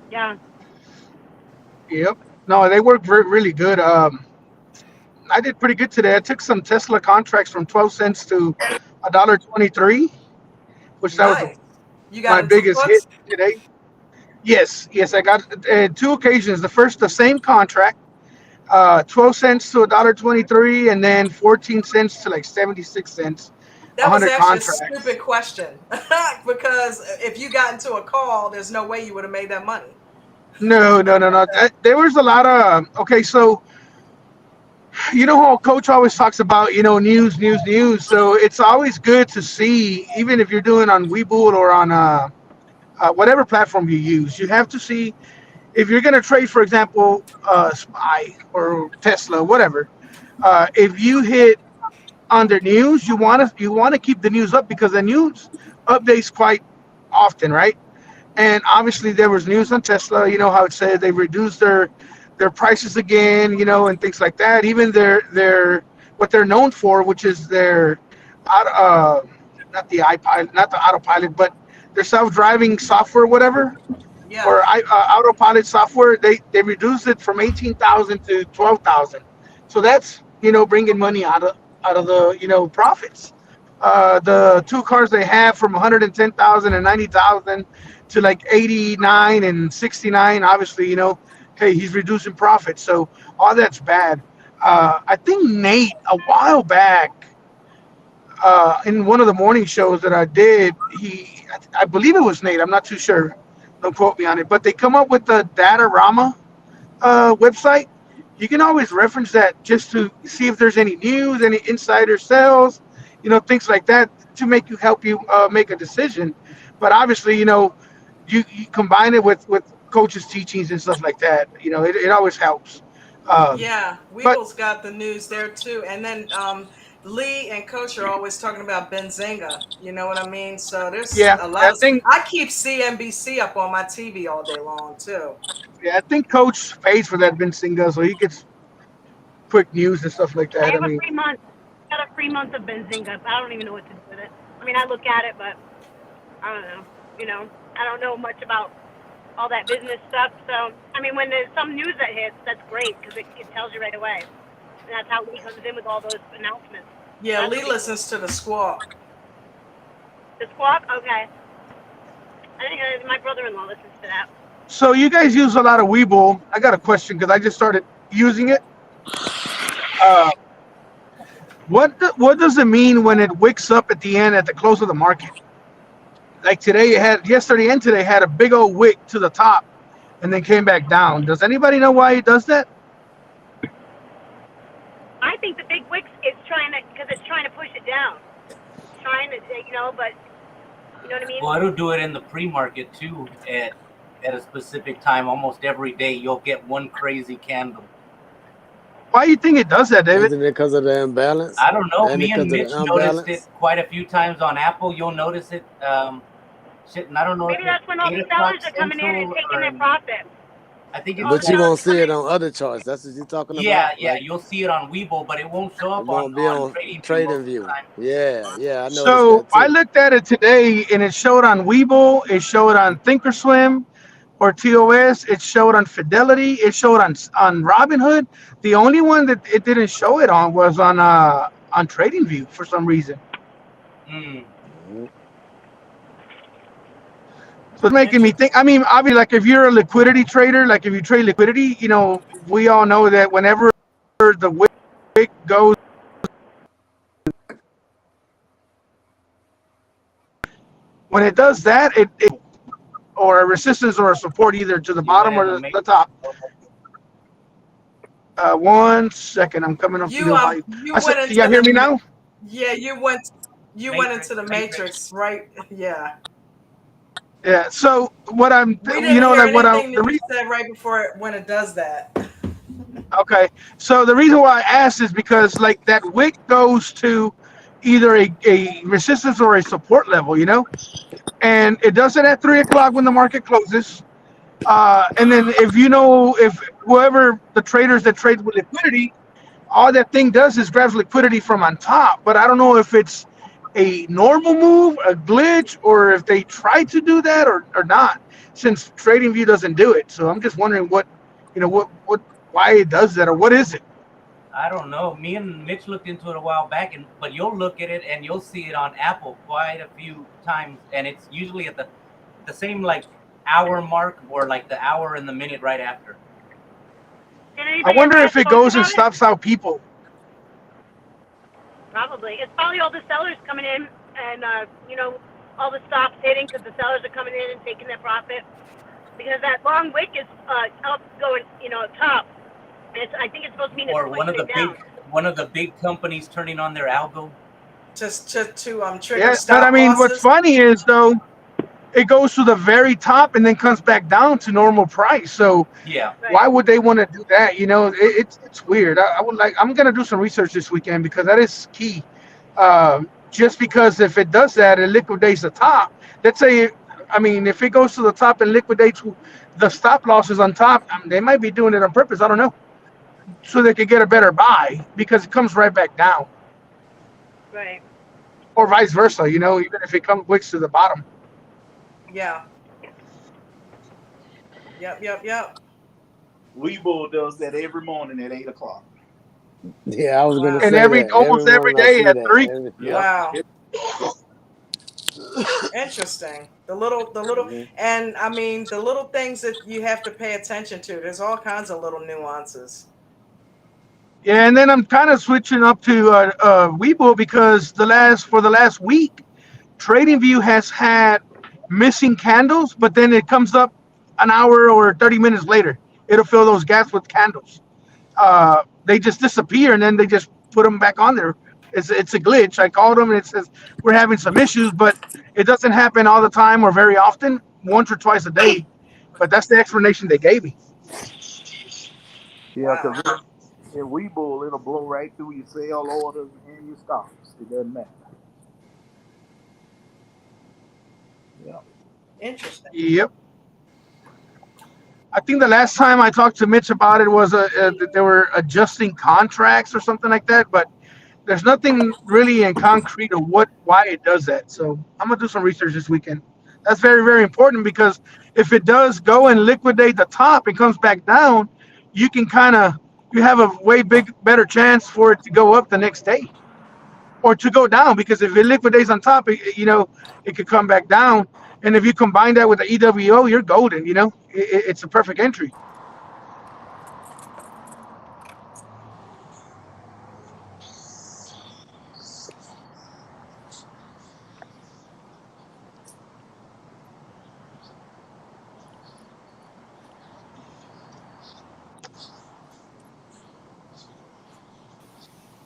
Speaker 7: Yeah.
Speaker 9: yep. No, they work really good. I did pretty good today. I took some Tesla contracts from 12 cents to $1.23, which that was
Speaker 1: Nice. You got
Speaker 9: my
Speaker 1: into
Speaker 9: biggest hit
Speaker 1: puts?
Speaker 9: today. Yes, I got two occasions. The first, the same contract, 12 cents to $1.23, and then 14 cents to like 76 cents,
Speaker 1: That was
Speaker 9: 100
Speaker 1: actually a
Speaker 9: contracts.
Speaker 1: stupid question. Because if you got into a call, there's no way you would have made that money.
Speaker 9: No, no, no, no. There was a lot of, okay, so you know how coach always talks about, news, news, news. So it's always good to see, even if you're doing on Webull or on whatever platform you use, you have to see if you're going to trade, for example, SPY or Tesla, whatever. If you hit under news, you want to keep the news up, because the news updates quite often, right? And obviously there was news on Tesla. You know how it said they reduced their prices again, and things like that. Even their what they're known for, which is their not the iPilot, not the autopilot, but their self-driving software, whatever,
Speaker 1: Yeah.
Speaker 9: or autopilot software. They reduced it from 18,000 to 12,000. So that's bringing money out of the profits. The two cars they have from 110,000 and 90,000 to like 89 and 69. Obviously, hey, he's reducing profits. So all that's bad. I think Nate a while back in one of the morning shows that I did, he I believe it was Nate. I'm not too sure. Don't quote me on it. But they come up with the Datarama website. You can always reference that just to see if there's any news, any insider sales, things like that to make you help you make a decision. But obviously, you combine it with coaches' teachings and stuff like that. It always helps. Um,
Speaker 1: Yeah,
Speaker 9: but
Speaker 1: Weeble's got the news there too. And then Lee and Coach are always talking about Benzinga. You know what I mean? So there's
Speaker 9: yeah,
Speaker 1: a
Speaker 9: I
Speaker 1: lot of.
Speaker 9: think
Speaker 1: I keep CNBC up on my TV all day long too.
Speaker 9: yeah, I think Coach pays for that Benzinga, so he gets quick news and stuff like
Speaker 7: I
Speaker 9: that. I
Speaker 7: have a
Speaker 9: mean,
Speaker 7: free month. Got a free month of Benzinga. I don't even know what to do with it. I mean, I look at it, but I don't know. I don't know much about all that business stuff. So, I mean, when there's some news that hits, that's great because it tells you right away. And that's how Lee comes in with all those announcements.
Speaker 1: Yeah,
Speaker 7: That's
Speaker 1: Lee
Speaker 7: pretty cool.
Speaker 1: listens to the squawk.
Speaker 7: The squawk? Okay. I think my brother-in-law listens to that.
Speaker 9: so you guys use a lot of Weeble. I got a question because I just started using it. Uh, what does it mean when it wicks up at the end at the close of the market? Like today, yesterday and today had a big old wick to the top, and then came back down. Does anybody know why it does that?
Speaker 7: I think the big wicks is because it's trying to push it down. Trying to, but you know what I mean?
Speaker 6: Well, it'll do it in the pre-market too. At a specific time, almost every day, you'll get one crazy candle.
Speaker 9: Why do you think it does that, David?
Speaker 5: Isn't it because of the imbalance?
Speaker 6: I don't know.
Speaker 5: And
Speaker 6: Me
Speaker 5: because
Speaker 6: and
Speaker 5: of
Speaker 6: Mitch
Speaker 5: the
Speaker 6: noticed it
Speaker 5: unbalance?
Speaker 6: quite a few times on Apple. You'll notice it. And I don't know
Speaker 7: Maybe
Speaker 6: if
Speaker 7: that's
Speaker 6: it's
Speaker 7: when all the
Speaker 6: 8 o'clock
Speaker 7: sellers are coming in and
Speaker 6: Central
Speaker 7: taking their
Speaker 6: or
Speaker 7: profit.
Speaker 6: I think it's
Speaker 7: All the
Speaker 5: But you
Speaker 7: sellers
Speaker 5: won't
Speaker 7: are
Speaker 5: see
Speaker 7: coming
Speaker 5: it
Speaker 7: in.
Speaker 5: on other charts. That's what you're talking
Speaker 6: yeah,
Speaker 5: about?
Speaker 6: yeah.
Speaker 5: Like,
Speaker 6: You'll see it on Webull, but it won't show
Speaker 5: it
Speaker 6: up on
Speaker 5: won't be on
Speaker 6: TradingView most
Speaker 5: Trading
Speaker 6: of the
Speaker 5: View.
Speaker 6: time.
Speaker 5: Yeah, yeah, I noticed
Speaker 9: So
Speaker 5: that
Speaker 9: I
Speaker 5: too.
Speaker 9: looked at it today, and it showed on Weeble, it showed on Thinkorswim or TOS, it showed on Fidelity, it showed on Robinhood. The only one that it didn't show it on was on TradingView for some reason.
Speaker 6: Mm.
Speaker 5: Mhm.
Speaker 9: So it's making me think. I mean, obviously, like if you're a liquidity trader, like if you trade liquidity, we all know that whenever the wick goes, when it does that, it or a resistance or a support either to the
Speaker 6: You went
Speaker 9: bottom
Speaker 6: in
Speaker 9: or
Speaker 6: the
Speaker 9: the
Speaker 6: matrix.
Speaker 9: top. 1 second, I'm coming up to
Speaker 1: You
Speaker 9: new height.
Speaker 1: you
Speaker 9: I said,
Speaker 1: went
Speaker 9: can
Speaker 1: into
Speaker 9: y'all hear me
Speaker 1: the
Speaker 9: now?
Speaker 1: yeah you went
Speaker 6: Matrix,
Speaker 1: into the
Speaker 6: matrix.
Speaker 1: matrix, right? Yeah.
Speaker 9: Yeah. So what I'm,
Speaker 1: We didn't hear
Speaker 9: like what I,
Speaker 1: anything that
Speaker 9: the
Speaker 1: you
Speaker 9: reason.
Speaker 1: said right before when it does that.
Speaker 9: Okay. So the reason why I asked is because like that wick goes to either a resistance or a support level, and it does it at 3 o'clock when the market closes. And then if whoever the traders that trade with liquidity, all that thing does is grabs liquidity from on top. But I don't know if it's a normal move, a glitch, or if they try to do that or not, since TradingView doesn't do it. So I'm just wondering why it does that, or what is it?
Speaker 6: I don't know. Me and Mitch looked into it a while back, but you'll look at it and you'll see it on Apple quite a few times, and it's usually at the same like hour mark or like the hour and the minute right after.
Speaker 7: Did
Speaker 9: I
Speaker 7: anybody ever
Speaker 9: wonder if
Speaker 7: ask
Speaker 9: it
Speaker 7: Coach
Speaker 9: goes and
Speaker 7: about it?
Speaker 9: stops out people.
Speaker 7: Probably. It's probably all the sellers coming in and, all the stops hitting because the sellers are coming in and taking their profit. Because that long wick is up going, top. And I think it's supposed to mean it's
Speaker 6: Or
Speaker 7: pushing it down.
Speaker 6: one of the big companies turning on their algo.
Speaker 1: Just to trigger
Speaker 9: Yeah, but I
Speaker 1: stop
Speaker 9: mean, what's
Speaker 1: losses.
Speaker 9: funny is though, it goes to the very top and then comes back down to normal price. So
Speaker 6: Yeah.
Speaker 7: Right.
Speaker 9: why would they want to do that? It's weird. I would like. I'm gonna do some research this weekend because that is key. Just because if it does that, it liquidates the top. Let's say, I mean, if it goes to the top and liquidates the stop losses on top, they might be doing it on purpose. I don't know, so they can get a better buy because it comes right back down,
Speaker 7: Right.
Speaker 9: or vice versa. Even if it comes wicks to the bottom.
Speaker 1: Yeah. Yep.
Speaker 3: Weeble does that every morning at 8 o'clock.
Speaker 5: Yeah, I was gonna
Speaker 1: Wow.
Speaker 9: And
Speaker 5: say that. Every
Speaker 9: almost every
Speaker 5: morning I
Speaker 9: day
Speaker 5: see
Speaker 9: at
Speaker 5: that.
Speaker 9: 3.
Speaker 3: Yep.
Speaker 1: Wow. Interesting. The little,
Speaker 5: Mhm.
Speaker 1: and I mean the little things that you have to pay attention to. There's all kinds of little nuances.
Speaker 9: Yeah, and then I'm kind of switching up to Webull because for the last week, TradingView has had missing candles, but then it comes up an hour or 30 minutes later. It'll fill those gaps with candles. They just disappear and then they just put them back on there. It's a glitch. I called them and it says we're having some issues, but it doesn't happen all the time or very often, once or twice a day. But that's the explanation they gave me.
Speaker 3: Yeah,
Speaker 1: Wow.
Speaker 3: because in Webull, it'll blow right through your sale orders and your stocks. It doesn't matter. Yeah.
Speaker 1: Interesting.
Speaker 9: Yep. I think the last time I talked to Mitch about it was that they were adjusting contracts or something like that, but there's nothing really in concrete of why it does that. So I'm gonna do some research this weekend. That's very, very important because if it does go and liquidate the top and comes back down, you can you have a way better chance for it to go up the next day or to go down, because if it liquidates on top, it could come back down. And if you combine that with the EWO, you're golden. It's a perfect entry.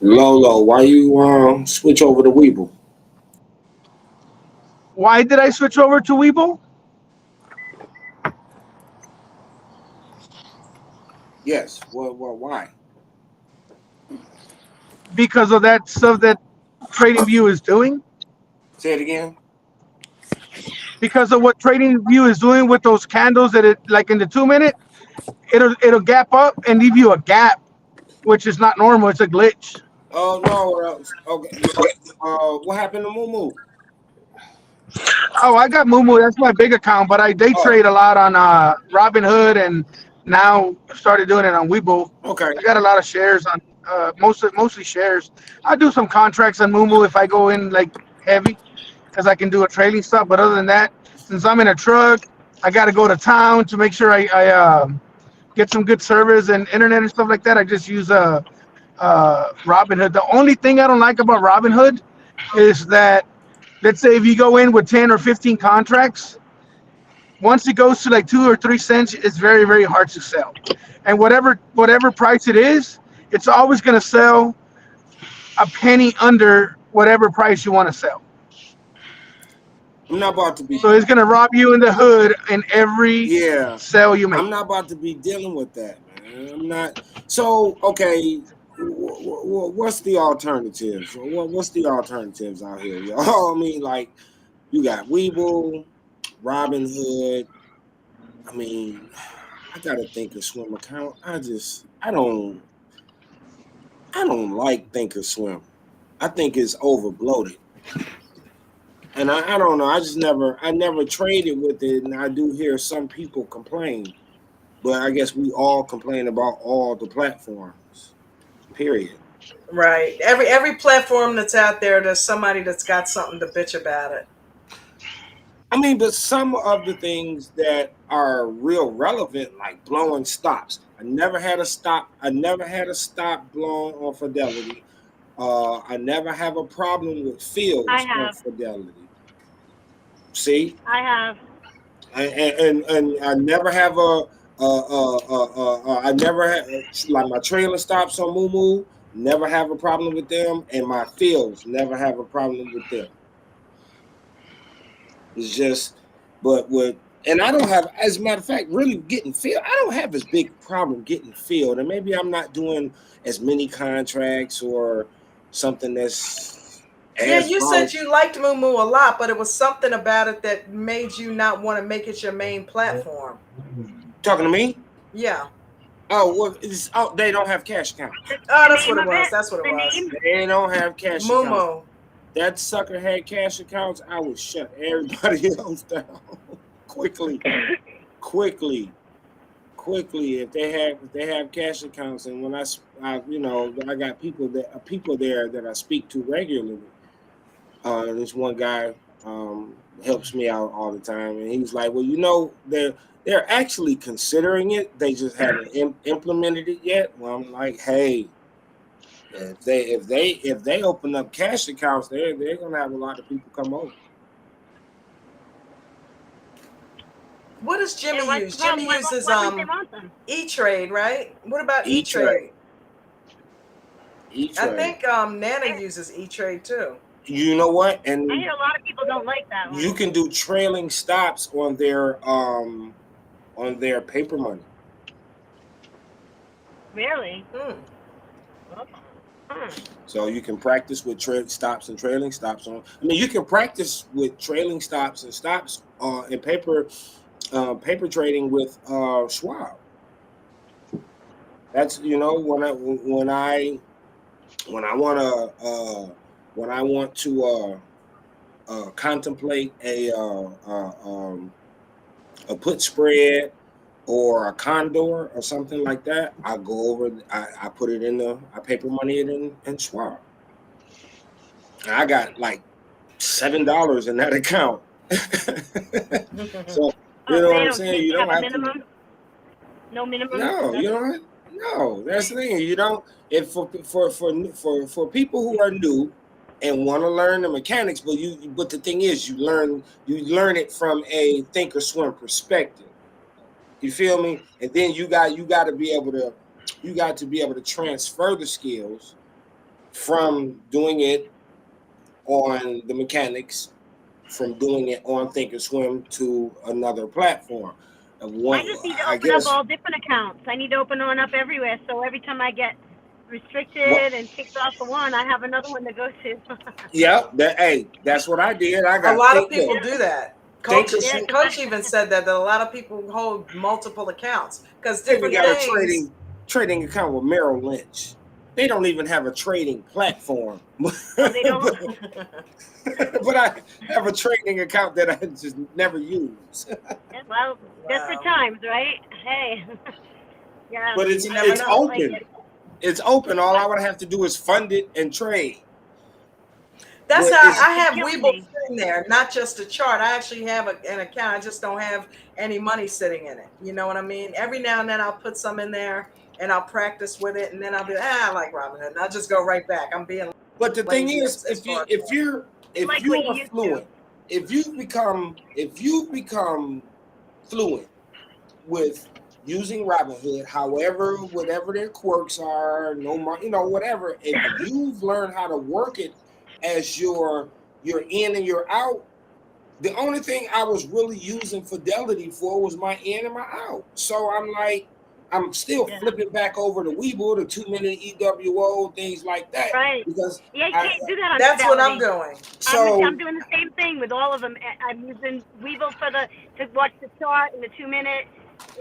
Speaker 8: Lolo, why you switch over to Weeble?
Speaker 9: Why did I switch over to Webull?
Speaker 8: Yes. Well, why?
Speaker 9: Because of that stuff that TradingView is doing.
Speaker 8: Say it again.
Speaker 9: Because of what TradingView is doing with those candles, that it, like in the 2 minute, it'll gap up and leave you a gap, which is not normal. It's a glitch.
Speaker 8: Oh no. Okay. What happened to Moo?
Speaker 9: Oh, I got Mumu. That's my big account, but I day
Speaker 8: Oh,
Speaker 9: trade a lot on Robinhood, and now started doing it on Webull.
Speaker 8: okay.
Speaker 9: I got a lot of shares on mostly shares. I do some contracts on Mumu if I go in like heavy, because I can do a trading stuff. But other than that, since I'm in a truck, I got to go to town to make sure I get some good service and internet and stuff like that. I just use Robinhood. The only thing I don't like about Robinhood is that, let's say if you go in with 10 or 15 contracts, once it goes to like 2 or 3 cents, it's very, very hard to sell. And whatever price it is, it's always going to sell a penny under whatever price you want to sell.
Speaker 8: I'm not about to be.
Speaker 9: So it's going to rob you in the hood in every
Speaker 8: Yeah.
Speaker 9: sale you make.
Speaker 8: I'm not about to be dealing with that, man. I'm not. So okay. What's the alternatives? What's the alternatives out here, y'all? I mean, like, you got Weeble, Robinhood. I mean, I gotta think of Swim account. I don't like Thinkorswim. I think it's over bloated. And I don't know. I never traded with it, and I do hear some people complain. But I guess we all complain about all the platforms. Period.
Speaker 1: Right. Every platform that's out there, there's somebody that's got something to bitch about it.
Speaker 8: I mean, but some of the things that are real relevant, like blowing stops. I never had a stop blown on Fidelity. I never have a problem with fields
Speaker 7: I
Speaker 8: on
Speaker 7: have.
Speaker 8: Fidelity. See,
Speaker 7: I have.
Speaker 8: and I never have I never had like my trailer stops on Moo. Never have a problem with them, and my fields never have a problem with them. It's just, but with, and I don't have, as a matter of fact, really getting filled. I don't have as big problem getting filled, and maybe I'm not doing as many contracts or something that's.
Speaker 1: Yeah, you said you liked Moo a lot, but it was something about it that made you not want to make it your main platform.
Speaker 8: Talking to me?
Speaker 1: Yeah.
Speaker 8: Oh, well, they don't have cash accounts.
Speaker 1: Oh, that's what it was. That's what it was.
Speaker 8: They don't have cash accounts.
Speaker 1: Moo.
Speaker 8: That sucker had cash accounts. I would shut everybody else down quickly. If they have cash accounts, and when I got people there that I speak to regularly. This one guy helps me out all the time, and he's like, "Well, they're actually considering it. They just haven't implemented it yet." Well, I'm like, "Hey, if they open up cash accounts, they're gonna have a lot of people come over."
Speaker 1: What does Jimmy
Speaker 7: Yeah,
Speaker 1: use? Jimmy uses
Speaker 7: why wouldn't they want them?
Speaker 1: E-Trade, right? What about
Speaker 8: E-Trade.
Speaker 1: E-Trade? I think Nana uses E-Trade too.
Speaker 8: You know what? And
Speaker 7: I hear a lot of people don't like that one.
Speaker 8: you can do trailing stops on their paper money.
Speaker 7: Really?
Speaker 8: So you can practice with stops and trailing stops on. I mean, you can practice with trailing stops and stops in paper trading with Schwab. That's when I want to contemplate a put spread or a condor or something like that, I go over. I put it in I paper money it in Schwab. And I got like $7 in that account. So you know what I'm saying. You don't have
Speaker 7: minimum. No minimum.
Speaker 8: No, you don't. No, that's the thing. You don't. If for people who are new and want to learn the mechanics, but the thing is, you learn it from a think or swim perspective. You feel me? And then you got to be able to transfer the skills from doing it on the mechanics, from doing it on Think or Swim to another platform.
Speaker 7: I just need to open up all different accounts. I need to open one up everywhere. So every time I get restricted and kicked off of one, I have another one to go to.
Speaker 8: Yeah, that's what I did. I got
Speaker 1: a lot of people do that. Coach even said that a lot of people hold multiple accounts because different
Speaker 8: got
Speaker 1: things.
Speaker 8: a trading account with Merrill Lynch. They don't even have a trading platform.
Speaker 7: They don't.
Speaker 8: But I have a trading account that I just never use.
Speaker 7: Well, desperate times, right? Hey. Yeah.
Speaker 8: But it's open. It's open. All I would have to do is fund it and trade.
Speaker 1: That's how I have Webull sitting there, not just a chart. I actually have an account. I just don't have any money sitting in it. You know what I mean? Every now and then I'll put some in there and I'll practice with it, and then I'll be I like Robinhood, and I'll just go right back. I'm being.
Speaker 8: But the thing is, if you are fluent, if you become fluent with using Robinhood, whatever their quirks are, whatever, if you've learned how to work it as your in and your out, the only thing I was really using Fidelity for was my in and my out. So I'm still flipping back over to Webull, the 2-minute EWO, things like that.
Speaker 7: Right.
Speaker 8: Because
Speaker 7: you can't do that on
Speaker 1: That's
Speaker 7: Fidelity.
Speaker 1: what I'm doing.
Speaker 8: So
Speaker 7: I'm doing the same thing with all of them. I'm using Webull to watch the chart in the 2-minute.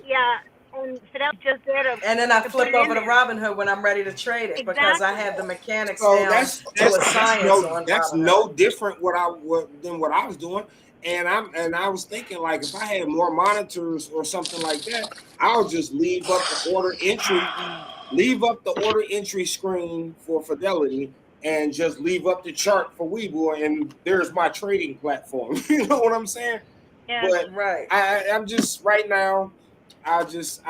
Speaker 7: Yeah. And Fidelity's just there to.
Speaker 1: And then I flip over to Robinhood when I'm ready to trade it because I have the mechanics down to a science.
Speaker 8: That's no different than what I was doing. And I was thinking, like, if I had more monitors or something like that, I'll just leave up the order entry screen for Fidelity and just leave up the chart for Webull, and there's my trading platform. You know what I'm saying?
Speaker 7: Yeah.
Speaker 8: But
Speaker 1: right.
Speaker 8: I'm just right now. I'll just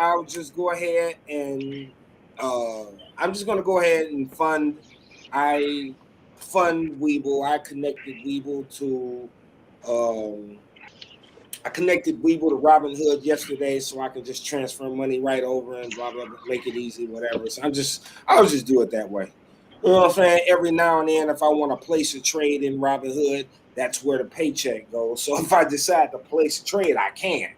Speaker 8: go ahead and I'm just gonna go ahead and fund. I fund Webull. I connected Webull to Robinhood yesterday, so I can just transfer money right over and blah blah blah, make it easy, whatever. So I'll just do it that way. You know what I'm saying? Every now and then, if I want to place a trade in Robinhood, that's where the paycheck goes. So if I decide to place a trade, I can.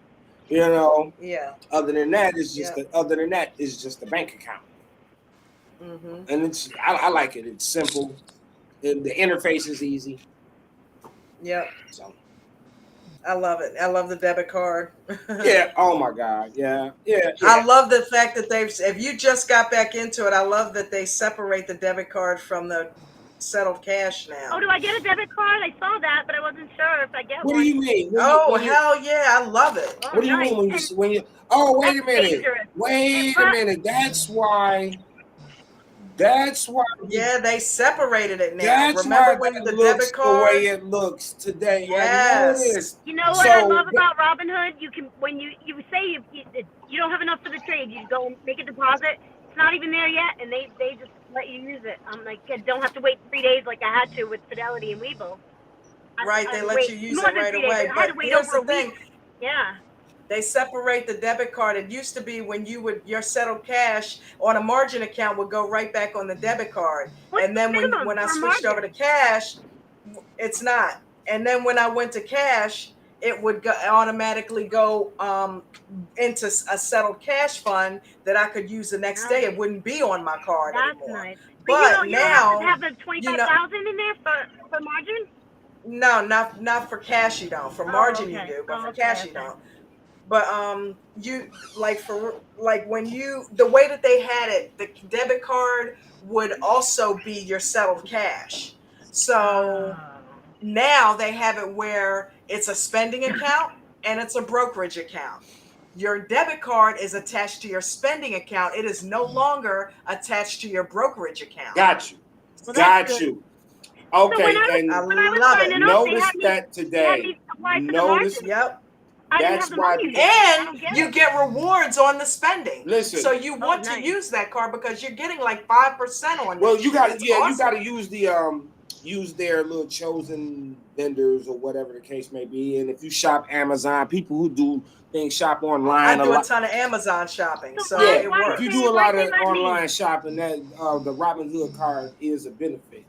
Speaker 8: You know.
Speaker 1: Yeah.
Speaker 8: Other than that, it's just the bank account.
Speaker 1: Mm-hmm.
Speaker 8: And I like it. It's simple. The interface is easy.
Speaker 1: Yep.
Speaker 8: So.
Speaker 1: I love it. I love the debit card.
Speaker 8: Yeah. Oh my God. Yeah.
Speaker 1: I love the fact that if you just got back into it, I love that they separate the debit card from the settled cash now.
Speaker 7: Oh, do I get a debit card? I saw that, but I wasn't sure if I get one.
Speaker 8: What do you mean?
Speaker 1: Hell yeah, I love it.
Speaker 8: What do you mean when you? Oh, wait a minute. Wait a minute. That's why.
Speaker 1: Yeah, they separated it now.
Speaker 8: That's
Speaker 1: Remember when the debit card?
Speaker 8: The way it looks today.
Speaker 1: Yes.
Speaker 7: You know what I love about Robinhood? You can when you say you don't have enough for the trade, you go and make a deposit. It's not even there yet, and they just let you use it. I'm like, I don't have to wait 3 days like I had to with Fidelity and Webull.
Speaker 1: Right, they let you use it right away. But here's the thing.
Speaker 7: Yeah.
Speaker 1: They separate the debit card. It used to be when your settled cash on a margin account would go right back on the debit card.
Speaker 7: What's
Speaker 1: And
Speaker 7: the
Speaker 1: then
Speaker 7: minimum
Speaker 1: when I
Speaker 7: for
Speaker 1: switched over to
Speaker 7: margin?
Speaker 1: cash, it's not. And then when I went to cash, it would automatically go into a settled cash fund that I could use the next day. It
Speaker 7: Nice.
Speaker 1: wouldn't be on my card
Speaker 7: That's
Speaker 1: anymore.
Speaker 7: nice. But
Speaker 1: But
Speaker 7: you don't have to
Speaker 1: now,
Speaker 7: have the
Speaker 1: you know,
Speaker 7: 25,000 in there for margin.
Speaker 1: no, not for cash you don't. For
Speaker 7: Oh,
Speaker 1: margin you
Speaker 7: okay.
Speaker 1: do, but
Speaker 7: Oh,
Speaker 1: for
Speaker 7: okay.
Speaker 1: cash you
Speaker 7: Okay.
Speaker 1: don't. But you like when you the way that they had it, the debit card would also be your settled cash. So
Speaker 7: Oh.
Speaker 1: now they have it where it's a spending account and it's a brokerage account. Your debit card is attached to your spending account. It is no longer attached to your brokerage account.
Speaker 8: Got you.
Speaker 7: Well, that's
Speaker 8: Got
Speaker 7: good.
Speaker 8: you.
Speaker 7: So when
Speaker 8: Okay,
Speaker 7: I was
Speaker 1: I
Speaker 8: and
Speaker 7: when I was
Speaker 1: love it.
Speaker 7: signing up,
Speaker 8: notice that
Speaker 7: they had me
Speaker 8: today.
Speaker 7: apply for the
Speaker 8: Notice
Speaker 7: margin.
Speaker 1: Yep.
Speaker 7: I didn't have
Speaker 8: that's
Speaker 7: the
Speaker 8: why.
Speaker 7: money there. I
Speaker 1: And
Speaker 7: don't get
Speaker 1: you
Speaker 7: it.
Speaker 1: get rewards on the spending.
Speaker 8: Listen.
Speaker 1: So you want to
Speaker 7: nice.
Speaker 1: use that card because you're getting like 5% on
Speaker 8: Well,
Speaker 1: that
Speaker 8: you
Speaker 1: shit.
Speaker 8: got
Speaker 1: It's
Speaker 8: you
Speaker 1: awesome.
Speaker 8: got to use use their little chosen vendors or whatever the case may be. And if you shop Amazon, people who do things shop online
Speaker 1: I
Speaker 8: a
Speaker 1: do a
Speaker 8: lot.
Speaker 1: ton of Amazon shopping, so
Speaker 8: Yeah,
Speaker 1: it
Speaker 8: if you
Speaker 1: works.
Speaker 8: do a lot
Speaker 7: they
Speaker 8: of
Speaker 7: let me?
Speaker 8: online shopping, that the Robinhood card is a benefit.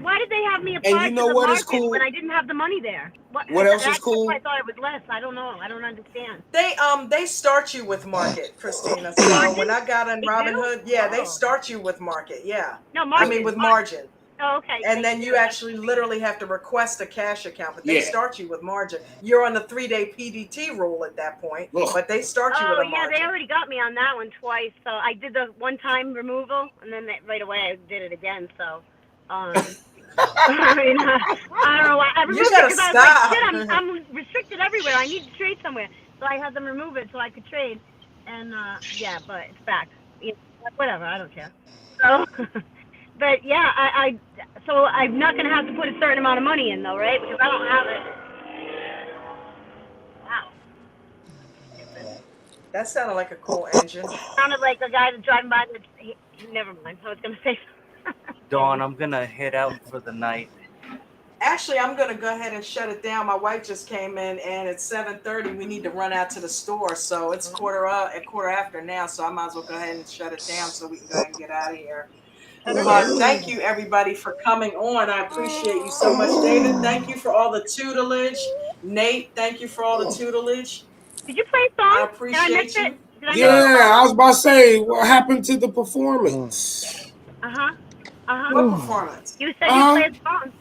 Speaker 7: Why did they have me
Speaker 8: And
Speaker 7: apply
Speaker 8: you
Speaker 7: to
Speaker 8: know
Speaker 7: the
Speaker 8: what is
Speaker 7: margin
Speaker 8: cool?
Speaker 7: when I didn't have the money there?
Speaker 8: What else is
Speaker 7: That's
Speaker 8: cool?
Speaker 7: why I thought it was less. I don't know. I don't understand.
Speaker 1: They start you with market, Christina. So
Speaker 7: Margin?
Speaker 1: when I got on
Speaker 7: They do?
Speaker 1: Robinhood, yeah, they
Speaker 7: Oh.
Speaker 1: start you with market. Yeah.
Speaker 7: No,
Speaker 1: I
Speaker 7: margin.
Speaker 1: mean with margin.
Speaker 7: Oh, okay.
Speaker 1: And
Speaker 7: They
Speaker 1: then
Speaker 7: do.
Speaker 1: you actually literally have to request a cash account, but they
Speaker 8: Yeah.
Speaker 1: start you with margin. You're on the 3-day PDT rule at that point,
Speaker 8: Ugh.
Speaker 1: but they start you with
Speaker 7: Oh
Speaker 1: a
Speaker 7: yeah,
Speaker 1: margin.
Speaker 7: they already got me on that one twice. So I did the one-time removal, and then right away I did it again. So, I mean, I don't know why I removed it
Speaker 1: gotta
Speaker 7: because I was like,
Speaker 1: stop.
Speaker 7: shit, I'm restricted everywhere. I need to trade somewhere, so I had them remove it so I could trade. And yeah, but it's back. You know, whatever, I don't care. So, but yeah, so I'm not gonna have to put a certain amount of money in though, right? Because I don't have it. Wow.
Speaker 1: That sounded like a cool engine.
Speaker 7: Sounded like a guy that's driving by. Never mind. I was gonna say.
Speaker 6: Dawn, I'm gonna head out for the night.
Speaker 1: Actually, I'm gonna go ahead and shut it down. My wife just came in, and it's 7:30. We need to run out to the store, so it's quarter after now. So I might as well go ahead and shut it down so we can go ahead and get out of here. But thank you everybody for coming on. I appreciate you so much, David. Thank you for all the tutelage. Nate, thank you for all the tutelage.
Speaker 7: Did you play a song?
Speaker 1: I appreciate you.
Speaker 7: Did I miss
Speaker 8: Yeah, I was about to say, what happened to the performance?
Speaker 1: What performance?
Speaker 7: You said you played a song.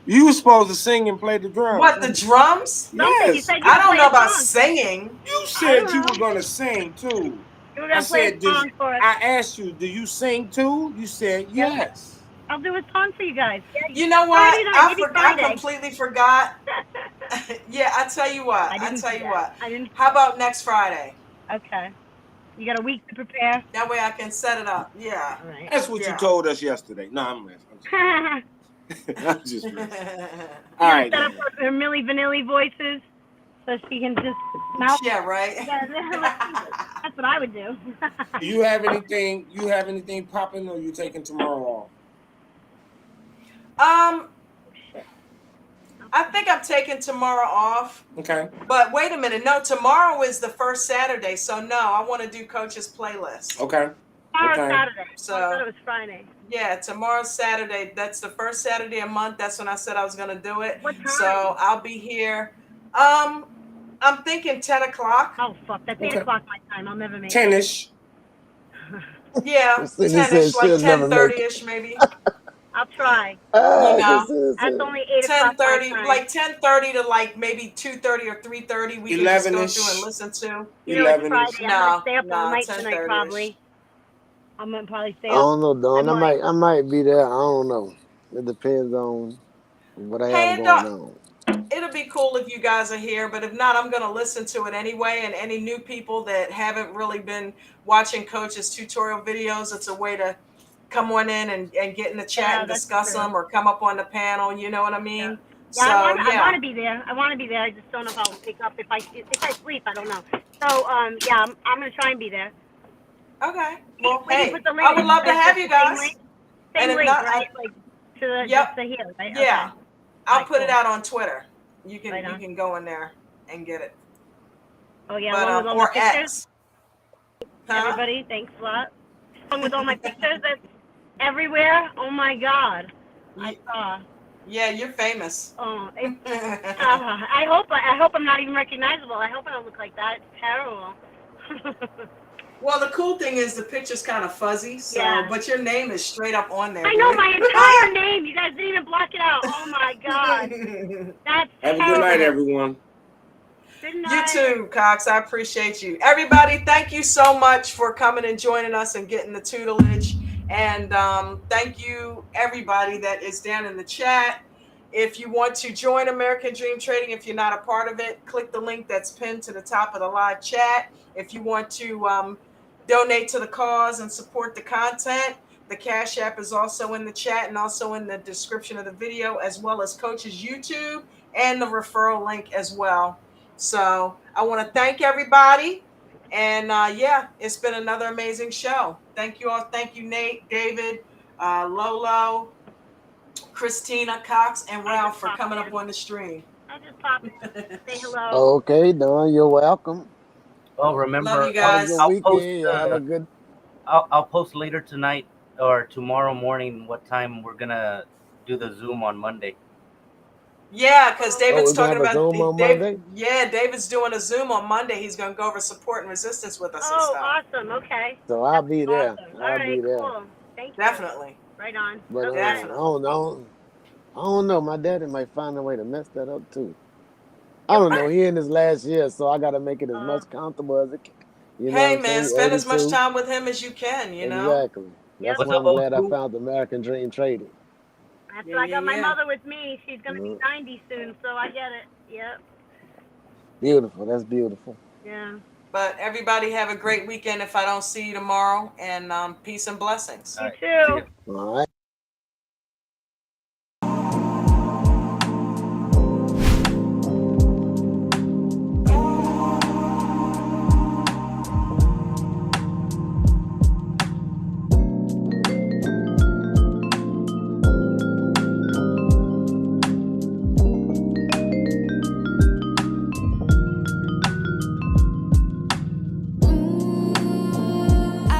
Speaker 8: You were supposed to sing and play the drums.
Speaker 1: What, the drums?
Speaker 7: Something. You
Speaker 8: Yes.
Speaker 7: said you
Speaker 1: I don't know
Speaker 7: played a
Speaker 1: about
Speaker 7: song.
Speaker 1: singing.
Speaker 8: You said you were gonna sing too.
Speaker 7: You were
Speaker 8: I
Speaker 7: gonna play
Speaker 8: said,
Speaker 7: a song for us.
Speaker 8: I asked you, do you sing too? You said yes.
Speaker 7: I'll do a song for you guys.
Speaker 1: You know what?
Speaker 7: Friday night, maybe
Speaker 1: I
Speaker 7: Friday.
Speaker 1: completely forgot. Yeah, I tell you what.
Speaker 7: I didn't.
Speaker 1: How about next Friday?
Speaker 7: Okay. You got a week to prepare.
Speaker 1: That way I can set it up. Yeah.
Speaker 7: All right.
Speaker 8: That's what you
Speaker 1: Yeah.
Speaker 8: told us yesterday. No, I'm messing. I'm just messing. All
Speaker 7: All
Speaker 8: right.
Speaker 7: set up her Milli Vanilli voices so she can just mouth.
Speaker 1: Yeah, right.
Speaker 7: Yeah, that's what I would do.
Speaker 8: Do you have anything? You have anything popping, or you taking tomorrow off?
Speaker 1: I think I'm taking tomorrow off.
Speaker 8: Okay.
Speaker 1: But wait a minute. No, tomorrow is the first Saturday. So no, I want to do Coach's playlist.
Speaker 8: Okay.
Speaker 7: Tomorrow's
Speaker 8: Okay.
Speaker 7: Saturday.
Speaker 1: So
Speaker 7: I thought it was Friday.
Speaker 1: yeah, tomorrow's Saturday. That's the first Saturday a month. That's when I said I was gonna do it.
Speaker 7: What time?
Speaker 1: So I'll be here. I'm thinking 10 o'clock.
Speaker 7: Oh fuck, that's 8 o'clock my time. I'll never make it.
Speaker 8: 10ish.
Speaker 1: Yeah,
Speaker 5: Cindy
Speaker 1: 10ish,
Speaker 5: said
Speaker 1: like
Speaker 5: she'll never make
Speaker 1: 10:30ish maybe.
Speaker 7: I'll try.
Speaker 1: You know,
Speaker 7: That's only 8 o'clock my
Speaker 1: 10:30,
Speaker 7: time.
Speaker 1: like 10:30 to like maybe 2:30 or 3:30. We can just go
Speaker 8: 11ish.
Speaker 1: through and listen to.
Speaker 7: You know, it's
Speaker 8: 11ish.
Speaker 7: Friday. I'm
Speaker 1: No,
Speaker 7: gonna stay up all
Speaker 1: no,
Speaker 7: night tonight
Speaker 1: 10:30ish.
Speaker 7: probably. I'm gonna probably stay
Speaker 5: I
Speaker 7: up.
Speaker 5: don't know, Dawn.
Speaker 7: I might.
Speaker 5: I might be there. I don't know. It depends on what I
Speaker 1: Hey,
Speaker 5: have
Speaker 1: it
Speaker 5: going
Speaker 1: don't-
Speaker 5: on.
Speaker 1: It'll be cool if you guys are here, but if not, I'm going to listen to it anyway. And any new people that haven't really been watching Coach's tutorial videos, it's a way to come on in and get in the chat
Speaker 7: Yeah,
Speaker 1: and
Speaker 7: that's
Speaker 1: discuss
Speaker 7: true.
Speaker 1: them or come up on the panel. You know what I mean?
Speaker 7: Yeah,
Speaker 1: So,
Speaker 7: I
Speaker 1: yeah.
Speaker 7: want to be there. I want to be there. I just don't know if I'll pick up. If I sleep, I don't know. So yeah, I'm gonna try and be there.
Speaker 1: Okay. Well,
Speaker 7: We can
Speaker 1: hey,
Speaker 7: put the link.
Speaker 1: I would love to have you guys.
Speaker 7: Same
Speaker 1: And if
Speaker 7: link,
Speaker 1: not,
Speaker 7: right? Like to the
Speaker 1: Yep.
Speaker 7: just to here, right?
Speaker 1: Yeah.
Speaker 7: Okay.
Speaker 1: I'll
Speaker 7: Alright,
Speaker 1: put it
Speaker 7: cool.
Speaker 1: out on Twitter. You
Speaker 7: Right on.
Speaker 1: can go in there and get it.
Speaker 7: Oh yeah,
Speaker 1: but
Speaker 7: along with all my
Speaker 1: or
Speaker 7: pictures.
Speaker 1: X. Huh?
Speaker 7: Everybody, thanks a lot. Along with all my pictures that's everywhere. Oh my God, I saw.
Speaker 1: Yeah, you're famous.
Speaker 7: Oh, I hope I'm not even recognizable. I hope I don't look like that. It's terrible.
Speaker 1: Well, the cool thing is the picture's kind of fuzzy, so
Speaker 7: Yeah.
Speaker 1: but your name is straight up on there.
Speaker 7: I know my entire name. You guys didn't even block it out. Oh my God, that's
Speaker 8: Have a good
Speaker 7: terrible.
Speaker 8: night, everyone.
Speaker 7: Good
Speaker 1: You
Speaker 7: night.
Speaker 1: too, Cox. I appreciate you. Everybody, thank you so much for coming and joining us and getting the tutelage. And thank you, everybody that is down in the chat. If you want to join American Dream Trading, if you're not a part of it, click the link that's pinned to the top of the live chat. If you want to donate to the cause and support the content, the Cash App is also in the chat and also in the description of the video, as well as Coach's YouTube and the referral link as well. So I want to thank everybody. And yeah, it's been another amazing show. Thank you all. Thank you, Nate, David, Lolo, Christina, Cox, and Ralph for coming up on the stream.
Speaker 7: I just popped. Say hello.
Speaker 5: Okay, Don, you're welcome.
Speaker 6: Well, remember,
Speaker 1: Love you
Speaker 5: Have a
Speaker 1: guys.
Speaker 5: good
Speaker 6: I'll
Speaker 5: weekend.
Speaker 6: post.
Speaker 5: Y'all have a good.
Speaker 6: I'll post later tonight or tomorrow morning what time we're gonna do the Zoom on Monday.
Speaker 1: Yeah, because David's
Speaker 5: we're gonna
Speaker 1: talking
Speaker 5: have a
Speaker 1: about
Speaker 5: Zoom on Monday?
Speaker 1: Yeah, David's doing a Zoom on Monday. He's going to go over support and resistance with us and
Speaker 7: Oh,
Speaker 1: stuff.
Speaker 7: awesome. Okay.
Speaker 5: So I'll be there.
Speaker 7: Awesome.
Speaker 5: I'll
Speaker 7: All
Speaker 5: be
Speaker 7: right.
Speaker 5: there.
Speaker 7: Cool. Thank you.
Speaker 1: Definitely.
Speaker 7: Right on.
Speaker 5: But
Speaker 7: Okay.
Speaker 5: I don't know. My daddy might find a way to mess that up too. I don't know. He in his last year, so I got to make it as much comfortable as it can. You know
Speaker 1: Hey,
Speaker 5: what I'm
Speaker 1: man,
Speaker 5: saying?
Speaker 1: spend as much
Speaker 5: 82.
Speaker 1: time with him as you can, you know?
Speaker 5: Exactly. That's
Speaker 6: What's
Speaker 5: why
Speaker 6: up,
Speaker 5: I'm glad I
Speaker 6: old school?
Speaker 5: found American Dream Trading.
Speaker 7: That's why I got my mother with me. She's going to be
Speaker 5: Mhm.
Speaker 7: 90 soon, so I get it. Yep.
Speaker 5: Beautiful. That's beautiful.
Speaker 7: Yeah.
Speaker 1: But everybody have a great weekend if I don't see you tomorrow. And peace and blessings.
Speaker 6: All right.
Speaker 7: You too.
Speaker 6: See ya.
Speaker 5: All right.